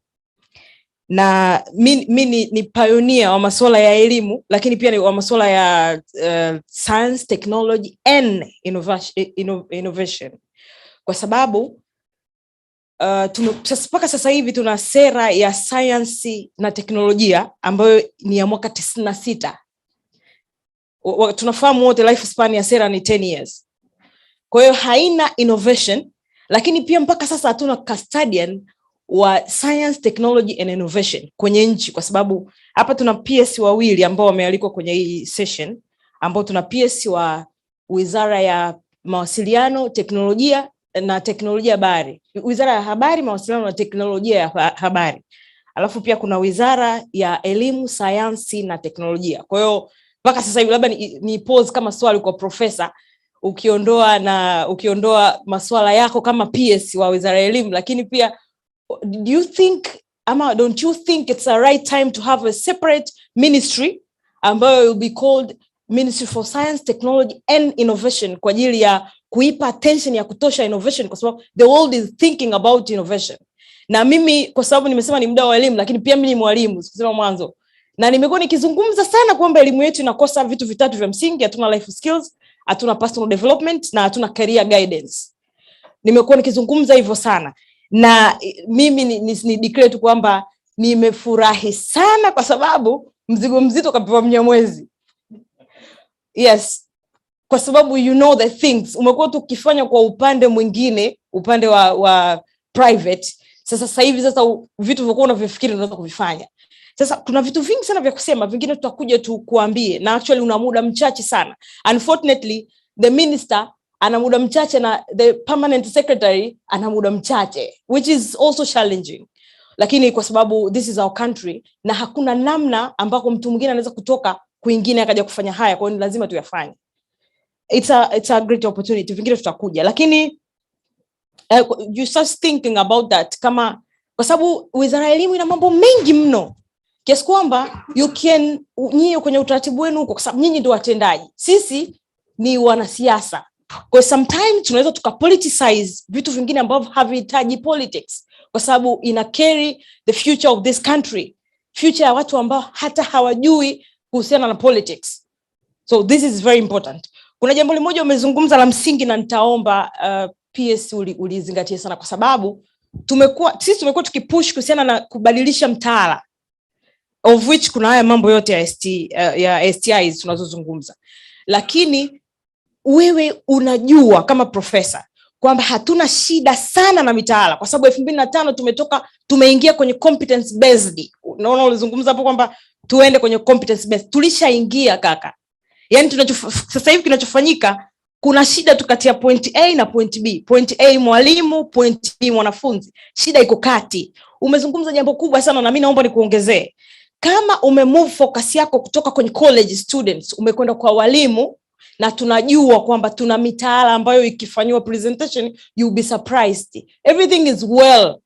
S18: Na mimi ni pioneer wa masuala ya elimu, lakini pia ni wa masuala ya science, technology and innovation. Kwa sababu mpaka sasa hivi tuna sera ya science na teknolojia ambayo ni ya mwaka 96. Tunafahamu wote life span ya sera ni 10 years. Kwa hiyo haina innovation, lakini pia mpaka sasa hatuna custodian wa science, technology and innovation kwenye nchi, kwa sababu hapa tuna PS wawili ambao wamealikwa kwenye hii session, ambao tuna PS wa Wizara ya Mawasiliano, Teknolojia na Teknolojia Habari. Wizara ya Habari, Mawasiliano na Teknolojia ya Habari. Alafu pia kuna Wizara ya Elimu, Sayansi na Teknolojia. Kwa hiyo mpaka sasa hivi labda ni pause kama swali kwa profesa, ukiondoa masuala yako kama PS wa Wizara ya Elimu, lakini pia do you think, ama don't you think it's a right time to have a separate ministry ambayo will be called Ministry for Science, Technology and Innovation, kwa ajili ya kuipa attention ya kutosha innovation, kwa sababu the world is thinking about innovation. Na mimi kwa sababu nimesema ni mdau wa elimu, lakini pia mimi ni mwalimu sikusema mwanzo, na nimekuwa nikizungumza sana kwamba elimu yetu inakosa vitu vitatu vya msingi: hatuna life skills, hatuna personal development na hatuna career guidance. Nimekuwa nikizungumza hivyo sana, na mimi ni declare tu kwamba nimefurahi sana kwa sababu mzigo mzito kapewa Mnyamwezi. Yes, kwa sababu you know the things umekuwa tukifanya kwa upande mwingine, upande wa private. Sasa hivi vitu vilivyokuwa unavifikiri unaweza kuvifanya. Sasa kuna vitu vingi sana vya kusema, vingine tutakuja tu kuambie, na actually una muda mchache sana. Unfortunately the minister ana muda mchache na the permanent secretary ana muda mchache, which is also challenging. Lakini kwa sababu this is our country na hakuna namna ambako mtu mwingine anaweza kutoka kwingine akaja kufanya haya, kwa hiyo lazima tuyafanye. It's a great opportunity. Vingine tutakuja, lakini you start thinking about that, kama kwa sababu Wizara ya Elimu ina mambo mengi mno kiasi kwamba nyinyi kwenye utaratibu wenu huko, kwa sababu nyinyi ndio watendaji, sisi ni wanasiasa. Kwa sometimes tunaweza tukapoliticize vitu vingine ambavyo havihitaji politics, kwa sababu ina carry the future of this country, future ya watu ambao hata hawajui kuhusiana na politics. So this is very important. Kuna jambo limoja umezungumza la msingi na nitaomba PS ulizingatia sana, kwa sababu sisi tumekuwa tukipush kuhusiana na kubadilisha mtaala, of which kuna haya mambo yote ya STIs tunazozungumza. Lakini wewe unajua kama profesa kwamba hatuna shida sana na mitaala, kwa sababu 2005 tumeingia kwenye competence based. Unaona ulizungumza hapo kwamba tuende kwenye competence based. Tulishaingia kaka. Yaani sasa hivi kinachofanyika, kuna shida tu kati ya point A na point B. Point A mwalimu, point B mwanafunzi. Shida iko kati. Umezungumza jambo kubwa sana na mimi naomba nikuongezee. Kama umemove focus yako kutoka kwenye college students umekwenda kwa walimu, na tunajua kwamba tuna mitaala ambayo ikifanywa presentation you will be surprised. Everything is well.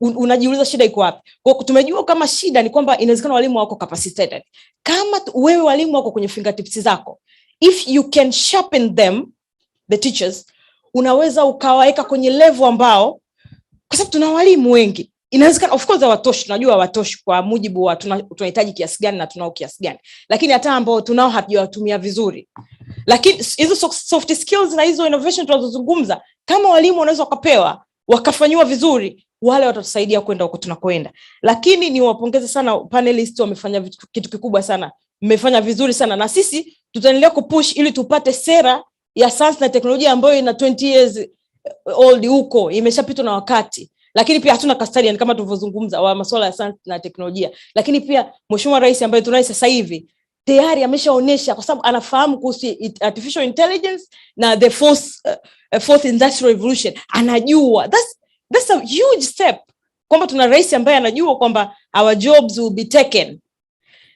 S18: Unajiuliza shida iko wapi? Kwa tumejua kama shida ni kwamba inawezekana walimu wako capacitated. Kama wewe walimu wako kwenye fingertips zako, if you can sharpen them, the teachers, unaweza ukawaeka kwenye level ambao, kwa sababu tuna walimu wengi, inawezekana of course hawatoshi, tunajua hawatoshi kwa mujibu wa tunahitaji kiasi gani na tunao kiasi gani, lakini hata ambao tunao hatujawatumia vizuri. Lakini hizo soft skills na hizo innovation tunazozungumza, kama walimu wanaweza wakapewa wakafanywa vizuri, wale watatusaidia kwenda huko tunakoenda. Lakini niwapongeze sana panelists, wamefanya kitu kikubwa sana, mmefanya vizuri sana, na sisi tutaendelea kupush ili tupate sera ya science na teknolojia ambayo ina 20 years old huko, imeshapitwa na wakati. Lakini pia hatuna custodian kama tulivyozungumza wa masuala ya science na teknolojia. Lakini pia Mheshimiwa Rais ambaye tunaye sasa hivi tayari ameshaonesha, kwa sababu anafahamu kuhusu artificial intelligence na the fourth industrial revolution. Anajua that's a huge step, kwamba tuna rais ambaye anajua kwamba our jobs will be taken.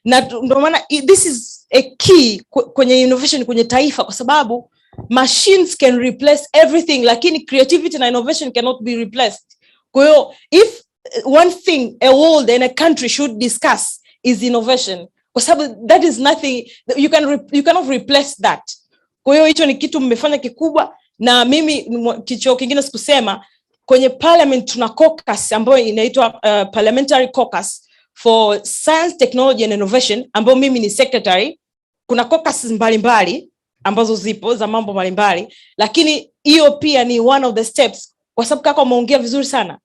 S18: Na ndio maana this is a key kwenye innovation kwenye taifa, kwa sababu machines can replace everything, lakini creativity na innovation cannot be replaced. Kwa hiyo if one thing a world and a country should discuss is innovation, kwa sababu that is nothing, you cannot replace that. Kwa hiyo hicho ni kitu mmefanya kikubwa, Na mimi kicho kingine sikusema, kwenye parliament tuna caucus ambayo inaitwa parliamentary caucus for science, technology and innovation, ambayo mimi ni secretary. Kuna caucus mbalimbali ambazo zipo za mambo mbalimbali, lakini hiyo pia ni one of the steps, kwa sababu kaka umeongea vizuri sana.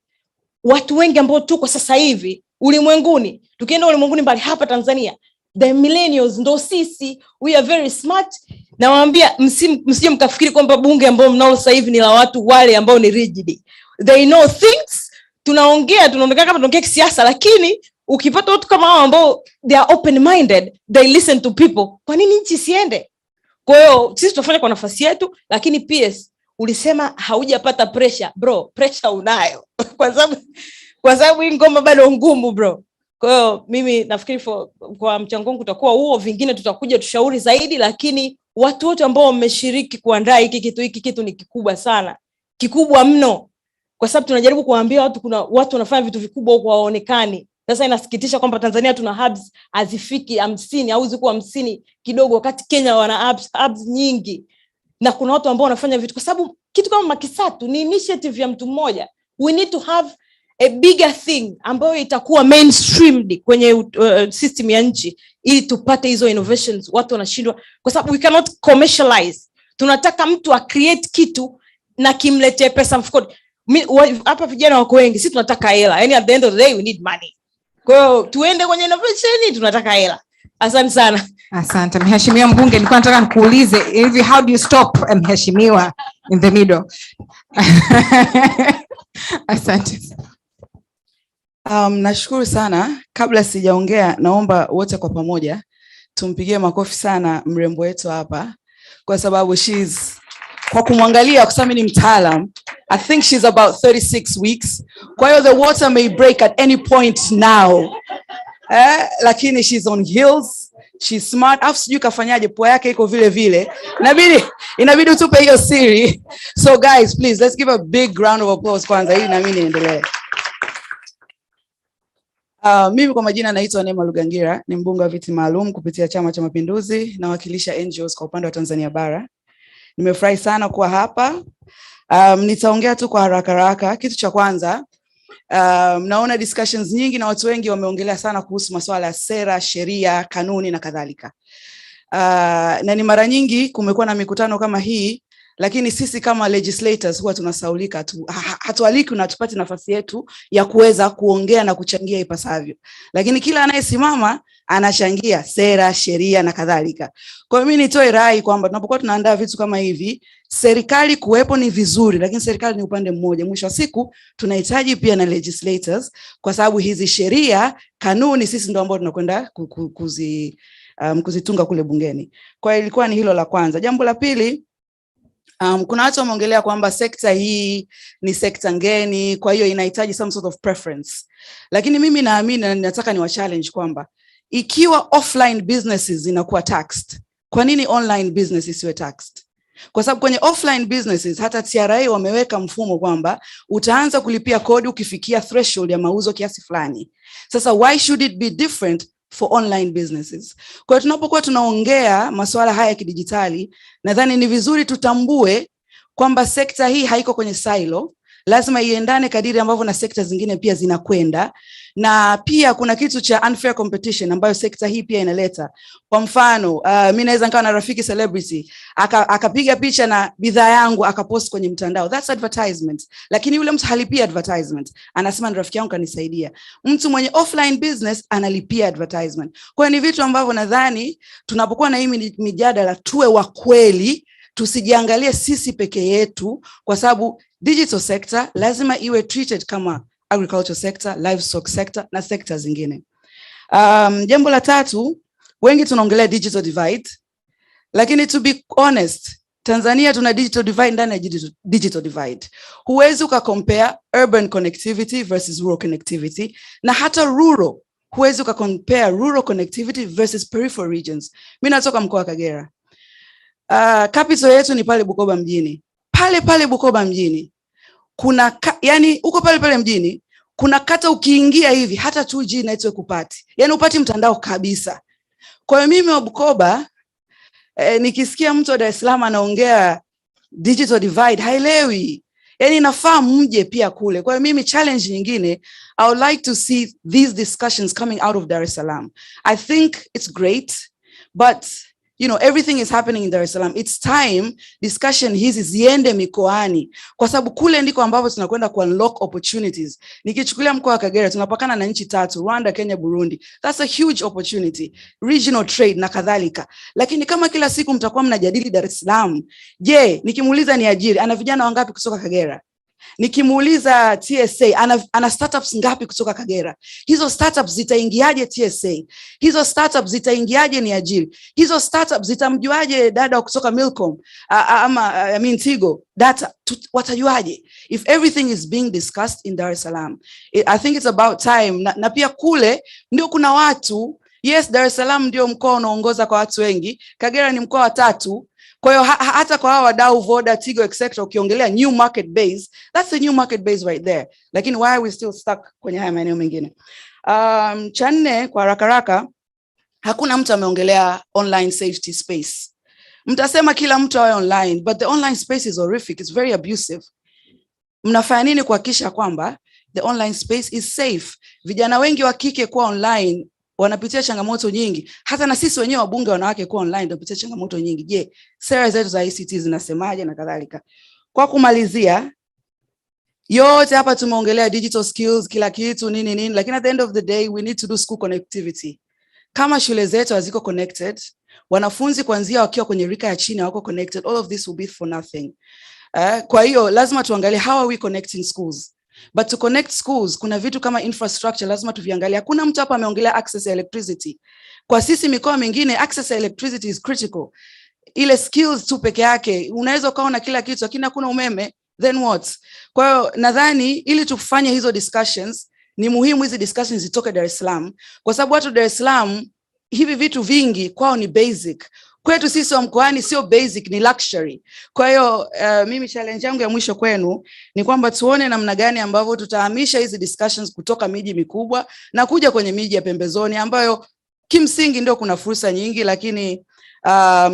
S18: Watu wengi ambao tuko sasa hivi ulimwenguni, tukienda ulimwenguni mbali, hapa Tanzania the millennials ndo sisi, we are very smart. Na waambia msije mkafikiri kwamba bunge ambao mnao sasa hivi ni la watu wale ambao ni rigid. They know things. Tunaonekana kama tunaongea kisiasa, lakini ukipata watu kama hao ambao they are open minded, they listen to people, kwa nini nchi siende? Kwa hiyo sisi tutafanya kwa nafasi yetu, lakini PS ulisema haujapata pressure. Bro, pressure unayo. kwa sababu hii ngoma bado ngumu bro. Kwa hiyo mimi nafikiri kwa mchango wangu utakuwa huo, vingine tutakuja tushauri zaidi, lakini watu wote ambao wameshiriki kuandaa hiki kitu ni kikubwa sana. Kikubwa mno. Kwa sababu tunajaribu kuambia watu kuna watu wanafanya vitu vikubwa huko waonekani. Sasa inasikitisha kwamba Tanzania tuna hubs hazifiki 50 au ziko 50 kidogo, wakati Kenya wana hubs nyingi. Na kuna watu ambao wanafanya vitu, kwa sababu kitu kama Makisatu ni initiative ya mtu mmoja. We need to have a bigger thing ambayo itakuwa mainstreamed kwenye system ya nchi, ili tupate hizo innovations. Watu wanashindwa kwa sababu we cannot commercialize. Tunataka mtu create kitu na kimletee pesa mfukoni. Hapa vijana wako wengi, sisi tunataka hela. Yani at the end of the day we need money. Kwa hiyo tuende kwenye innovation, tunataka hela. Asante sana.
S1: Asante Mheshimiwa Mbunge, nilikuwa nataka nikuulize hivi, how do you stop Mheshimiwa in the middle? Asante.
S19: Nashukuru sana. Kabla sijaongea, naomba wote kwa pamoja tumpigie makofi sana mrembo wetu hapa, kwa sababu kwa kumwangalia, kwa sababu ni mtaalam, I think she's about 36 weeks. Kwa hiyo the water may break at any point now. Lakini she's on heels, she's smart. Afu sijui kafanyaje, pua yake iko vile vile. Inabidi utupe hiyo siri. So guys, please, let's give a big round of applause kwanza, ili na mimi niendelee. Mimi kwa majina naitwa Neema Lugangira, ni mbunge wa viti maalum kupitia Chama cha Mapinduzi, nawakilisha NGOs kwa upande wa Tanzania bara. Nimefurahi sana kuwa hapa. Nitaongea tu kwa haraka. Kitu cha kwanza, naona discussions nyingi na watu wengi wameongelea sana kuhusu masuala ya sera, sheria, kanuni na kadhalika. Na ni mara nyingi kumekuwa na mikutano kama hii, lakini sisi kama legislators huwa tunasaulika tu, hatualiki na tupate nafasi yetu ya kuweza kuongea na kuchangia ipasavyo. Lakini kila anayesimama anachangia sera, sheria na kadhalika. Kwa hiyo mimi nitoe rai kwamba tunapokuwa tunaandaa vitu kama hivi, serikali kuwepo ni vizuri, lakini serikali ni upande mmoja. Mwisho wa siku tunahitaji pia na legislators, kwa sababu hizi sheria, kanuni sisi ndio ambao tunakwenda kuzitunga kule bungeni. Kwa hiyo ilikuwa ni hilo la kwanza. Jambo la pili, kuna watu wameongelea kwamba sekta hii ni sekta ngeni, kwa hiyo inahitaji some sort of preference. Lakini mimi naamini na nataka niwa challenge kwamba ikiwa offline businesses zinakuwa taxed, kwa nini online business isiwe taxed? Kwa sababu kwenye offline businesses hata TRA wameweka mfumo kwamba utaanza kulipia kodi ukifikia threshold ya mauzo kiasi fulani. Sasa why should it be different for online businesses? Kwa hiyo tunapokuwa tunaongea masuala haya ya kidijitali, nadhani ni vizuri tutambue kwamba sekta hii haiko kwenye silo, lazima iendane kadiri ambavyo na sekta zingine pia zinakwenda. Na pia kuna kitu cha unfair competition ambayo sekta hii pia inaleta. Kwa mfano, mimi naweza nikawa na rafiki celebrity, akapiga picha na bidhaa yangu akapost kwenye mtandao. That's advertisement. Lakini yule mtu halipia advertisement. Anasema ni rafiki yangu kanisaidia. Mtu mwenye offline business analipia advertisement. Kwa hiyo ni vitu ambavyo nadhani tunapokuwa na hii mijadala tuwe wa kweli, tusijiangalie sisi peke yetu, kwa sababu digital sector lazima iwe treated kama agriculture sector, livestock sector na sector zingine. Jambo la tatu, wengi tunaongelea digital divide, lakini to be honest, Tanzania tuna digital divide ndani ya digital divide. Huwezi ukacompare urban connectivity versus rural connectivity, na hata rural huwezi ukacompare rural connectivity versus peripheral regions. Mimi natoka mkoa wa Kagera. Capital yetu ni pale Bukoba mjini. Pale Bukoba mjini kuna yani uko pale mjini, kuna kata ukiingia hivi hata 2G network upati. Yani upati mtandao kabisa. Kwa hiyo mimi wa Bukoba nikisikia mtu wa Dar es Salaam anaongea digital divide haelewi. Yani inafaa mje pia kule. Kwa hiyo mimi challenge nyingine, I would like to see these discussions coming out of Dar es Salaam. I think it's great, but you know, everything is happening in Dar es Salaam. It's time discussion hizi ziende mikoani, kwa sababu kule ndiko ambapo tunakwenda ku unlock opportunities. Nikichukulia mkoa wa Kagera tunapakana na nchi 3, Rwanda, Kenya, Burundi. That's a huge opportunity, regional trade na kadhalika. Lakini kama kila siku mtakuwa mnajadili Dar es Salaam, je, nikimuuliza ni ajiri, ana vijana wangapi kutoka Kagera? Nikimuuliza TSA ana startups ngapi kutoka Kagera? Hizo startups zitaingiaje TSA? Hizo startups zitaingiaje ni ajiri? Hizo startups zitamjuaje dada kutoka Milcom ama Tigo? Data watajuaje? If everything is being discussed in Dar es Salaam, I think it's about time. Na pia kule ndio kuna watu. Yes, Dar es Salaam ndio mkoa unaongoza kwa watu wengi. Kagera ni mkoa wa 3. Kwa hiyo hata kwa hawa wadau Voda, Tigo, etc. ukiongelea new market base, that's a new market base right there. Lakini why are we still stuck kwenye haya maeneo mengine? Cha nne kwa haraka, hakuna mtu ameongelea online safety space. Mtasema kila mtu awe online, but the online space is horrific, it's very abusive. Mnafanya nini kuhakikisha kwamba the online space is safe? Vijana wengi wa kike kwa online wanapitia changamoto nyingi. Hata na sisi wenyewe wabunge wanawake kwa online tunapitia changamoto nyingi. Je, sera zetu za ICT zinasemaje na kadhalika? Kwa kumalizia, yote hapa tumeongelea digital skills, kila kitu nini, lakini at the end of the day we need to do school connectivity. Kama shule zetu haziko connected, wanafunzi kuanzia wakiwa kwenye rika ya chini wako connected, all of this will be for nothing. Kwa hiyo lazima tuangalie how are we connecting schools. But to connect schools, kuna vitu kama infrastructure lazima tuviangalie. Hakuna mtu hapa ameongelea access to electricity. Kwa sisi mikoa mingine access to electricity is critical. Ile skills tu peke yake, unaweza ukaona kila kitu lakini hakuna umeme, then what? Kwa hiyo nadhani ili tufanye hizo discussions, ni muhimu hizi discussions zitoke Dar es Salaam, kwa sababu watu Dar es Salaam hivi vitu vingi kwao ni basic. Kwetu sisi wa mkoani sio basic, ni luxury. Kwa hiyo mimi challenge yangu ya mwisho kwenu ni kwamba tuone namna gani ambavyo tutahamisha hizi discussions kutoka miji mikubwa na kuja kwenye miji ya pembezoni ambayo kimsingi ndio kuna fursa nyingi, lakini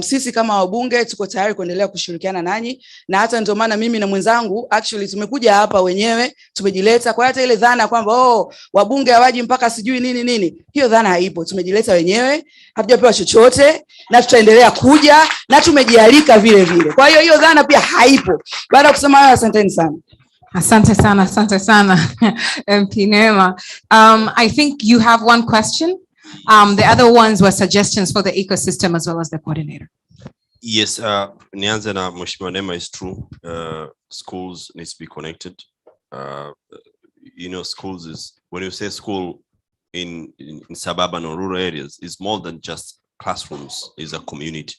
S19: sisi kama wabunge tuko tayari kuendelea kushirikiana nanyi, na hata ndio maana mimi na mwenzangu actually tumekuja hapa wenyewe, tumejileta. Kwa hata ile dhana kwamba wabunge hawaji mpaka sijui nini, hiyo dhana haipo. Tumejileta wenyewe, hatujapewa chochote na tutaendelea kuja na tumejialika vile vile. Kwa hiyo hiyo dhana pia haipo. Baada ya kusema hayo, asanteni sana.
S1: Asante sana MP Neema. I think you have one question. The other ones were suggestions for the ecosystem as well as the coordinator.
S15: Yes, nianze na Mheshimiwa Neema, is true. Schools needs to be connected. You know, schools is, when you say school in suburban or rural areas, is more than just classrooms, is a community.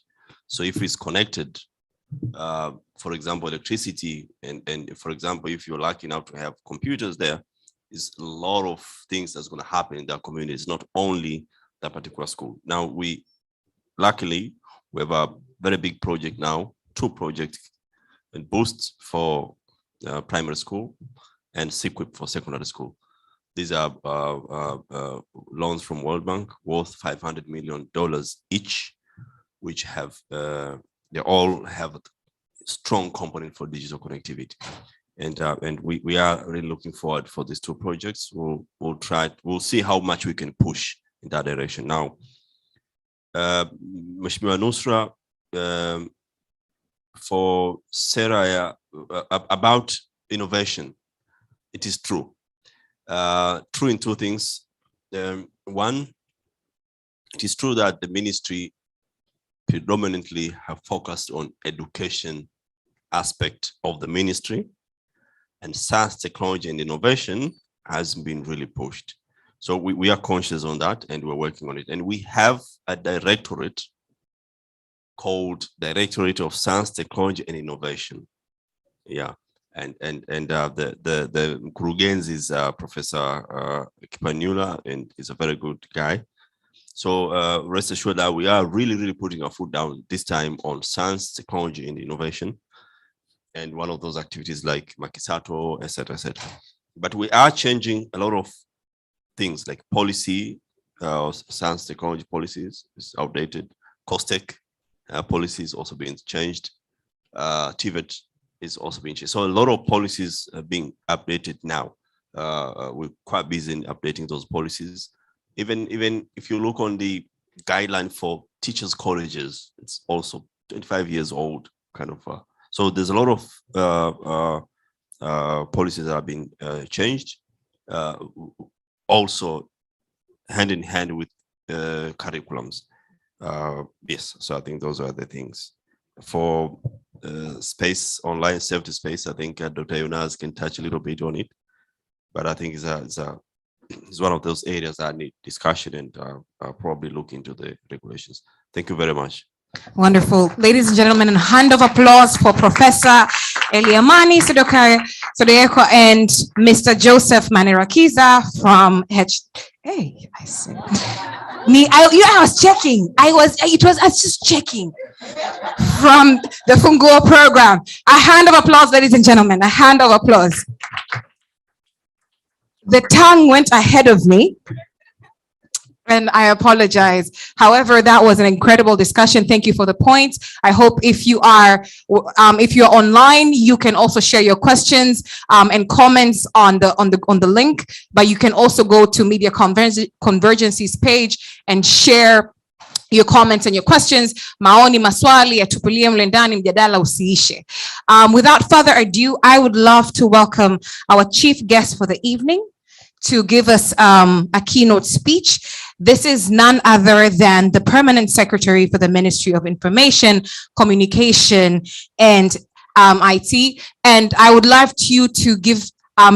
S15: So if it's connected, for example, electricity, and for example, if you're lucky enough to have computers there, is a lot of things that's going to happen in that community. It's not only that particular school. Now luckily, we have a very big project now, 2 projects, and Boost for primary school and SEQUIP for secondary school. These are loans from World Bank worth $500 million each, which have, they all have a strong component for digital connectivity. And we are really looking forward for these 2 projects. We'll see how much we can push in that direction. Now, Mheshimiwa Nusra, for Sarah, about innovation, it is true. True in 2 things. One, it is true that the ministry predominantly have focused on education aspect of the ministry, and science, technology, and innovation has been really pushed. So we are conscious on that, and we're working on it. And we have a directorate called Directorate of Science, Technology, and Innovation. Yeah, and the Mkurugenzi is Professor Kipanyula, and he's a very good guy. So rest assured that we are really putting our foot down this time on science, technology, and innovation. And one of those activities like Makisato, etc., etc. But we are changing a lot of things like policy, science, technology policies is outdated. COSTECH policy is also being changed. TVET is also being changed. So a lot of policies are being updated now. We're quite busy in updating those policies. Even if you look on the guideline for teachers' colleges, it's also 25 years old, kind of. So there's a lot of policies that are being changed. Also, hand in hand with curriculums. Yes, so I think those are the things. For space, online safety space, I think Dr. Yonas can touch a little bit on it, but I think it's one of those areas that need discussion, and I'll probably look into the regulations. Thank you very much.
S1: Wonderful. Ladies and gentlemen, a hand of applause for Professor Eliamani Sodeko and Mr. Joseph Manirakiza from Hey, I see. I was checking. I was just checking from the Funguo program. A hand of applause, ladies and gentlemen, a hand of applause. The tongue went ahead of me, and I apologize. However, that was an incredible discussion. Thank you for the points. I hope if you're online, you can also share your questions and comments on the link. But you can also go to Media Convergency's page and share your comments and your questions. Maoni, maswali, yatupulie mle ndani, mjadala usiishe. Without further ado, I would love to welcome our chief guest for the evening to give us a keynote speech. This is none other than the Permanent Secretary for the Ministry of Information, Communication, and IT. And I would love you to give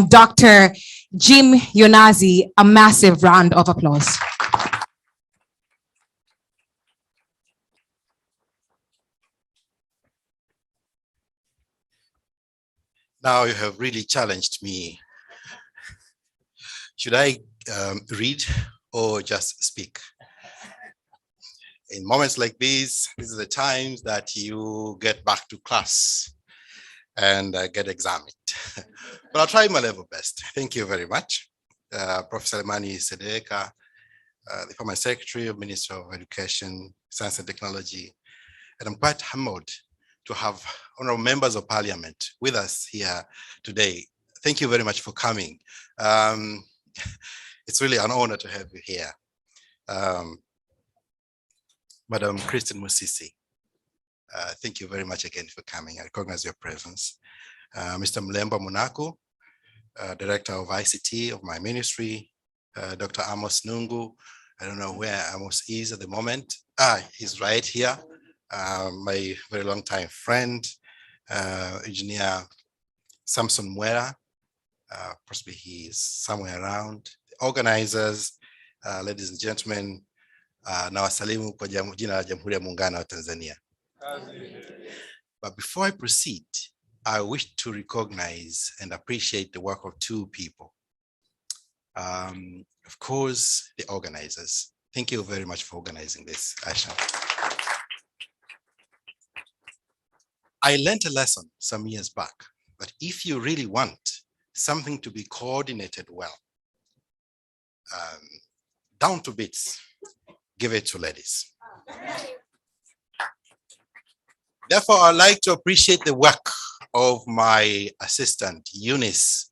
S1: Dr. Jim Yonazi a massive round of applause.
S20: Now you have really challenged me. Should I read or just speak? In moments like these are the times that you get back to class and get examined. But I'll try my level best. Thank you very much. Professor Eliamani Sodeko, the former Secretary of Ministry of Education, Science and Technology. And I'm quite humbled to have honorable members of parliament with us here today. Thank you very much for coming. It's really an honor to have you here. Madam Christine Musisi, thank you very much again for coming. I recognize your presence. Mr. Mlemba Munaku, Director of ICT of my ministry. Dr. Amos Nungu, I don't know where Amos is at the moment. He's right here. My very long time friend, Engineer Samson Mwera, possibly he is somewhere around. The organizers, ladies and gentlemen, nawasalimu kwa jina la Jamhuri ya Muungano wa Tanzania. But before I proceed, I wish to recognize and appreciate the work of two people. Of course, the organizers. Thank you very much for organizing this, Asha. I learned a lesson some years back, but if you really want something to be coordinated well, down to bits, give it to ladies. Therefore, I'd like to appreciate the work of my assistant, Eunice.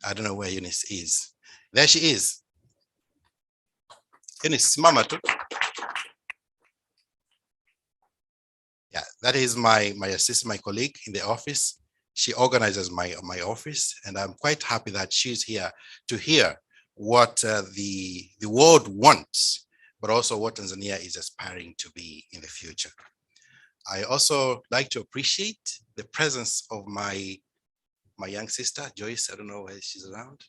S20: I don't know where Eunice is. There she is. Eunice, mama too. Yeah, that is my assistant, my colleague in the office. She organizes my office, and I'm quite happy that she's here to hear what the world wants, but also what Tanzania is aspiring to be in the future. I also like to appreciate the presence of my young sister, Joyce. I don't know where she's around.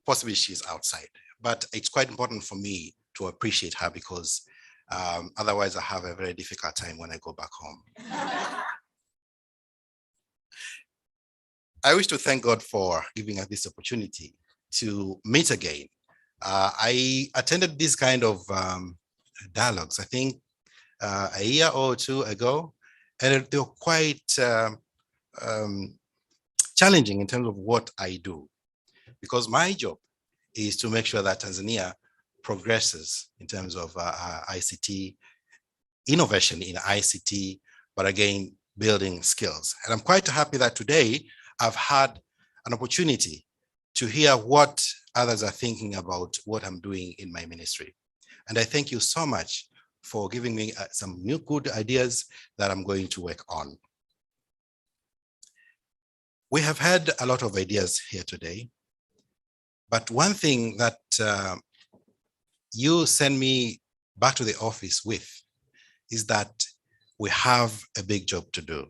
S20: Possibly she's outside, but it's quite important for me to appreciate her because otherwise I have a very difficult time when I go back home. I wish to thank God for giving us this opportunity to meet again. I attended this kind of dialogues, I think a year or two ago, and they were quite challenging in terms of what I do, because my job is to make sure that Tanzania progresses in terms of ICT, innovation in ICT, but again, building skills. And I'm quite happy that today I've had an opportunity to hear what others are thinking about what I'm doing in my ministry. And I thank you so much for giving me some new good ideas that I'm going to work on. We have had a lot of ideas here today, but one thing that you send me back to the office with is that we have a big job to do.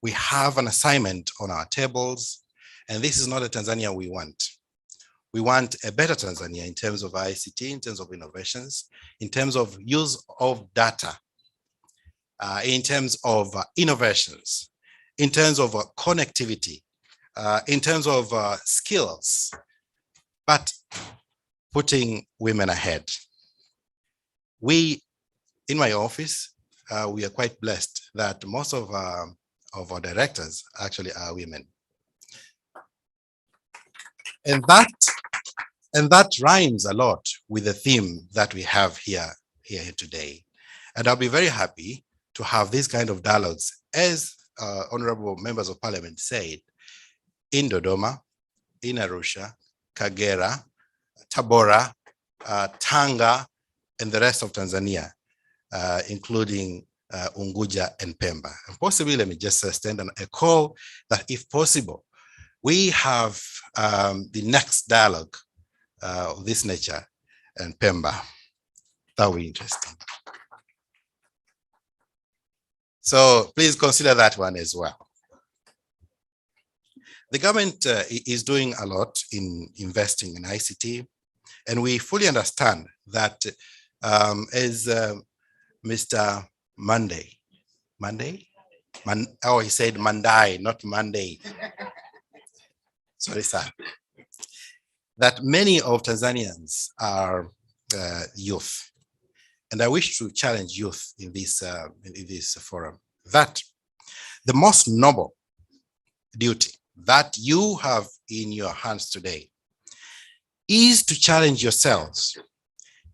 S20: We have an assignment on our tables, and this is not a Tanzania we want. We want a better Tanzania in terms of ICT, in terms of innovations, in terms of use of data, in terms of innovations, in terms of connectivity, in terms of skills, but putting women ahead. We, in my office, we are quite blessed that most of our directors actually are women. And that rhymes a lot with the theme that we have here today. And I'll be very happy to have these kind of dialogues, as honorable members of parliament said, in Dodoma, in Arusha, Kagera, Tabora, Tanga, and the rest of Tanzania, including Unguja and Pemba. And possibly, let me just extend a call that if possible, we have the next dialogue of this nature in Pemba. That will be interesting. So please consider that one as well. The government is doing a lot in investing in ICT, and we fully understand that as Mr. He said Mandai, not Monday. Sorry, sir. That many of Tanzanians are youth. And I wish to challenge youth in this forum, that the most noble duty that you have in your hands today is to challenge yourselves,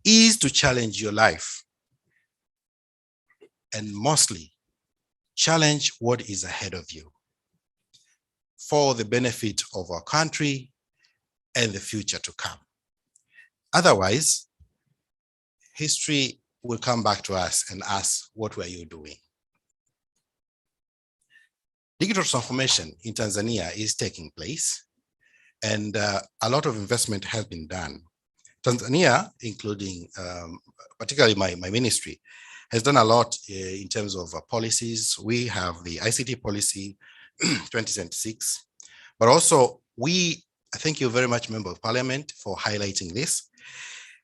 S20: is to challenge your life, and mostly challenge what is ahead of you for the benefit of our country and the future to come. Otherwise, history will come back to us and ask, what were you doing? Digital transformation in Tanzania is taking place, and a lot of investment has been done. Tanzania, including particularly my ministry, has done a lot in terms of policies. We have the ICT policy 2026, but also I thank you very much, Member of Parliament, for highlighting this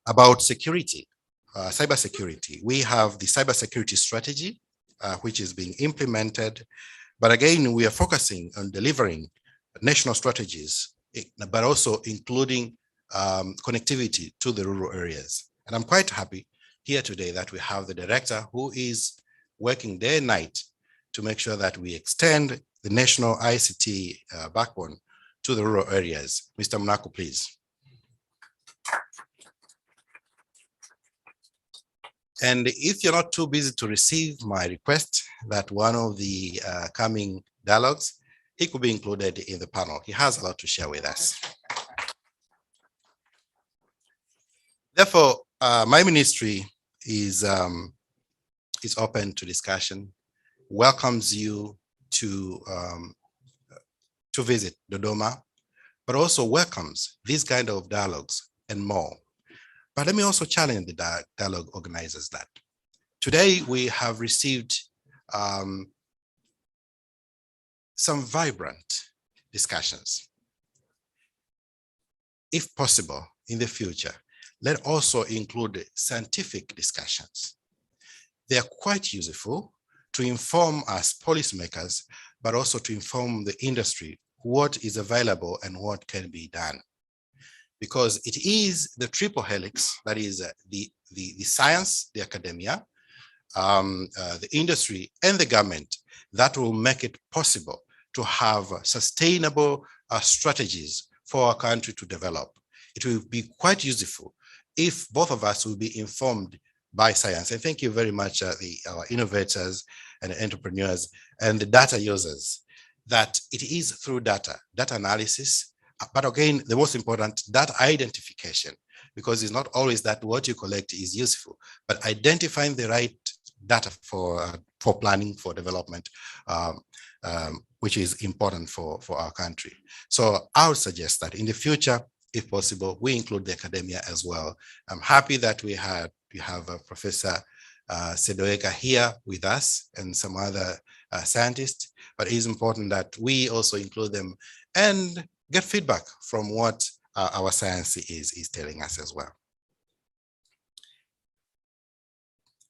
S20: about security, cybersecurity. We have the cybersecurity strategy, which is being implemented. But again, we are focusing on delivering national strategies, but also including connectivity to the rural areas. And I'm quite happy here today that we have the director who is working day and night to make sure that we extend the national ICT backbone to the rural areas. Mr. Munako, please. And if you're not too busy to receive my request that one of the coming dialogues, he could be included in the panel. He has a lot to share with us. Therefore, my ministry is open to discussion, welcomes you to visit Dodoma, but also welcomes these kind of dialogues and more. But let me also challenge the dialogue organizers that today we have received some vibrant discussions. If possible, in the future, let also include scientific discussions. They are quite useful to inform us policymakers, but also to inform the industry what is available and what can be done. Because it is the triple helix, that is the science, the academia, the industry, and the government, that will make it possible to have sustainable strategies for our country to develop. It will be quite useful if both of us will be informed by science. And thank you very much, our innovators and entrepreneurs and the data users, that it is through data analysis, but again, the most important, data identification, because it's not always that what you collect is useful, but identifying the right data for planning, for development, which is important for our country. So I would suggest that in the future, if possible, we include the academia as well. I'm happy that we have Professor Sedoeka here with us and some other scientists, but it is important that we also include them and get feedback from what our science is telling us as well.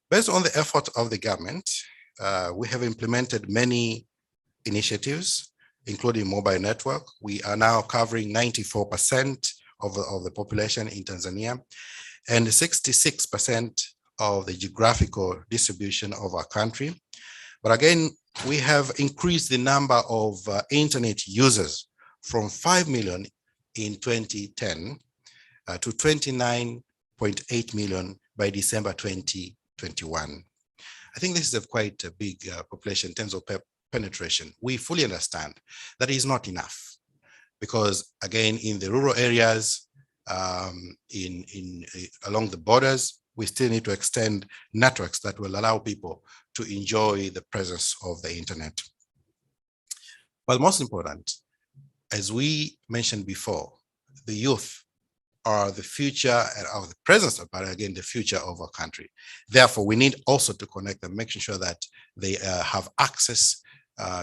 S20: Based on the effort of the government, we have implemented many initiatives, including mobile network. We are now covering 94% of the population in Tanzania and 66% of the geographical distribution of our country. But again, we have increased the number of internet users from 5 million in 2010 to 29.8 million by December 2021. I think this is quite a big population in terms of penetration. We fully understand that is not enough because, again, in the rural areas, along the borders, we still need to extend networks that will allow people to enjoy the presence of the internet. But most important, as we mentioned before, the youth are the future of the presence, but again, the future of our country. Therefore, we need also to connect them, making sure that they have access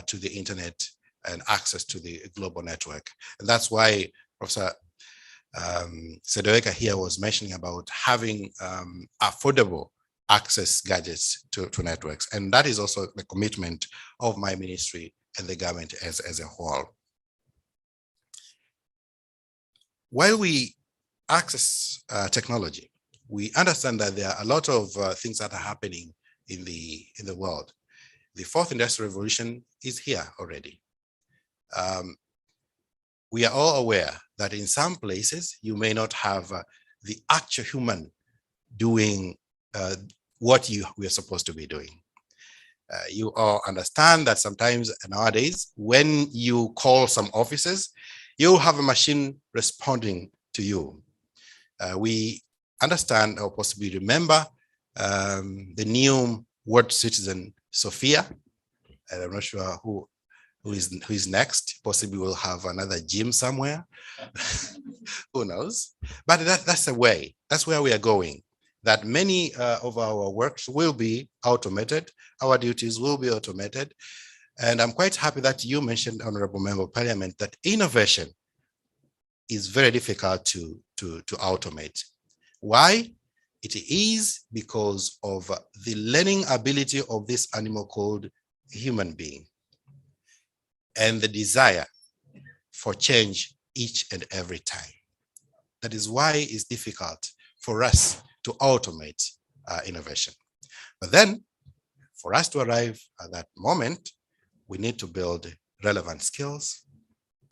S20: to the internet and access to the global network. And that's why Professor Sedoeka here was mentioning about having affordable access gadgets to networks. And that is also the commitment of my ministry and the government as a whole. While we access technology, we understand that there are a lot of things that are happening in the world. The fourth industrial revolution is here already. We are all aware that in some places you may not have the actual human doing what we are supposed to be doing. You all understand that sometimes nowadays, when you call some offices, you have a machine responding to you. We understand or possibly remember the new world citizen, Sophia. And I'm not sure who is next. Possibly we'll have another gym somewhere. Who knows? But that's the way. That's where we are going. That many of our works will be automated. Our duties will be automated. And I'm quite happy that you mentioned, Honorable Member of Parliament, that innovation is very difficult to automate. Why? It is because of the learning ability of this animal called human being and the desire for change each and every time. That is why it's difficult for us to automate innovation. But then for us to arrive at that moment, we need to build relevant skills,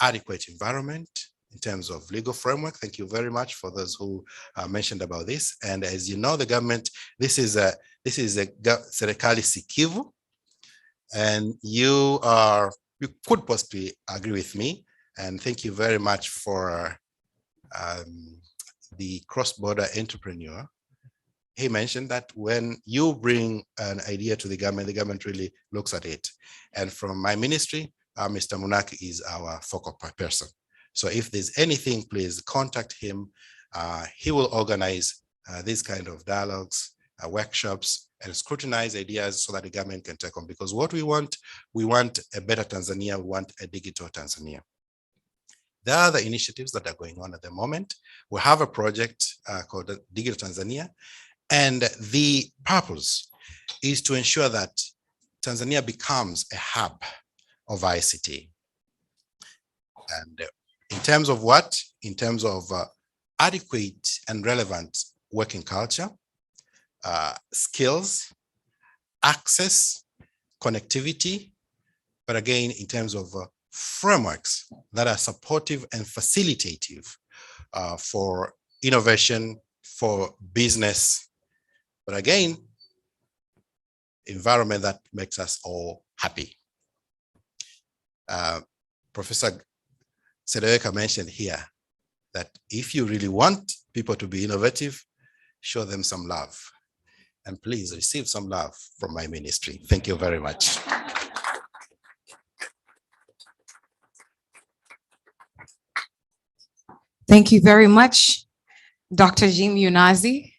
S20: adequate environment in terms of legal framework. Thank you very much for those who mentioned about this. And as you know, the government, this is a Serikali Sikivu, and you could possibly agree with me. And thank you very much for the cross-border entrepreneur. He mentioned that when you bring an idea to the government really looks at it. And from my ministry, Mr. Munaki is our focal person. So if there's anything, please contact him. He will organize these kind of dialogues, workshops, and scrutinize ideas so that the government can take on. Because what we want a better Tanzania, we want a digital Tanzania. There are other initiatives that are going on at the moment. We have a project called Digital Tanzania, and the purpose is to ensure that Tanzania becomes a hub of ICT. And in terms of what? In terms of adequate and relevant working culture, skills, access, connectivity, but again, in terms of frameworks that are supportive and facilitative for innovation, for business, But again, environment that makes us all happy. Professor Sedeweka mentioned here that if you really want people to be innovative, show them some love. And please receive some love from my ministry. Thank you very much.
S1: Thank you very much, Dr. Jim Yunazi.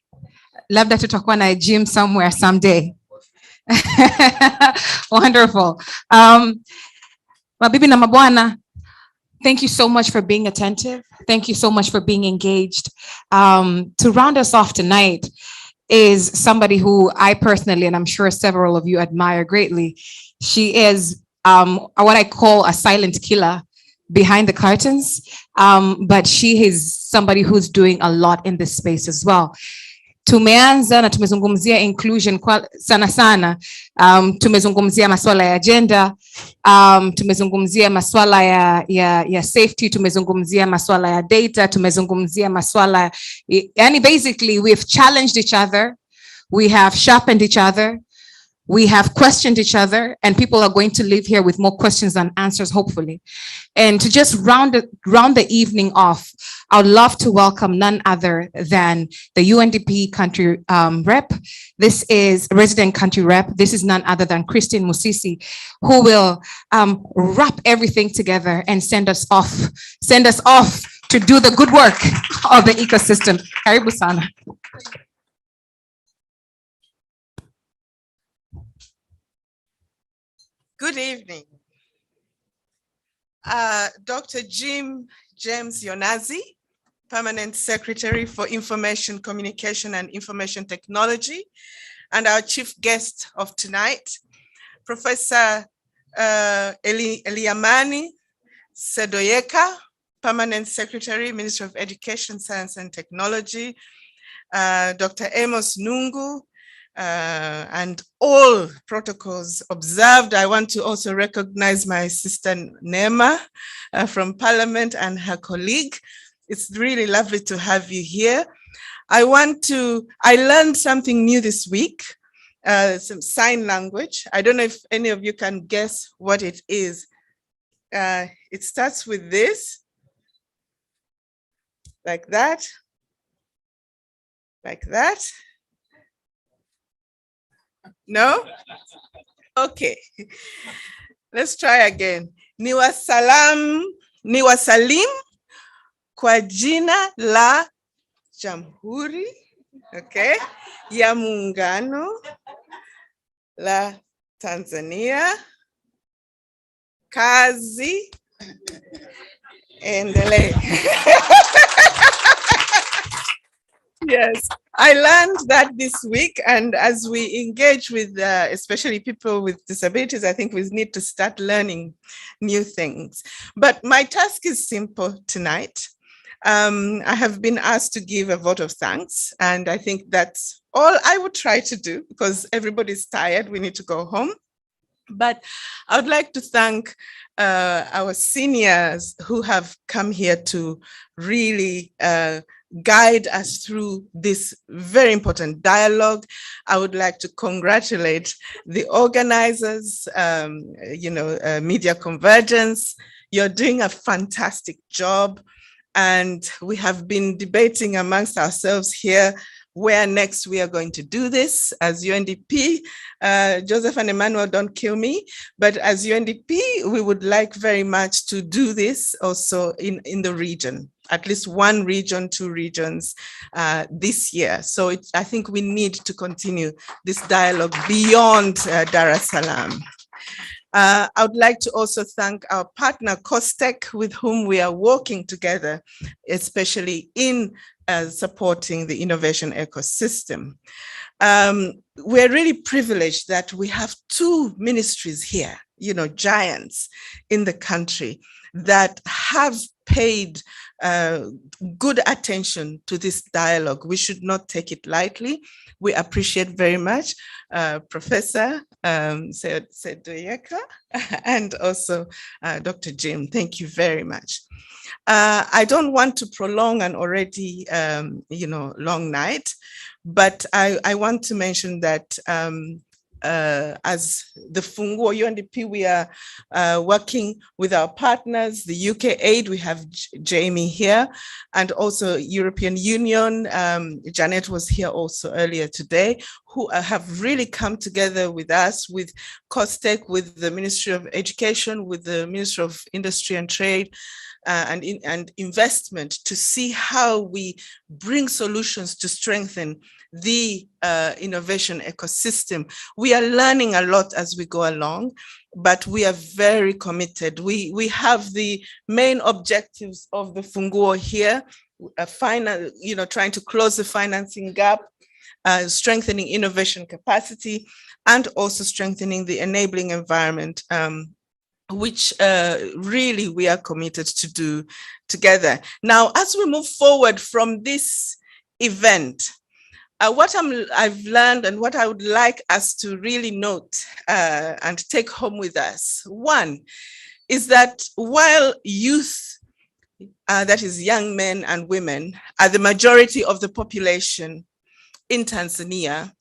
S1: Labda tutakuwa na Jim somewhere someday. Wonderful. Mabibi na mabwana, thank you so much for being attentive. Thank you so much for being engaged. To round us off tonight is somebody who I personally, and I'm sure several of you admire greatly. She is what I call a silent killer behind the curtains, but she is somebody who's doing a lot in this space as well. Tumeanza na tumezungumzia inclusion kwa sana sana. Tumezungumzia masuala ya agenda, tumezungumzia masuala ya safety, tumezungumzia masuala ya data, tumezungumzia masuala, yani basically we've challenged each other, we have sharpened each other, we have questioned each other, and people are going to leave here with more questions than answers, hopefully. And to just round the evening off, I would love to welcome none other than the UNDP country rep. This is resident country rep. This is none other than Christine Musisi, who will wrap everything together and send us off to do the good work of the ecosystem. Karibu sana.
S3: Good evening. Dr. James Yonazi, Permanent Secretary for Information Communication and Information Technology, and our chief guest of tonight, Professor Eliamani Sedoyeka, Permanent Secretary, Ministry of Education, Science and Technology, Dr. Amos Nungu, and all protocols observed. I want to also recognize my sister Nema from Parliament and her colleague. It's really lovely to have you here. I learned something new this week, some sign language. I don't know if any of you can guess what it is. It starts with this, like that, like that. No? Okay. Let's try again. Niwasalim kwa jina la Jamhuri, okay, ya Muungano la Tanzania. Kazi endelee. Yes, I learned that this week, and as we engage with especially people with disabilities, I think we need to start learning new things. But my task is simple tonight. I have been asked to give a vote of thanks, and I think that's all I would try to do because everybody's tired, we need to go home. But I would like to thank our seniors who have come here to really guide us through this very important dialogue. I would like to congratulate the organizers, Media Convergence. You're doing a fantastic job. And we have been debating amongst ourselves here where next we are going to do this as UNDP. Joseph and Emmanuel, don't kill me, but as UNDP, we would like very much to do this also in the region, at least one region, 2 regions this year. So I think we need to continue this dialogue beyond Dar es Salaam. I would like to also thank our partner, COSTECH, with whom we are working together, especially in supporting the innovation ecosystem. We're really privileged that we have 2 ministries here, giants in the country that have paid good attention to this dialogue. We should not take it lightly. We appreciate very much Professor Sedoyeka and also Dr. Jim. Thank you very much. I don't want to prolong an already, long night, but I want to mention that as the Funguo UNDP, we are working with our partners, the UK Aid, we have Jamie here, and also European Union. Janet was here also earlier today, who have really come together with us, with COSTECH, with the Ministry of Education, with the Ministry of Industry and Trade, and investment, to see how we bring solutions to strengthen the innovation ecosystem. We are learning a lot as we go along, but we are very committed. We have the main objectives of the Funguo here, trying to close the financing gap, strengthening innovation capacity, and also strengthening the enabling environment, which really we are committed to do together. Now, as we move forward from this event, what I've learned and what I would like us to really note and take home with us, one, is that while youth, that is young men and women, are the majority of the population in Tanzania,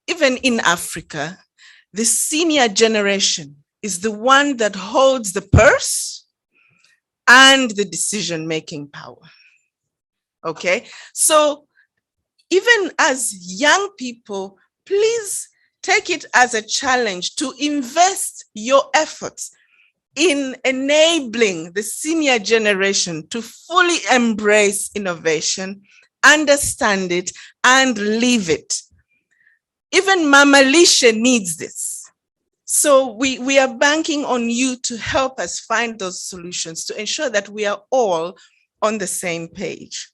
S3: even in Africa, the senior generation is the one that holds the purse and the decision-making power. Okay, so even as young people, please take it as a challenge to invest your efforts in enabling the senior generation to fully embrace innovation, understand it, and live it. Even Mama Lishe needs this. So we are banking on you to help us find those solutions to ensure that we are all on the same page.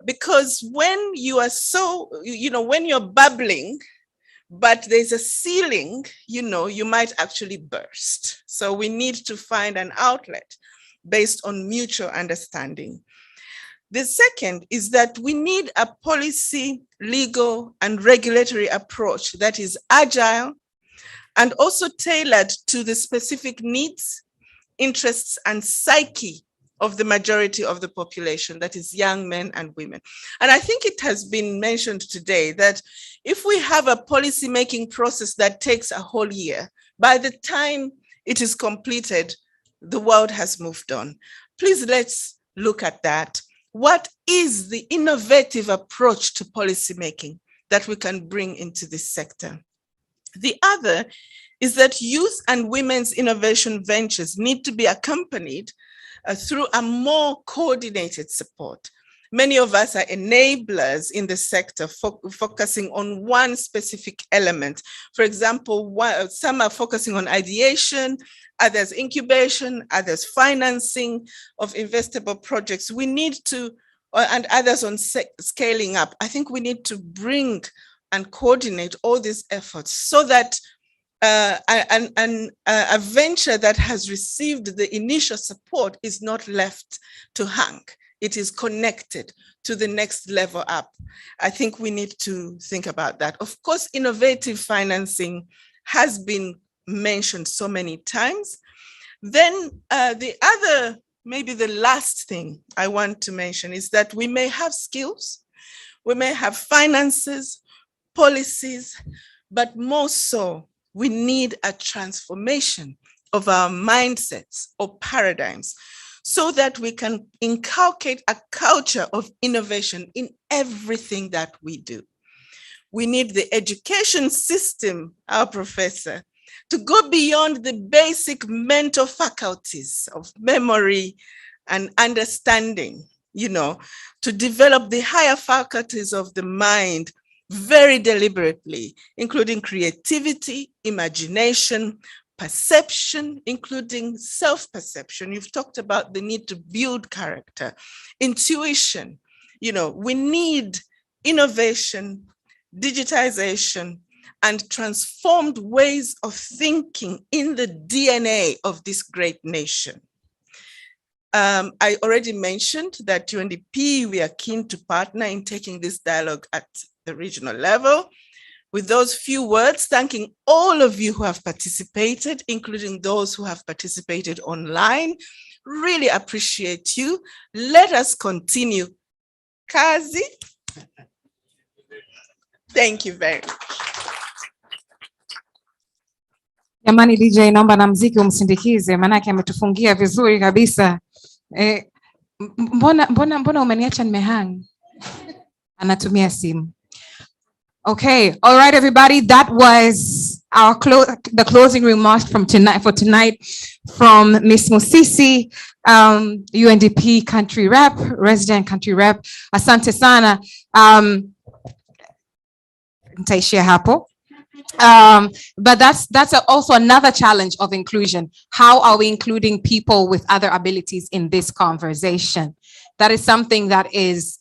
S3: Because when you are when you're bubbling, but there's a ceiling, you might actually burst. So we need to find an outlet based on mutual understanding. The second is that we need a policy, legal, and regulatory approach that is agile and also tailored to the specific needs, interests, and psyche of the majority of the population, that is young men and women. And I think it has been mentioned today that if we have a policy-making process that takes a whole year, by the time it is completed, the world has moved on. Please, let's look at that. What is the innovative approach to policymaking that we can bring into this sector? The other is that youth and women's innovation ventures need to be accompanied through a more coordinated support. Many of us are enablers in the sector, focusing on one specific element. For example, some are focusing on ideation, others incubation, others financing of investable projects. We need to, and others on scaling up. I think we need to bring and coordinate all these efforts so that a venture that has received the initial support is not left to hang. It is connected to the next level up. I think we need to think about that. Of course, innovative financing has been mentioned so many times. Then the other, maybe the last thing I want to mention is that we may have skills, we may have finances, policies, but more so, we need a transformation of our mindsets or paradigms so that we can inculcate a culture of innovation in everything that we do. We need the education system, our professor, to go beyond the basic mental faculties of memory and understanding, to develop the higher faculties of the mind very deliberately, including creativity, imagination, perception, including self-perception. You've talked about the need to build character, intuition. We need innovation, digitization,
S21: and transformed ways of thinking in the DNA of this great nation. I already mentioned that UNDP, we are keen to partner in taking this dialogue at the regional level. With those few words, thanking all of you who have participated, including those who have participated online. Really appreciate you. Let us continue. Kazi. Thank you very much.
S1: Jamani DJ, naomba na mziki umsindikize, manake ametufungia vizuri kabisa. Mbona umeniacha nimehang? Anatumia simu. Okay, all right, everybody. That was our the closing remarks from tonight from Miss Musisi, UNDP country rep, resident country rep. Asante sana. Nitaishia hapo. But that's also another challenge of inclusion. How are we including people with other abilities in this conversation? That is something that is,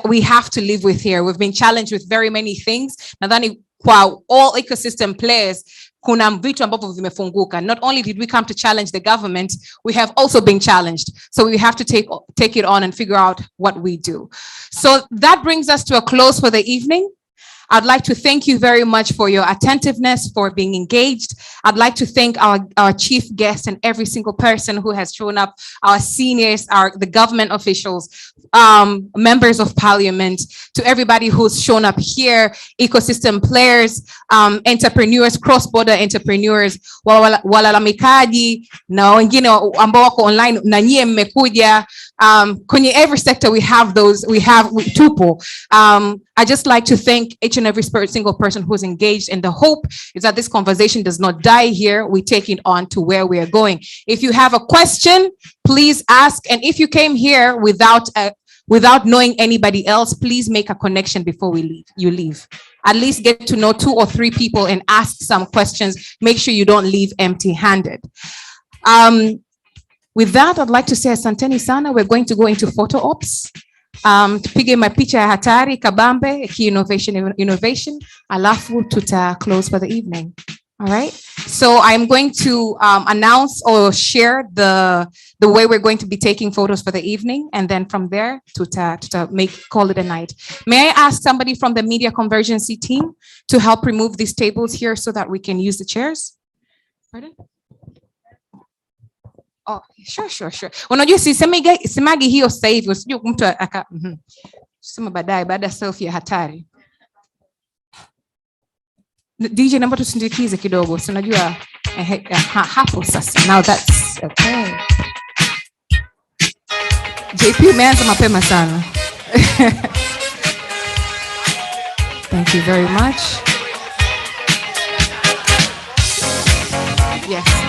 S1: we have to live with here. We've been challenged with very many things. Nadhani kwa all ecosystem players, kuna vitu ambavyo vimefunguka. Not only did we come to challenge the government, we have also been challenged. So we have to take it on and figure out what we do. So that brings us to a close for the evening. I'd like to thank you very much for your attentiveness, for being engaged. I'd like to thank our chief guest and every single person who has shown up, our seniors, the government officials, members of parliament, to everybody who's shown up here, ecosystem players, entrepreneurs, cross-border entrepreneurs, walalamikaji, na wengine ambao wako online, na nyie mmekuja. Kwenye every sector we have tupo. I just like to thank each and every single person who's engaged, and the hope is that this conversation does not die here. We take it on to where we are going. If you have a question, please ask. And if you came here without knowing anybody else, please make a connection before you leave. At least get to know 2 or 3 people and ask some questions. Make sure you don't leave empty-handed. With that, I'd like to say asanteni sana. We're going to go into photo ops. Tupige mapicha ya hatari kabambe, innovation, alafu tuta close for the evening. All right. So I'm going to announce or share the way we're going to be taking photos for the evening, and then from there call it a night. May I ask somebody from the media convergency team to help remove these tables here so that we can use the chairs? Pardon? Oh, sure. Unajua simagi hiyo sasa hivi, usijue mtu sema baada selfie ya hatari. DJ naomba tusindikize kidogo. Si unajua hapo sasa. Now that's okay. JP umeanza mapema sana. Thank you very much. Yes.